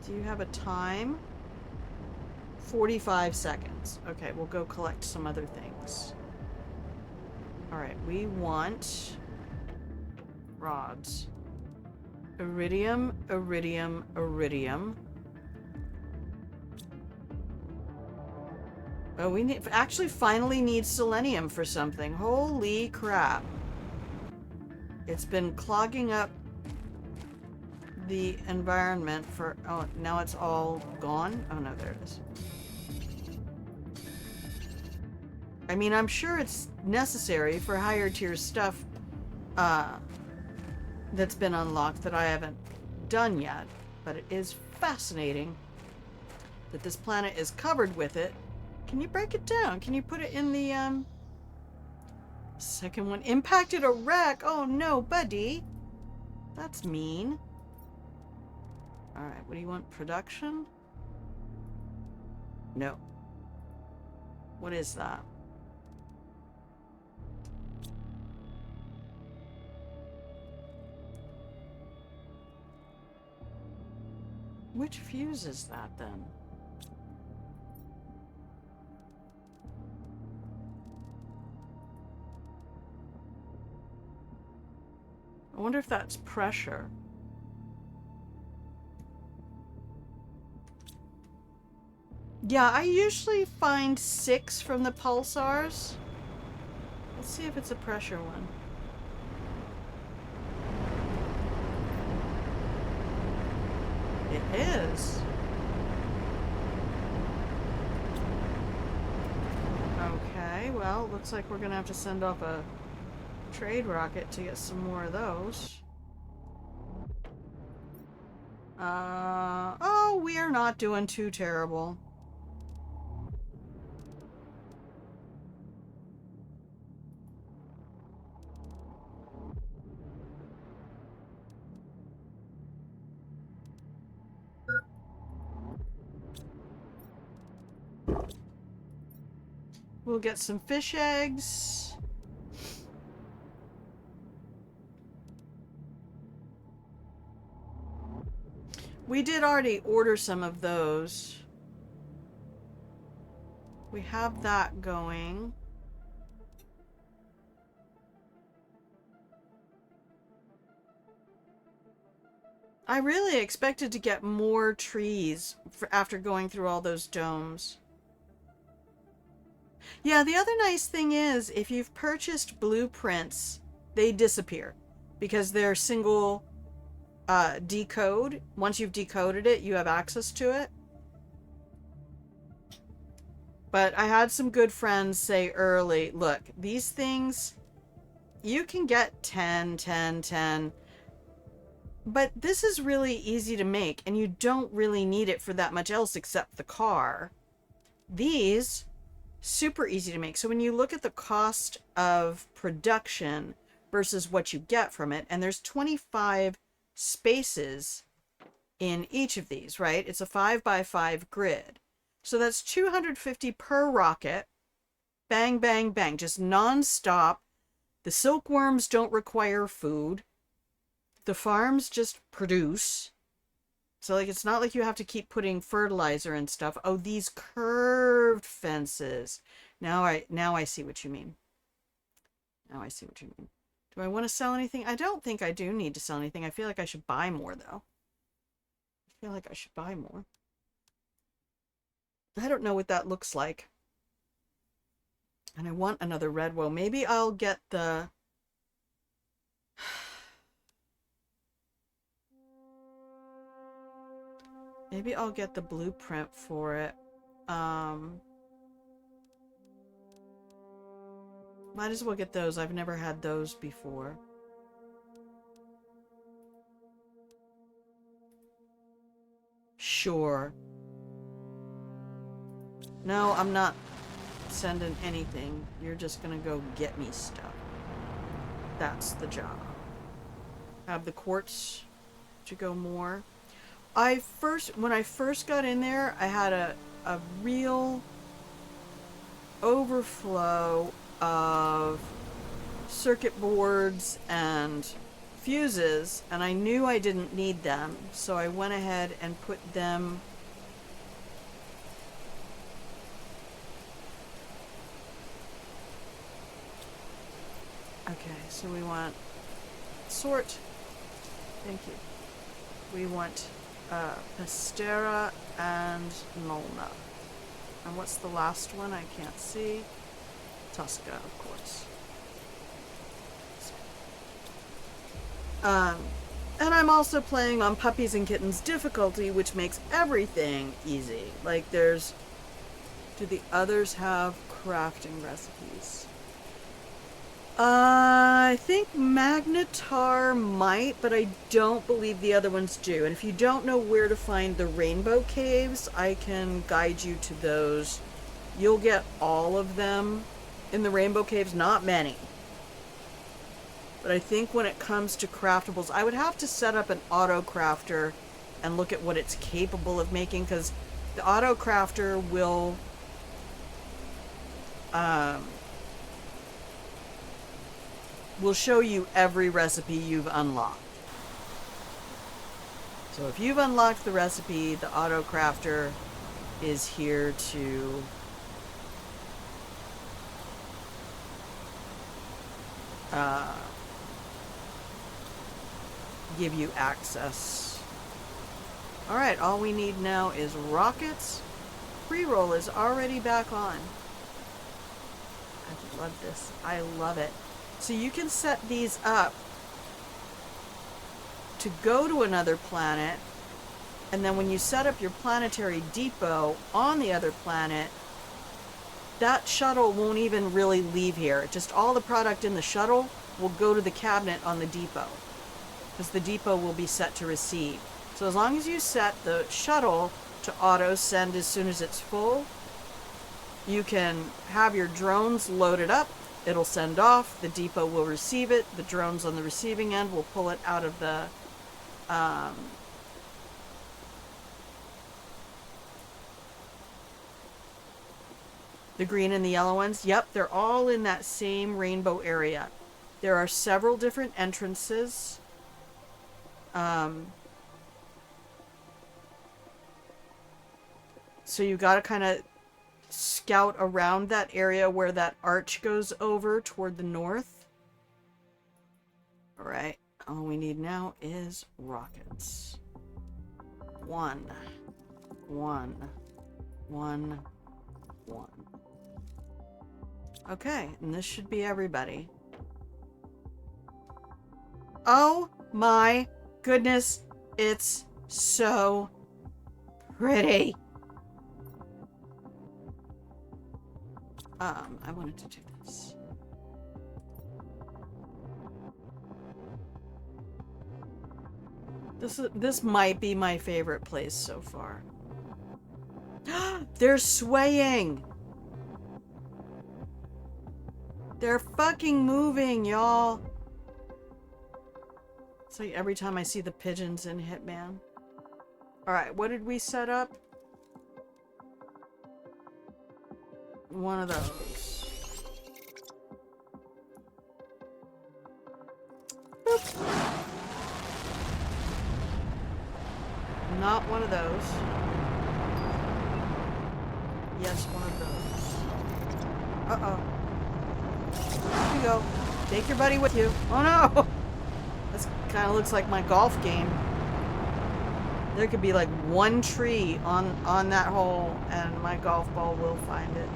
Do you have a time? 45 seconds. Okay, we'll go collect some other things. Alright, we want rods. Iridium, iridium, iridium. Oh, we actually finally need selenium for something. Holy crap. It's been clogging up the environment for... Oh, now it's all gone? Oh, no, there it is. I mean, I'm sure it's necessary for higher tier stuff that's been unlocked that I haven't done yet. But it is fascinating that this planet is covered with it. Can you break it down? Can you put it in the, second one? Impacted a wreck? Oh, no, buddy. That's mean. Alright, what do you want? Production? No. What is that? Which fuse is that, then? I wonder if that's pressure. Yeah, I usually find 6 from the pulsars. Let's see if it's a pressure one. It is. Okay, well, looks like we're gonna have to send off a trade rocket to get some more of those. Oh, we are not doing too terrible. We'll get some fish eggs. We did already order some of those. We have that going. I really expected to get more trees after going through all those domes. Yeah, the other nice thing is, if you've purchased blueprints, they disappear because they're single decode. Once you've decoded it, you have access to it. But I had some good friends say early, look, these things, you can get 10, 10, 10, but this is really easy to make, and you don't really need it for that much else except the car. These, super easy to make. So when you look at the cost of production versus what you get from it, and there's 25 spaces in each of these, right? It's a 5x5 grid. So that's 250 per rocket. Bang, bang, bang. Just non-stop. The silkworms don't require food. The farms just produce. So, like, it's not like you have to keep putting fertilizer and stuff. Oh, these curved fences. Now I see what you mean. Now I see what you mean. Do I want to sell anything? I don't think I do need to sell anything. I feel like I should buy more, though. I feel like I should buy more. I don't know what that looks like. And I want another red woe. Maybe I'll get the... Maybe I'll get the blueprint for it. Might as well get those. I've never had those before. Sure. No, I'm not sending anything. You're just gonna go get me stuff. That's the job. Have the quartz to go more. When I first got in there, I had a real overflow of circuit boards and fuses, and I knew I didn't need them, so I went ahead and put them okay, so we want sort. Thank you. We want Pastera and Nolna. And what's the last one? I can't see. Tosca, of course. And I'm also playing on Puppies and Kittens difficulty, which makes everything easy. Like, do the others have crafting recipes? I think Magnetar might, but I don't believe the other ones do. And if you don't know where to find the rainbow caves, I can guide you to those. You'll get all of them in the rainbow caves, not many. But I think when it comes to craftables, I would have to set up an auto crafter and look at what it's capable of making, because the auto crafter will show you every recipe you've unlocked. So if you've unlocked the recipe, the auto crafter is here to give you access. Alright, all we need now is rockets. Pre-roll is already back on. I love this. I love it. So you can set these up to go to another planet, and then when you set up your planetary depot on the other planet, that shuttle won't even really leave here. Just all the product in the shuttle will go to the cabinet on the depot, because the depot will be set to receive. So as long as you set the shuttle to auto send as soon as it's full, you can have your drones loaded up. It'll send off. The depot will receive it. The drones on the receiving end will pull it out of the green and the yellow ones. Yep, they're all in that same rainbow area. There are several different entrances. So you got to kind of scout around that area where that arch goes over toward the north. All right. All we need now is rockets. One. Okay, and this should be everybody. Oh my goodness, it's so pretty. I wanted to do this. This might be my favorite place so far. They're swaying. They're fucking moving, y'all. It's like every time I see the pigeons in Hitman. Alright, what did we set up? One of those. Boop. Not one of those. Yes, one of those. Uh-oh. Here you go. Take your buddy with you. Oh no! This kind of looks like my golf game. There could be like one tree on that hole and my golf ball will find it.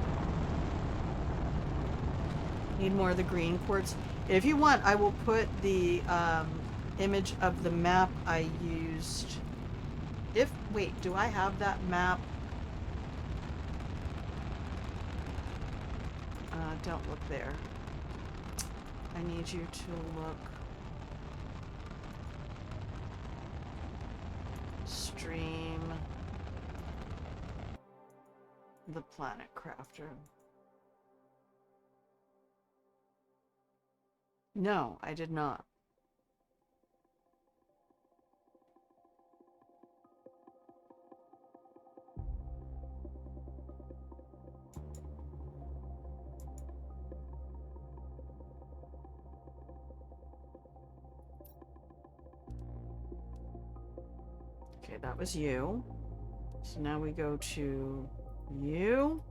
Need more of the green quartz. If you want, I will put the image of the map I used. Wait, do I have that map? Don't look there. I need you to look. Stream. The Planet Crafter. No, I did not. Okay, that was you. So now we go to you.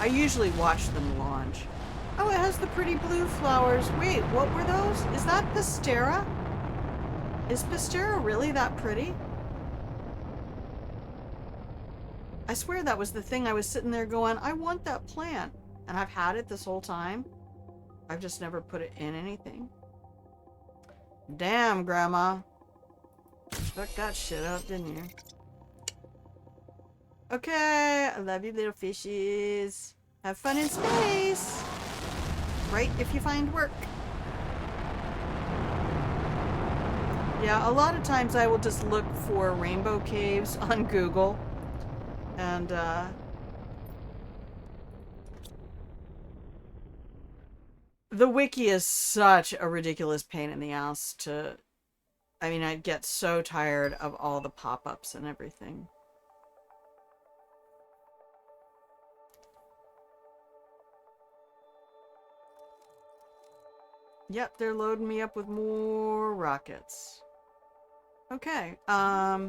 I usually watch them launch. Oh, it has the pretty blue flowers. Wait, what were those? Is that Pastera? Is Pastera really that pretty? I swear that was the thing I was sitting there going, I want that plant. And I've had it this whole time. I've just never put it in anything. Damn, Grandma. Fucked that shit up, didn't you? Okay, I love you, little fishies. Have fun in space. Right if you find work. Yeah, a lot of times I will just look for rainbow caves on Google. And, the wiki is such a ridiculous pain in the ass to... I mean, I'd get so tired of all the pop-ups and everything. Yep, they're loading me up with more rockets. Okay, I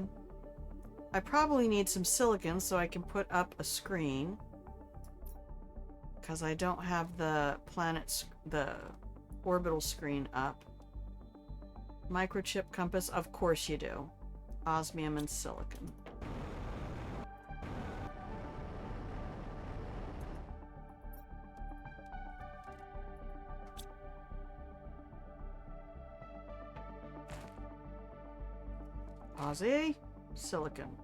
probably need some silicon so I can put up a screen. Because I don't have the orbital screen up. Microchip compass, of course you do. Osmium and silicon. Ozzy. Silicon.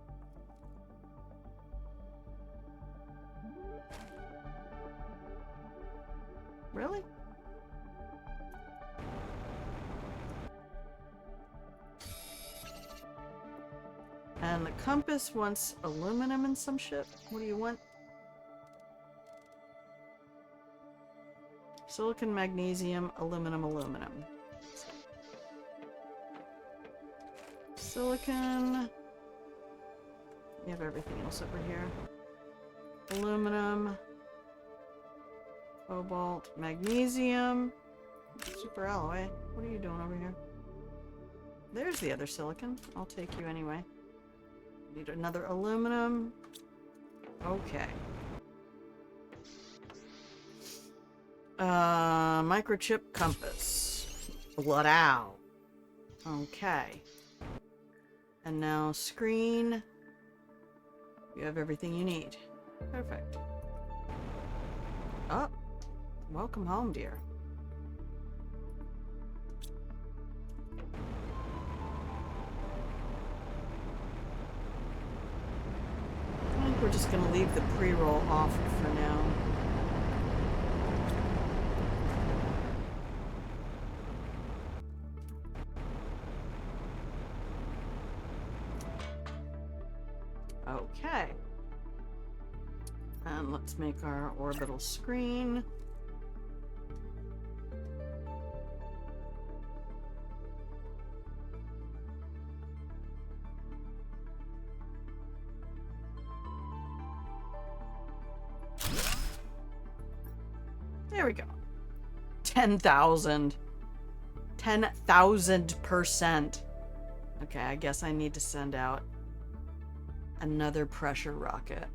Really? And the compass wants aluminum and some shit. What do you want? Silicon, magnesium, aluminum, aluminum. Silicon. You have everything else over here. Aluminum. Cobalt. Magnesium. Super alloy. What are you doing over here? There's the other silicon. I'll take you anyway. Need another aluminum. Okay. Microchip compass. Blood out. Okay. And now screen. You have everything you need. Perfect. Oh. Welcome home, dear. I think we're just gonna leave the pre-roll off for now. Okay. And let's make our orbital screen. There we go. 10,000. 10,000%. Okay, I guess I need to send out another pressure rocket.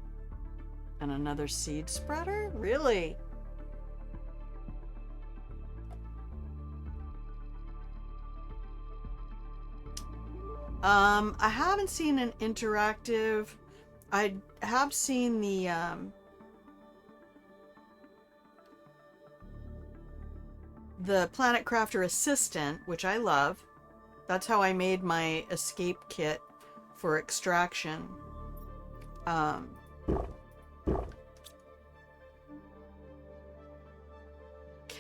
And another seed spreader? Really? I haven't seen an interactive. I have seen the Planet Crafter Assistant, which I love. That's how I made my escape kit for extraction. Can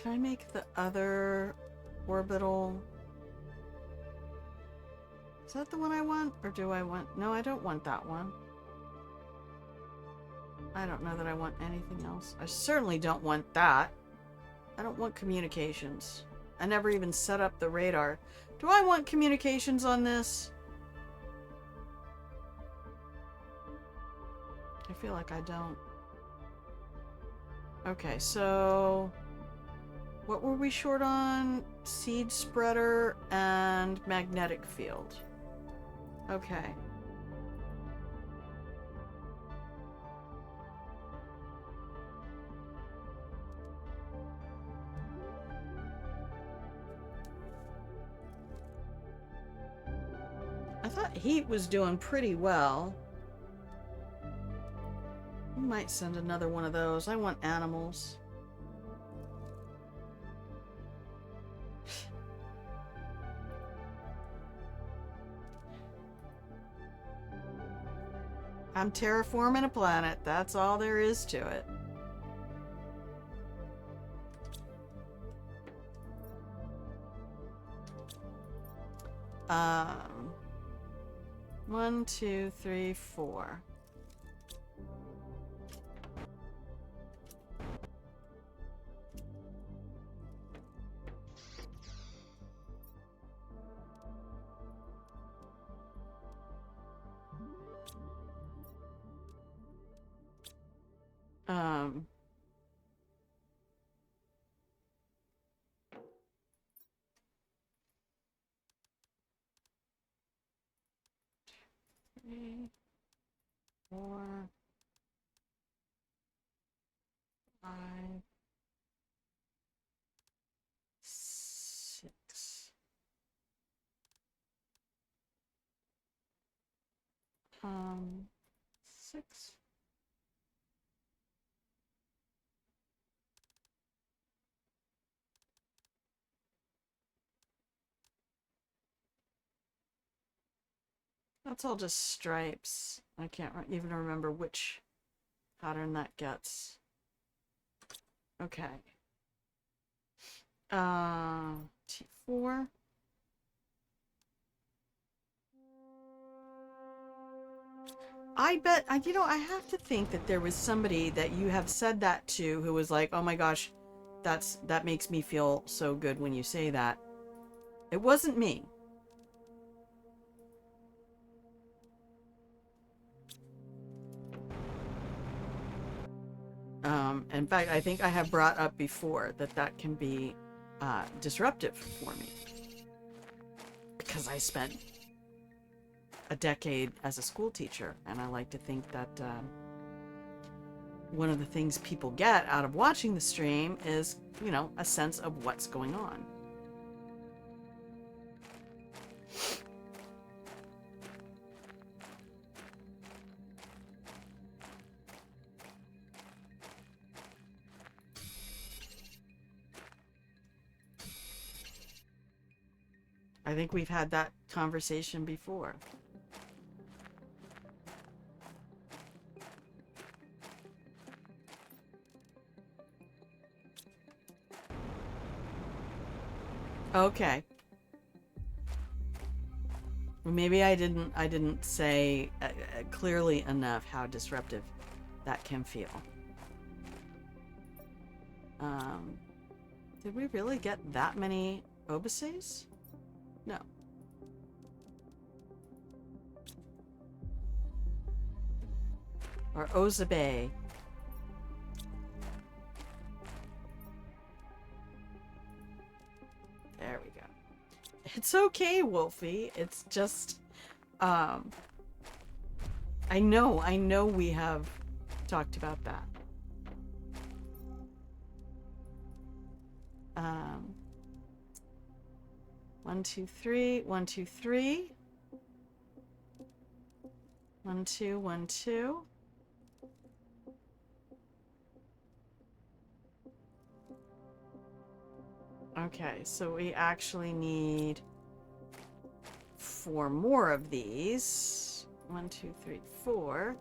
I make the other orbital? Is that the one I want? Or do I want... No, I don't want that one. I don't know that I want anything else. I certainly don't want that. I don't want communications. I never even set up the radar. Do I want communications on this? I feel like I don't. Okay, so... What were we short on? Seed spreader and magnetic field. Okay. I thought heat was doing pretty well. We might send another one of those. I want animals. I'm terraforming a planet. That's all there is to it. One, two, three, four. Three, four, five, six. Six. That's all just stripes. I can't even remember which pattern that gets. Okay. T4. I bet, you know, I have to think that there was somebody that you have said that to who was like, oh my gosh, that makes me feel so good when you say that. It wasn't me. In fact, I think I have brought up before that can be disruptive for me. Because I spent a decade as a school teacher, and I like to think that one of the things people get out of watching the stream is, you know, a sense of what's going on. I think we've had that conversation before. Okay. Well, maybe I didn't say clearly enough how disruptive that can feel. Did we really get that many obuses? No. Or ozabe. There we go. It's okay, Wolfie. It's just, I know we have talked about that. 1, 2, 3, 1, 2, 3. 1, 2, 1, 2. Okay, so we actually need 4 more of these. 1, 2, 3, 4.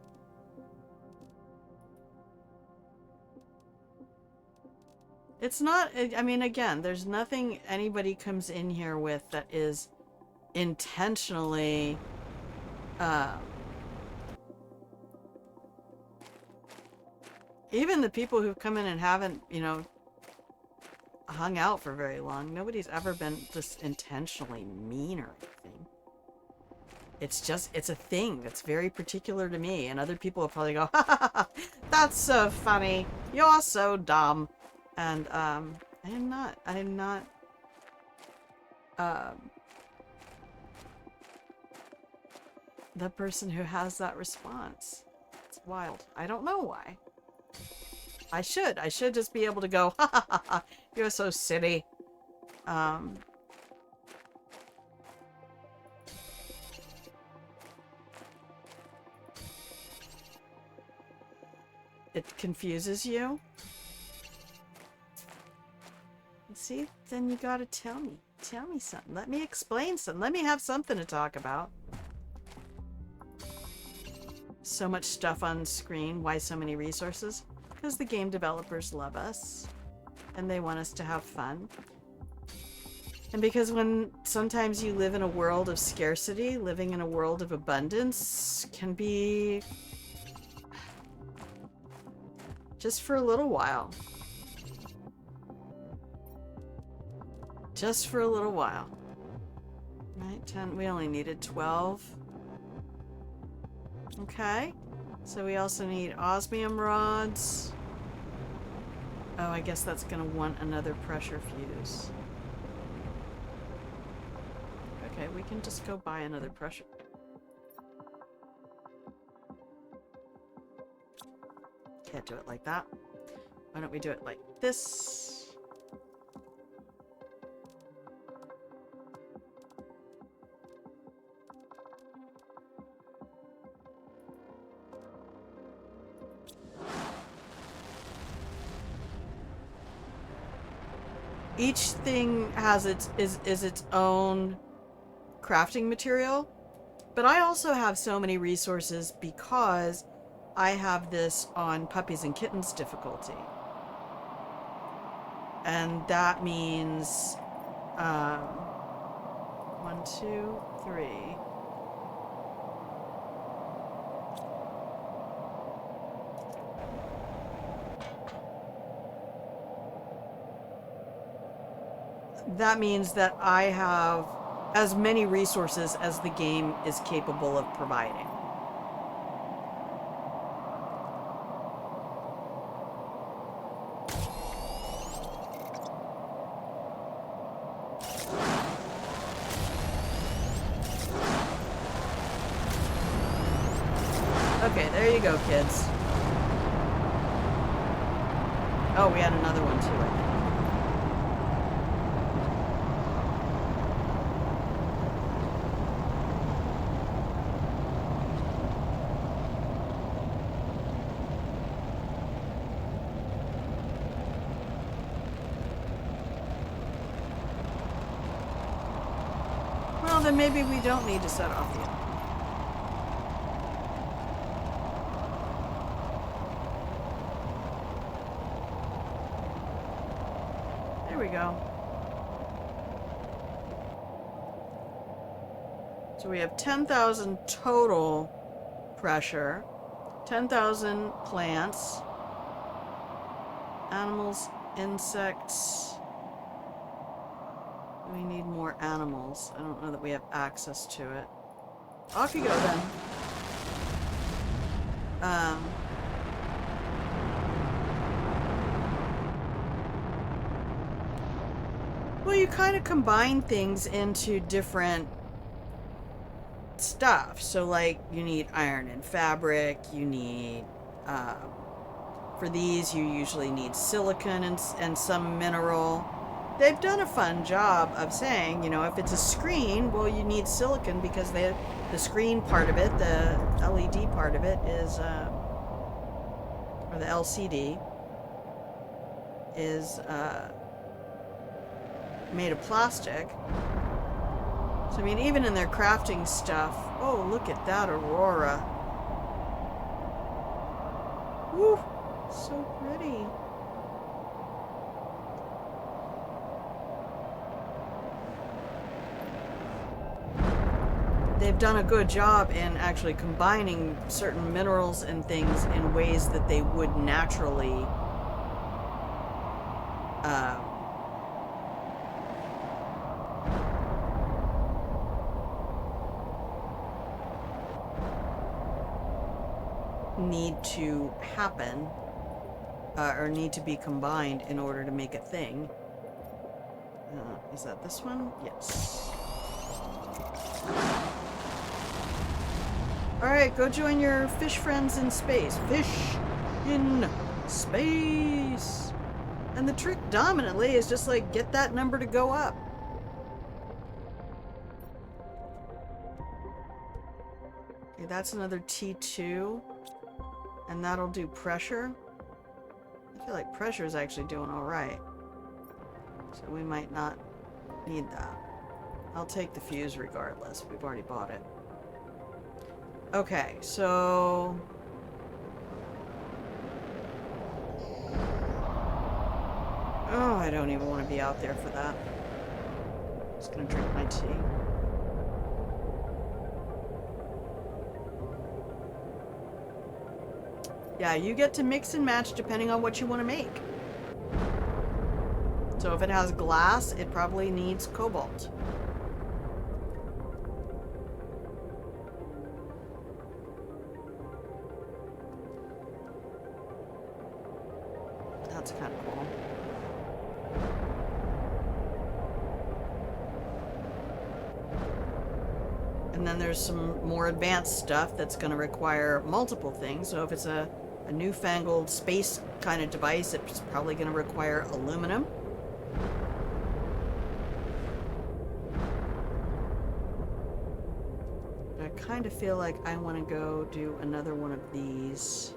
It's not, I mean, again, there's nothing anybody comes in here with that is intentionally, even the people who've come in and haven't, you know, hung out for very long, nobody's ever been just intentionally mean or anything. It's just, it's a thing that's very particular to me, and other people will probably go, ha ha ha, that's so funny, you're so dumb. And I am not the person who has that response. It's wild. I don't know why. I should just be able to go, ha ha ha ha, you're so silly. It confuses you? See, then you gotta tell me. Tell me something. Let me explain something. Let me have something to talk about. So much stuff on screen. Why so many resources? Because the game developers love us. And they want us to have fun. And because when sometimes you live in a world of scarcity, living in a world of abundance can be just for a little while. Just for a little while. Right, 10, we only needed 12. Okay. So we also need osmium rods. Oh, I guess that's gonna want another pressure fuse. Okay, we can just go buy another pressure. Can't do it like that. Why don't we do it like this? Each thing has its own crafting material, But I also have so many resources because I have this on puppies and kittens difficulty. And that means 1, 2, 3. That means that I have as many resources as the game is capable of providing. Okay, there you go, kids. Oh, we had another one too, I think. Well, then maybe we don't need to set off the... There we go. So we have 10,000 total pressure, 10,000 plants, animals, insects. We need more animals. I don't know that we have access to it. Off you go then. Well, you kind of combine things into different stuff. So, like, you need iron and fabric. You need, for these, you usually need silicon and some mineral. They've done a fun job of saying, you know, if it's a screen, well, you need silicon because the screen part of it, the LED part of it is, or the LCD is made of plastic. So, I mean, even in their crafting stuff, oh, look at that aurora. Woo, so pretty. They've done a good job in actually combining certain minerals and things in ways that they would naturally need to happen or need to be combined in order to make a thing. Is that this one? Yes. Alright, go join your fish friends in space. Fish in space! And the trick dominantly is just like, get that number to go up. Okay, that's another T2. And that'll do pressure. I feel like pressure is actually doing alright. So we might not need that. I'll take the fuse regardless. We've already bought it. Okay, so... Oh, I don't even want to be out there for that. Just gonna drink my tea. Yeah, you get to mix and match depending on what you want to make. So if it has glass, it probably needs cobalt. That's kind of cool. And then there's some more advanced stuff that's going to require multiple things. So if it's a newfangled space kind of device, it's probably going to require aluminum. But I kind of feel like I want to go do another one of these.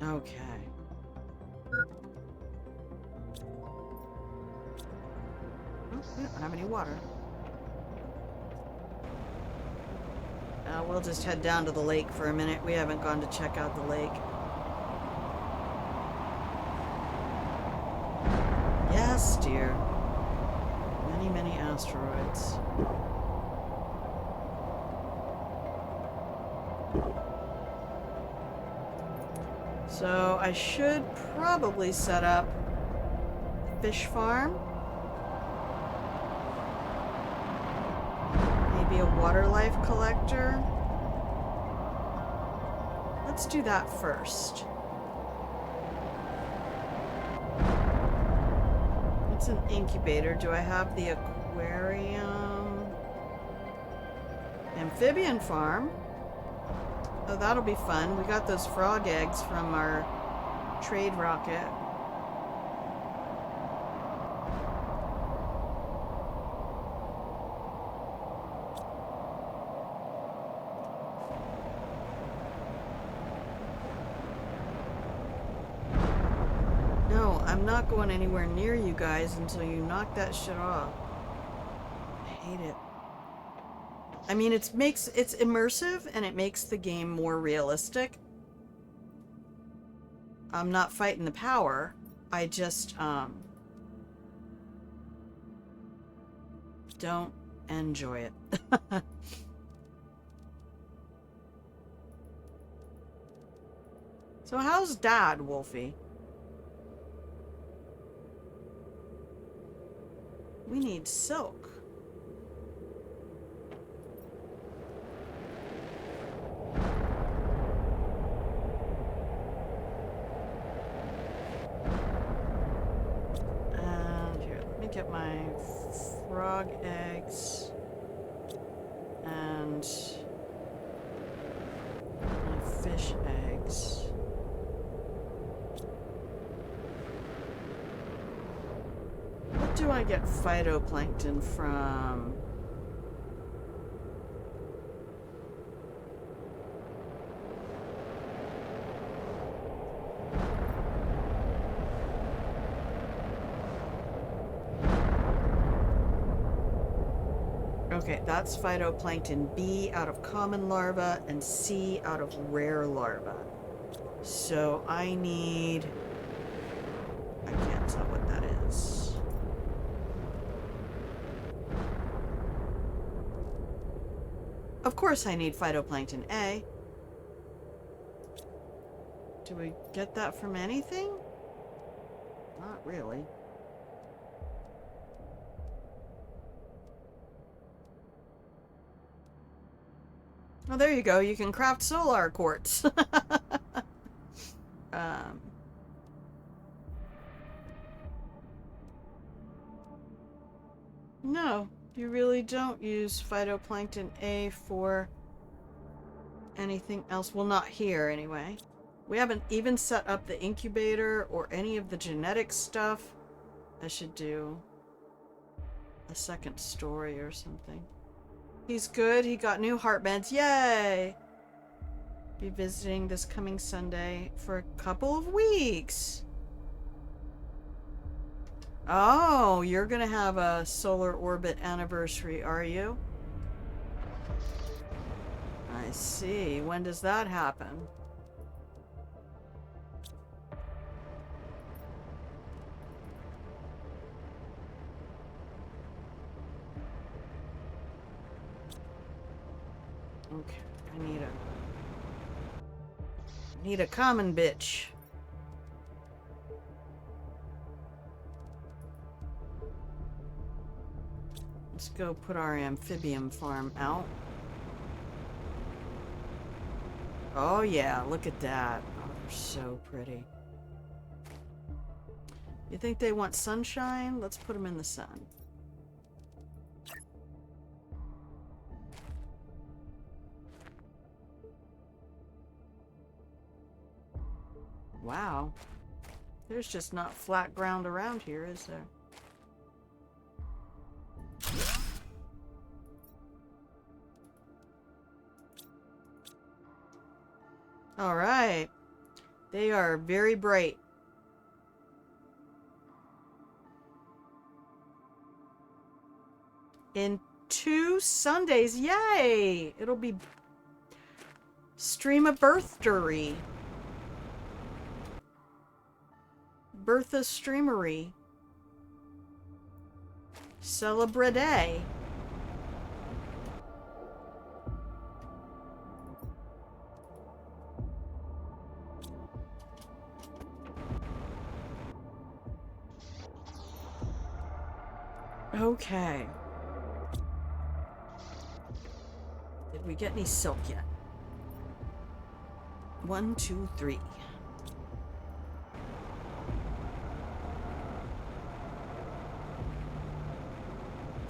Okay. Oh, we don't have any water. We'll just head down to the lake for a minute. We haven't gone to check out the lake. Yes, dear. Many, many asteroids. So I should probably set up a fish farm. Maybe a water life collector. Let's do that first. It's an incubator. Do I have the aquarium? Amphibian farm. Oh, that'll be fun. We got those frog eggs from our trade rocket. No, I'm not going anywhere near you guys until you knock that shit off. I hate it. I mean, it's immersive and it makes the game more realistic. I'm not fighting the power. I just don't enjoy it. So how's Dad, Wolfie? We need silk. And here, let me get my frog eggs and my fish eggs. What do I get phytoplankton from? Okay, that's phytoplankton B out of common larva and C out of rare larva. So I need... I can't tell what that is. Of course I need phytoplankton A. Do we get that from anything? Not really. Oh, there you go. You can craft solar quartz. No, you really don't use phytoplankton A for anything else. Well, not here anyway. We haven't even set up the incubator or any of the genetic stuff. I should do a second story or something. He's good. He got new heart meds. Yay! Be visiting this coming Sunday for a couple of weeks. Oh, you're gonna have a solar orbit anniversary, are you? I see. When does that happen? Okay, I need a common bitch. Let's go put our amphibian farm out. Oh yeah, look at that. Oh, they're so pretty. You think they want sunshine? Let's put them in the sun. Wow. There's just not flat ground around here, is there? All right. They are very bright. In 2 Sundays, yay! It'll be Stream a Birthdery. Bertha Streamery. Celebrate. Okay. Did we get any silk yet? 1, 2, 3.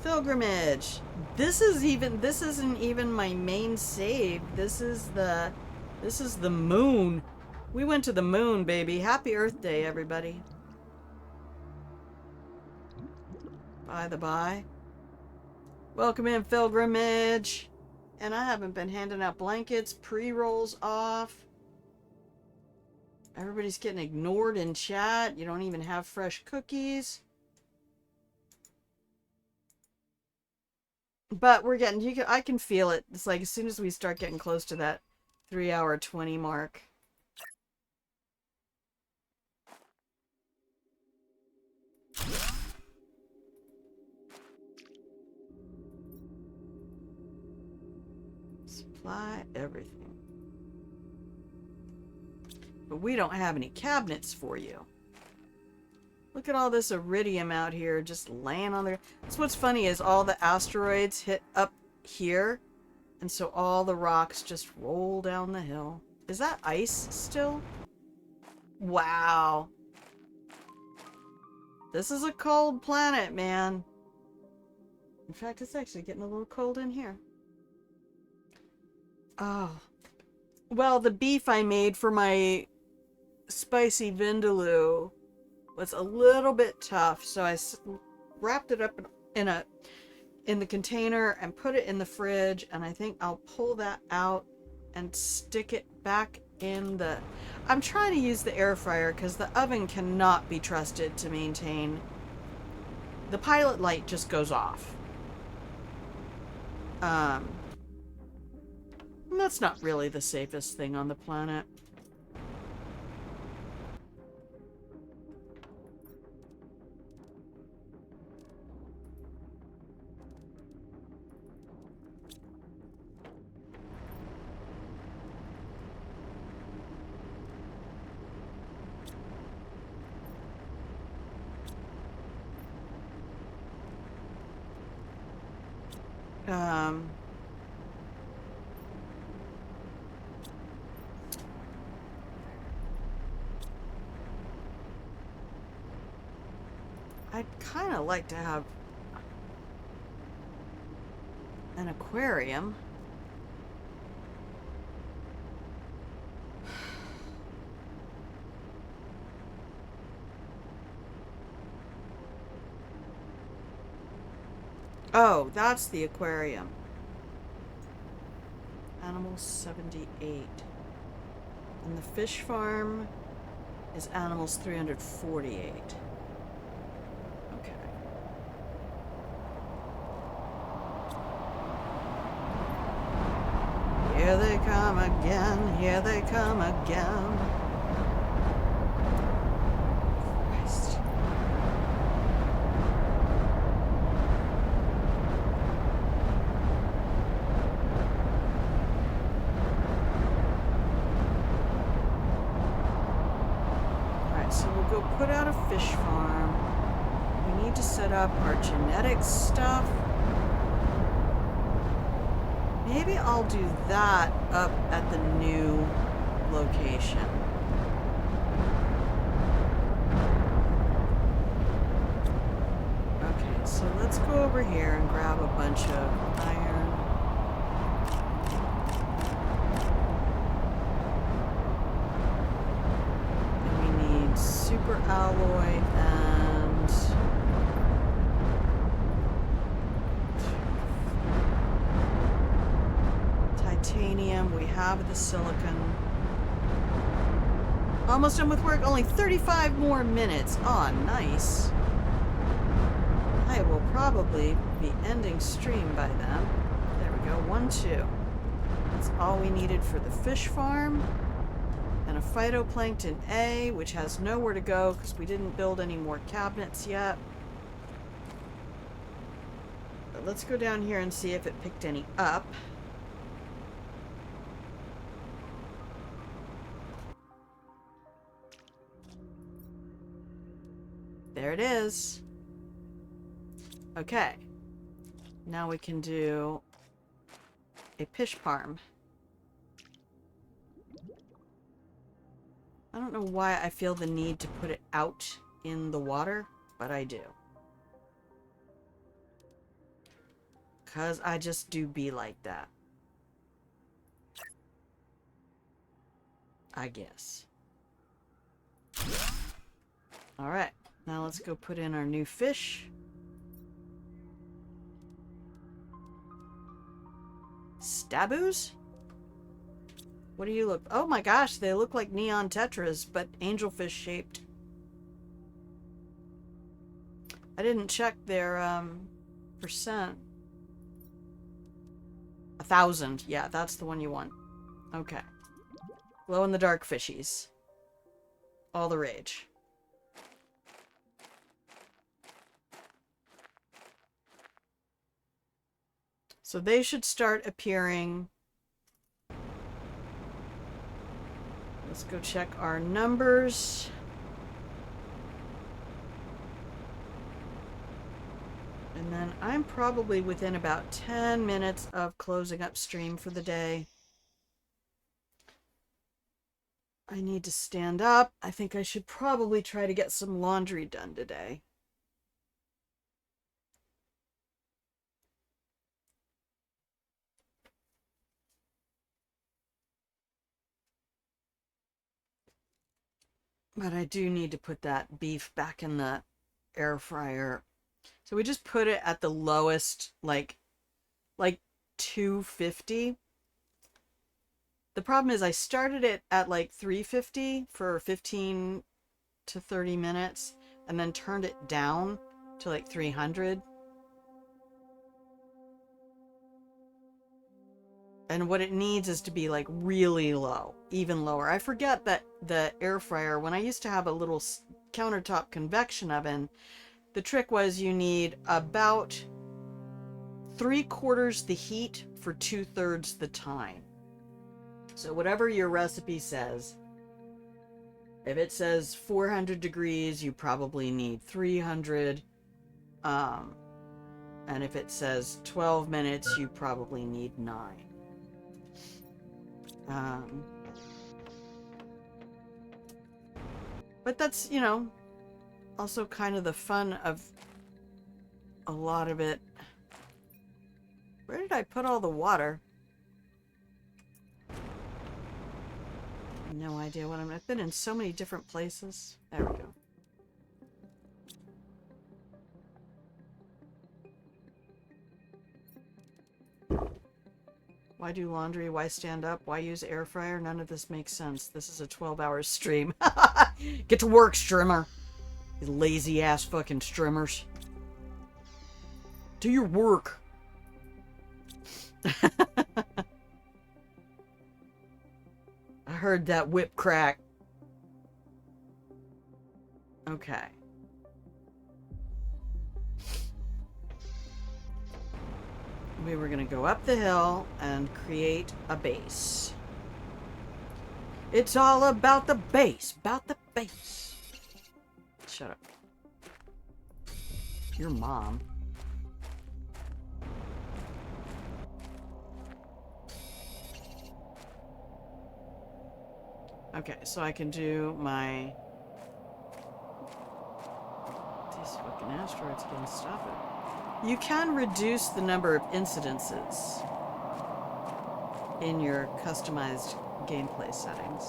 Pilgrimage. This isn't even my main save. This is the moon. We went to the moon, baby. Happy Earth Day, everybody. By the by. Welcome in, Pilgrimage. And I haven't been handing out blankets. Pre-rolls off. Everybody's getting ignored in chat. You don't even have fresh cookies. But we're getting, I can feel it. It's like as soon as we start getting close to that 3-hour 20 mark. Supply everything. But we don't have any cabinets for you. Look at all this iridium out here just laying on there. That's what's funny is all the asteroids hit up here. And so all the rocks just roll down the hill. Is that ice still? Wow. This is a cold planet, man. In fact, it's actually getting a little cold in here. Oh. Well, the beef I made for my spicy vindaloo was a little bit tough, so I wrapped it up in the container and put it in the fridge, and I think I'll pull that out and stick it back in the... I'm trying to use the air fryer because the oven cannot be trusted to maintain... The pilot light just goes off. And that's not really the safest thing on the planet. I'd kind of like to have an aquarium. Oh, that's the aquarium. Animal 78. And the fish farm is animals 348. Okay. Here they come again, here they come again. Christ. So we'll go put out a fish farm. We need to set up our genetics stuff. Maybe I'll do that up at the new location. Okay, so let's go over here and grab a bunch of iron. Super alloy and titanium. We have the silicon. Almost done with work. Only 35 more minutes. Aw, nice. I will probably be ending stream by then. There we go. 1, 2. That's all we needed for the fish farm. And a phytoplankton A, which has nowhere to go because we didn't build any more cabinets yet. But let's go down here and see if it picked any up. There it is. Okay. Now we can do a fish farm. I don't know why I feel the need to put it out in the water, but I do. Because I just do be like that. I guess. Alright, now let's go put in our new fish. Staboos? What do you look? Oh my gosh, they look like neon tetras, but angelfish shaped. I didn't check their percent. 1,000. Yeah, that's the one you want. Okay. Glow in the dark fishies. All the rage. So they should start appearing. Let's go check our numbers. And then I'm probably within about 10 minutes of closing up stream for the day. I need to stand up. I think I should probably try to get some laundry done today. But I do need to put that beef back in the air fryer. So we just put it at the lowest, like 250. The problem is I started it at like 350 for 15 to 30 minutes and then turned it down to like 300. And what it needs is to be like really low, even lower. I forget that the air fryer, when I used to have a little countertop convection oven, the trick was you need about 3/4 the heat for 2/3 the time. So whatever your recipe says, if it says 400 degrees, you probably need 300. And if it says 12 minutes, you probably need 9. But that's, you know, also kind of the fun of a lot of it. Where did I put all the water? No idea what I've been in so many different places. There we go. Why do laundry? Why stand up? Why use air fryer? None of this makes sense. This is a 12-hour stream. Get to work, streamer. You lazy ass fucking streamers. Do your work. I heard that whip crack. Okay. We were going to go up the hill and create a base. It's all about the base. About the base. Shut up. Your mom. Okay, so I can do my... These fucking asteroids again, stop it. You can reduce the number of incidences in your customized gameplay settings.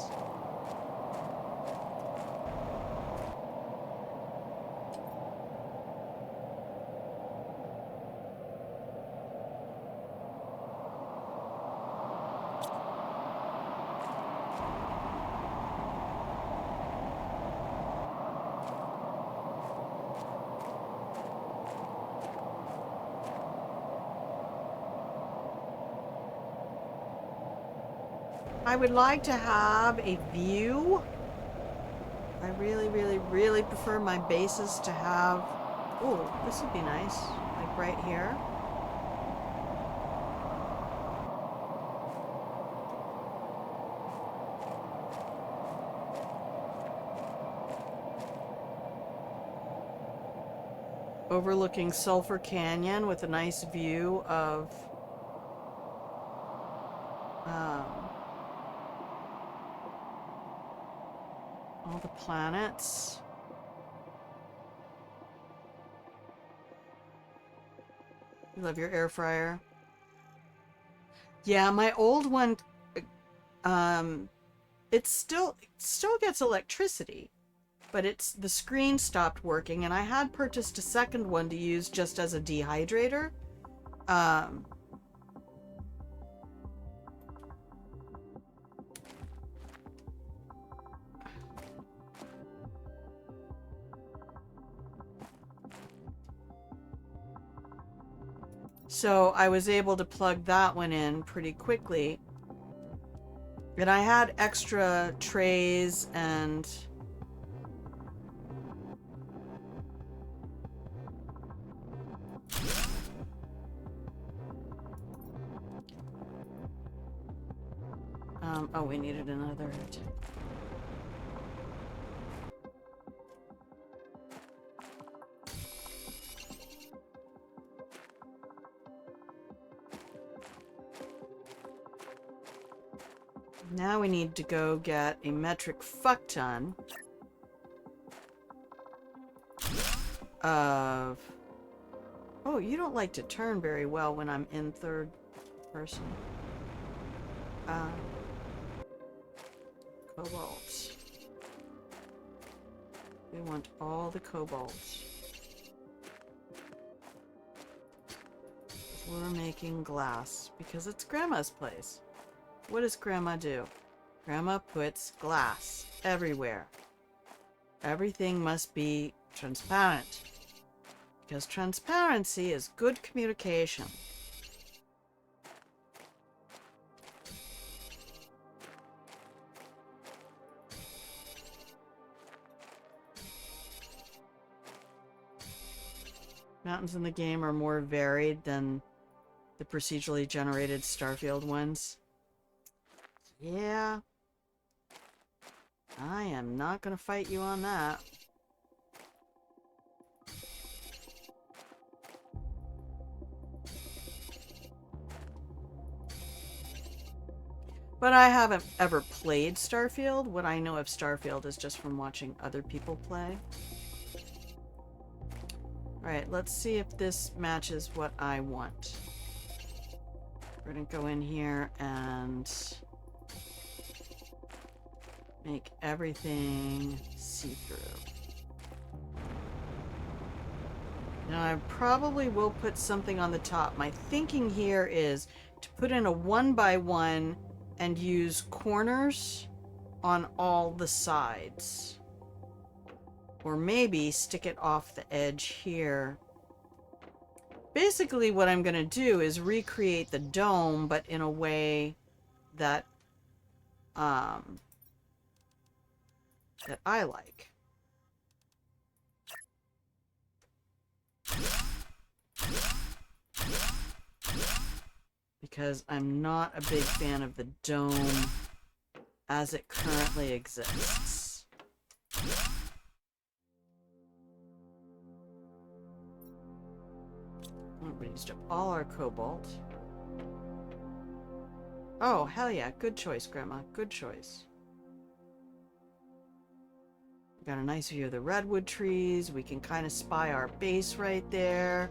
I would like to have a view. I really, really, really prefer my bases to have... Oh, this would be nice. Like right here. Overlooking Sulphur Canyon with a nice view of... all the planets. You love your air fryer. Yeah, my old one, it still gets electricity, but the screen stopped working, and I had purchased a second one to use just as a dehydrator. So I was able to plug that one in pretty quickly. And I had extra trays and... oh, we needed another... Now we need to go get a metric fuck ton of... Oh, you don't like to turn very well when I'm in third person. Cobalt. We want all the cobalt. We're making glass because it's Grandma's place. What does Grandma do? Grandma puts glass everywhere. Everything must be transparent. Because transparency is good communication. Mountains in the game are more varied than the procedurally generated Starfield ones. Yeah. I am not going to fight you on that. But I haven't ever played Starfield. What I know of Starfield is just from watching other people play. Alright, let's see if this matches what I want. We're going to go in here and make everything see-through. Now I probably will put something on the top. My thinking here is to put in a 1x1 and use corners on all the sides. Or maybe stick it off the edge here. Basically what I'm going to do is recreate the dome, but in a way that that I like. Because I'm not a big fan of the dome as it currently exists. We used up all our cobalt. Oh, hell yeah. Good choice, Grandma. Good choice. We got a nice view of the redwood trees. We can kind of spy our base right there.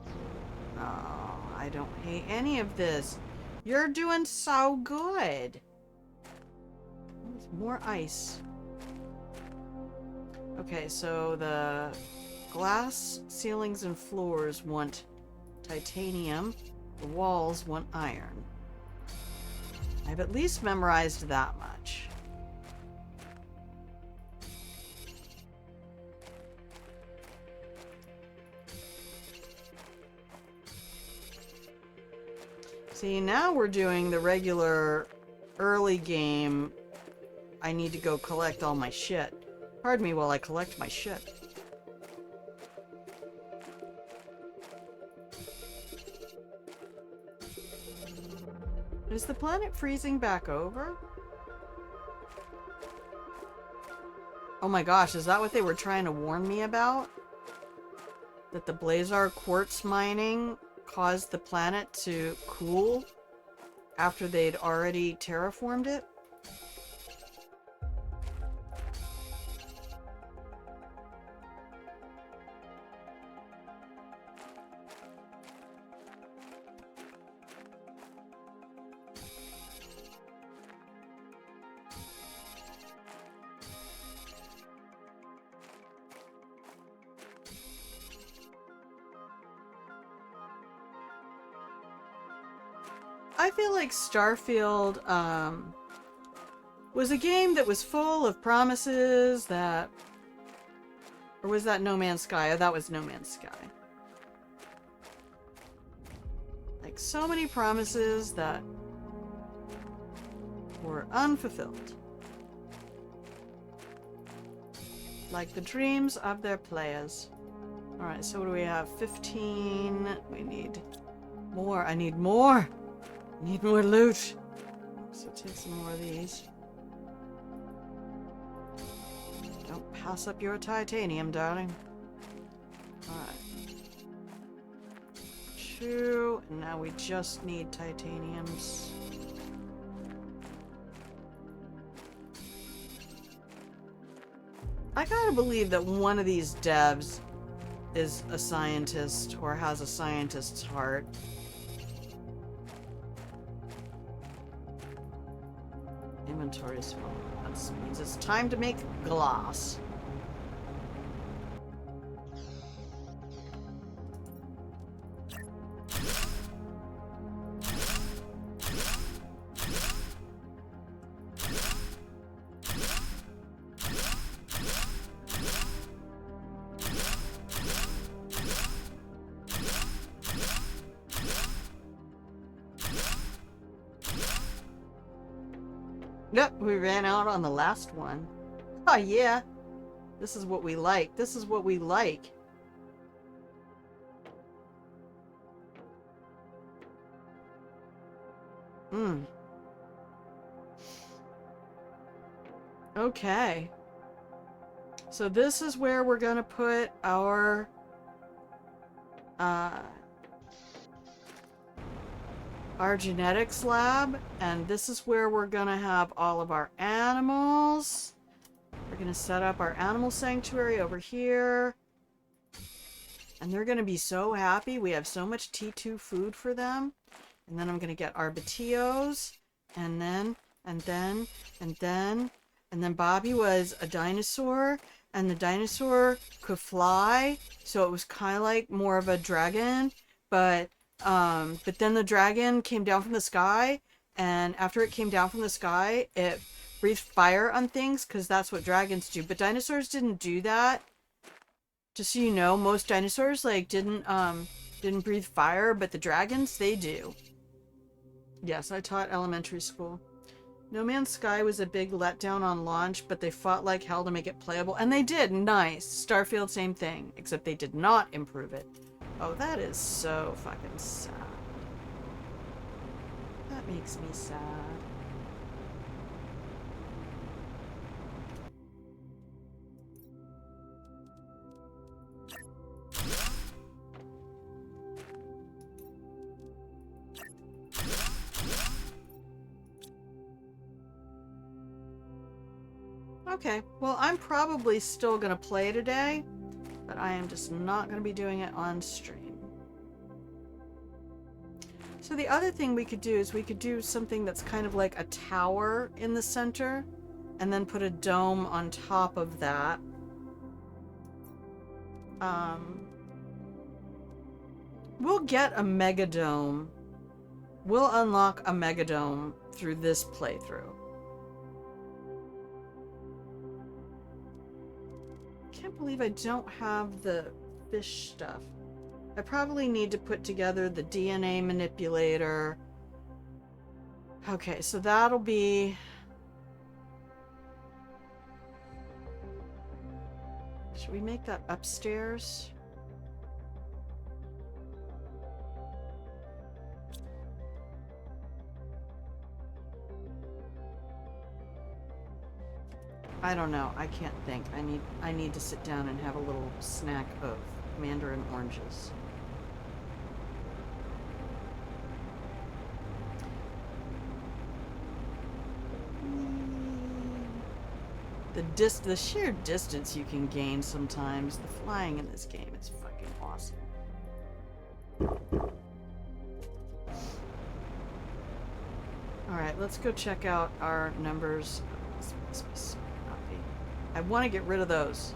Oh, I don't hate any of this. You're doing so good. There's more ice. Okay, so the glass ceilings and floors want titanium. The walls want iron. I've at least memorized that much. See, now we're doing the regular early game, I need to go collect all my shit. Pardon me while I collect my shit. Is the planet freezing back over? Oh my gosh, is that what they were trying to warn me about? That the Blazar quartz mining caused the planet to cool after they'd already terraformed it? I feel like Starfield was a game that was full of promises that... Or was that No Man's Sky? Oh, that was No Man's Sky. Like, so many promises that were unfulfilled. Like the dreams of their players. Alright, so what do we have? 15. We need more. I need more! Need more loot. So take some more of these. Don't pass up your titanium, darling. Alright. 2. And now we just need titaniums. I gotta believe that one of these devs is a scientist or has a scientist's heart. Inventory is full. That means it's time to make glass. Yep, we ran out on the last one. Oh yeah. This is what we like. This is what we like. Okay. So this is where we're gonna put our genetics lab, and this is where we're gonna have all of our animals. We're gonna set up our animal sanctuary over here, and they're gonna be so happy. We have so much T2 food for them. And then I'm gonna get Arbitios, and then Bobby was a dinosaur, and the dinosaur could fly, so it was kind of like more of a dragon, but then the dragon came down from the sky, and after it came down from the sky, it breathed fire on things, because that's what dragons do. But dinosaurs didn't do that. Just so you know, most dinosaurs, like, didn't breathe fire, but the dragons, they do. Yes, I taught elementary school. No Man's Sky was a big letdown on launch, but they fought like hell to make it playable, and they did. Nice. Starfield, same thing, except they did not improve it. Oh, that is so fucking sad. That makes me sad. Okay, well, I'm probably still gonna play today, but I am just not gonna be doing it on stream. So the other thing we could do is we could do something that's kind of like a tower in the center, and then put a dome on top of that. We'll get a megadome. We'll unlock a megadome through this playthrough. Can't believe I don't have the fish stuff. I probably need to put together the DNA manipulator. Okay, so that'll be... Should we make that upstairs? I don't know. I can't think. I need to sit down and have a little snack of mandarin oranges. The sheer distance you can gain sometimes. The flying in this game is fucking awesome. Alright, let's go check out our numbers. I want to get rid of those.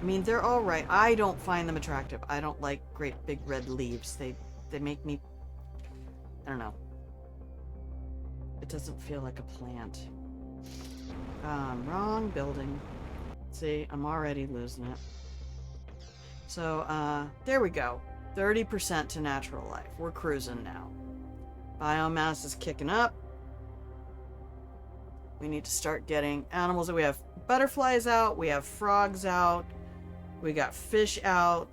I mean, they're alright. I don't find them attractive. I don't like great big red leaves. They make me... I don't know. It doesn't feel like a plant. Wrong building. See, I'm already losing it. So, there we go. 30% to natural life. We're cruising now. Biomass is kicking up. We need to start getting animals. We have butterflies out. We have frogs out. We got fish out.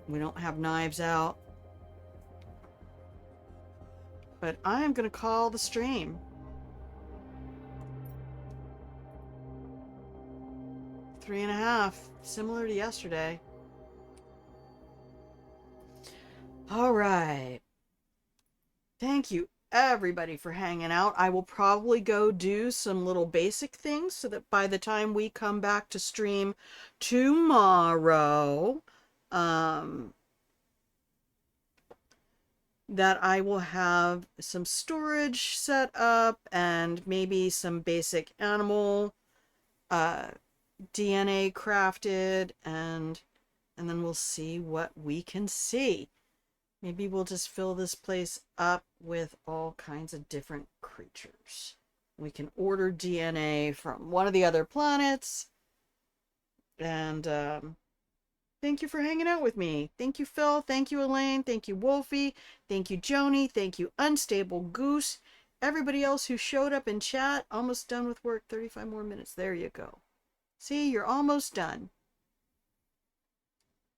We don't have knives out. But I am going to call the stream. 3.5. Similar to yesterday. All right. Thank you, everybody, for hanging out. I will probably go do some little basic things so that by the time we come back to stream tomorrow, that I will have some storage set up and maybe some basic animal DNA crafted, and then we'll see what we can see. Maybe we'll just fill this place up with all kinds of different creatures. We can order DNA from one of the other planets. And thank you for hanging out with me. Thank you, Phil. Thank you, Elaine. Thank you, Wolfie. Thank you, Joni. Thank you, Unstable Goose. Everybody else who showed up in chat. Almost done with work. 35 more minutes. There you go. See, you're almost done.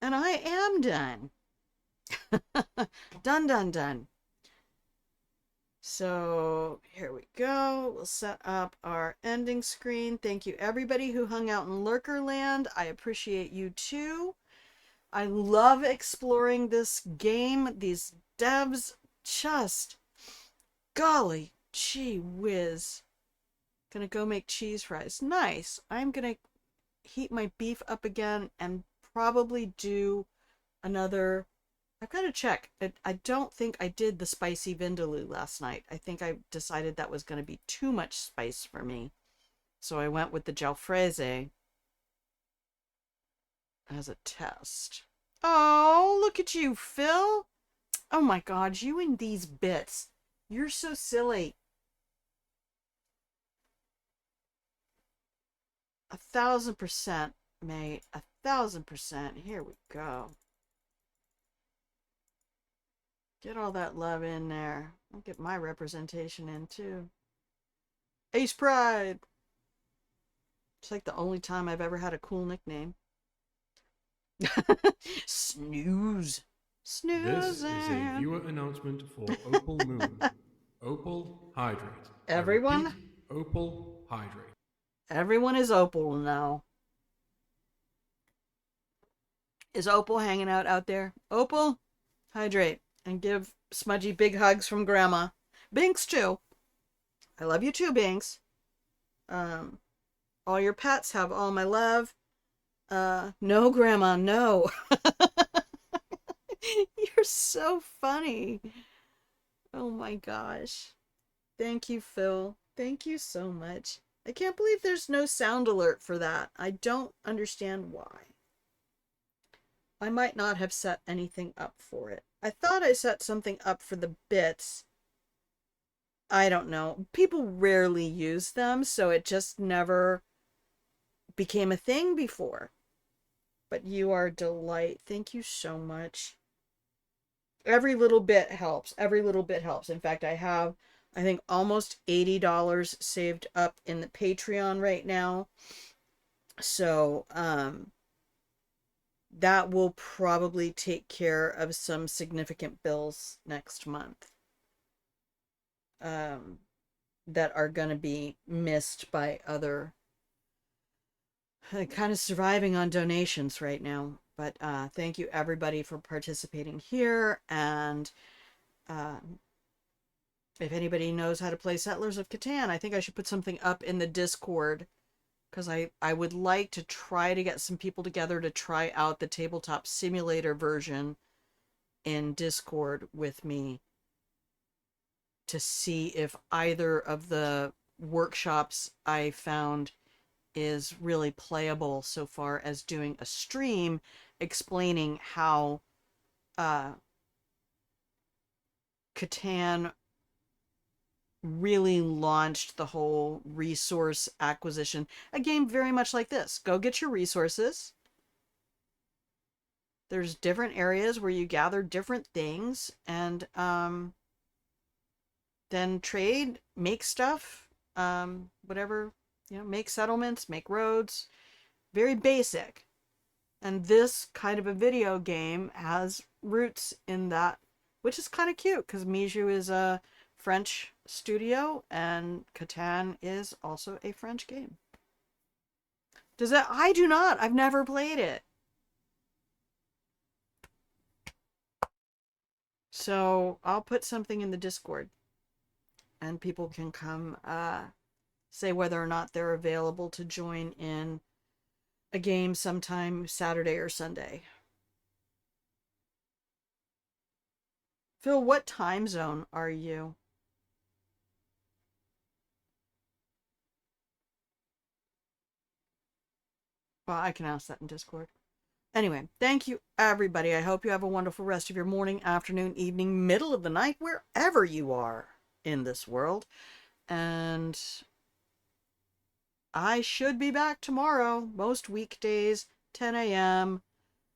And I am done. Done. So here we go. We'll set up our ending screen. Thank you everybody who hung out in Lurkerland. I appreciate you too. I love exploring this game. These devs just, golly gee whiz. Gonna go make cheese fries. Nice. I'm gonna heat my beef up again and probably do another... I've got to check. I don't think I did the spicy vindaloo last night. I think I decided that was going to be too much spice for me. So I went with the jalfrezi as a test. Oh, look at you, Phil. Oh my God, you and these bits. You're so silly. 1,000%, mate. 1,000%. Here we go. Get all that love in there. I'll get my representation in too. Ace Pride. It's like the only time I've ever had a cool nickname. Snooze. This is a viewer announcement for Opal Moon. Opal Hydrate. Everyone? I repeat, Opal Hydrate. Everyone is Opal now. Is Opal hanging out there? Opal, hydrate. And give Smudgy big hugs from Grandma. Binks, too. I love you too, Binks. All your pets have all my love. No, Grandma, no. You're so funny. Oh my gosh. Thank you, Phil. Thank you so much. I can't believe there's no sound alert for that. I don't understand why. I might not have set anything up for it. I thought I set something up for the bits. I don't know. People rarely use them, so it just never became a thing before. But you are a delight. Thank you so much. Every little bit helps. Every little bit helps. In fact, I have I think almost $80 saved up in the Patreon right now. So, that will probably take care of some significant bills next month. Um, that are going to be missed by other, kind of surviving on donations right now. But thank you everybody for participating here. And uh, if anybody knows how to play Settlers of Catan, I think I should put something up in the Discord, because I would like to try to get some people together to try out the tabletop simulator version in Discord with me, to see if either of the workshops I found is really playable so far as doing a stream explaining how Catan really launched the whole resource acquisition. A game very much like this. Go get your resources. There's different areas where you gather different things, and then trade, make stuff, whatever, make settlements, make roads. Very basic. And this kind of a video game has roots in that, which is kind of cute, because Mijou is a French studio and Catan is also a French game. Does that? I do not. I've never played it. So I'll put something in the Discord and people can come say whether or not they're available to join in a game sometime Saturday or Sunday. Phil, what time zone are you? Well, I can ask that in Discord. Anyway, thank you, everybody. I hope you have a wonderful rest of your morning, afternoon, evening, middle of the night, wherever you are in this world. And I should be back tomorrow, most weekdays, 10 a.m.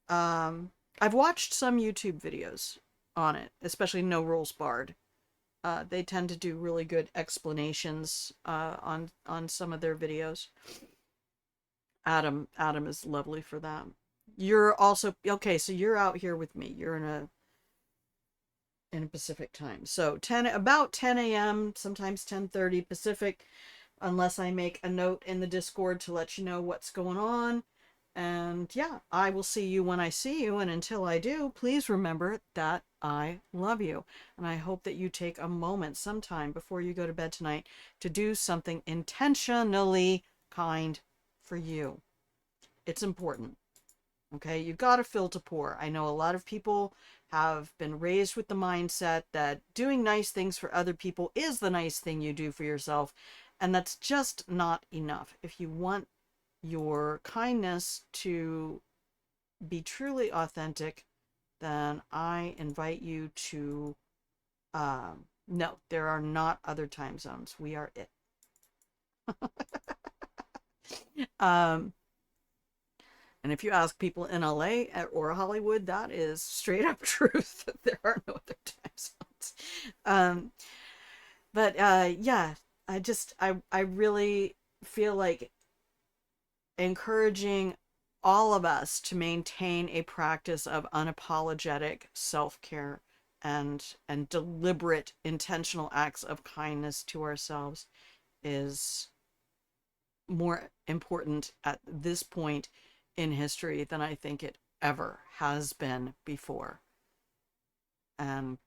I've watched some YouTube videos on it, especially No Rules Barred. They tend to do really good explanations on some of their videos. Adam is lovely for that. You're also okay, so you're out here with me. You're in a Pacific time. So about 10 a.m., sometimes 10:30 Pacific, unless I make a note in the Discord to let you know what's going on. And yeah, I will see you when I see you. And until I do, please remember that I love you. And I hope that you take a moment sometime before you go to bed tonight to do something intentionally kind for you. It's important. Okay, you've got to fill to pour. I know a lot of people have been raised with the mindset that doing nice things for other people is the nice thing you do for yourself. And that's just not enough. If you want your kindness to be truly authentic, then I invite you to, no, there are not other time zones. We are it. um, And if you ask people in LA or Hollywood, that is straight up truth. There are no other time zones. But yeah, I really feel like encouraging all of us to maintain a practice of unapologetic self-care and deliberate intentional acts of kindness to ourselves is more important at this point in history than I think it ever has been before. And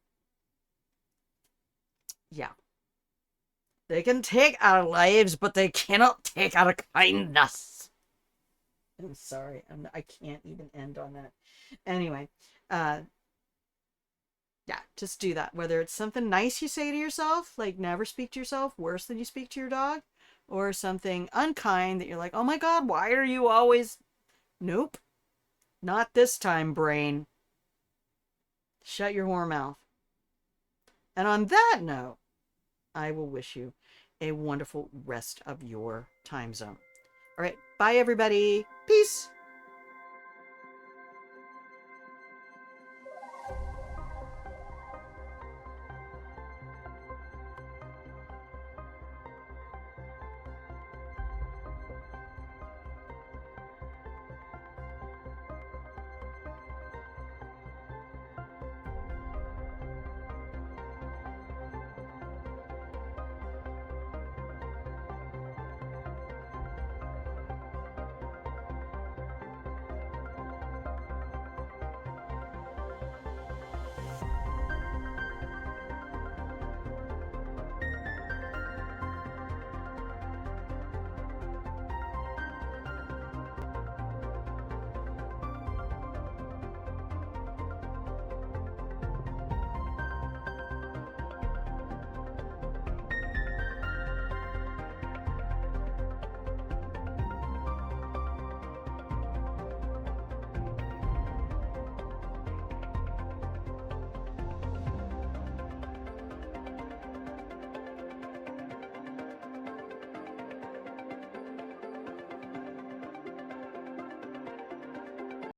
yeah, they can take our lives, but they cannot take our kindness. I'm sorry, I can't even end on that. Anyway, yeah, just do that. Whether it's something nice you say to yourself, like never speak to yourself worse than you speak to your dog, or something unkind that you're like, oh my God, why are you always... Nope. Not this time, brain. Shut your whore mouth. And on that note, I will wish you a wonderful rest of your time zone. All right. Bye, everybody. Peace.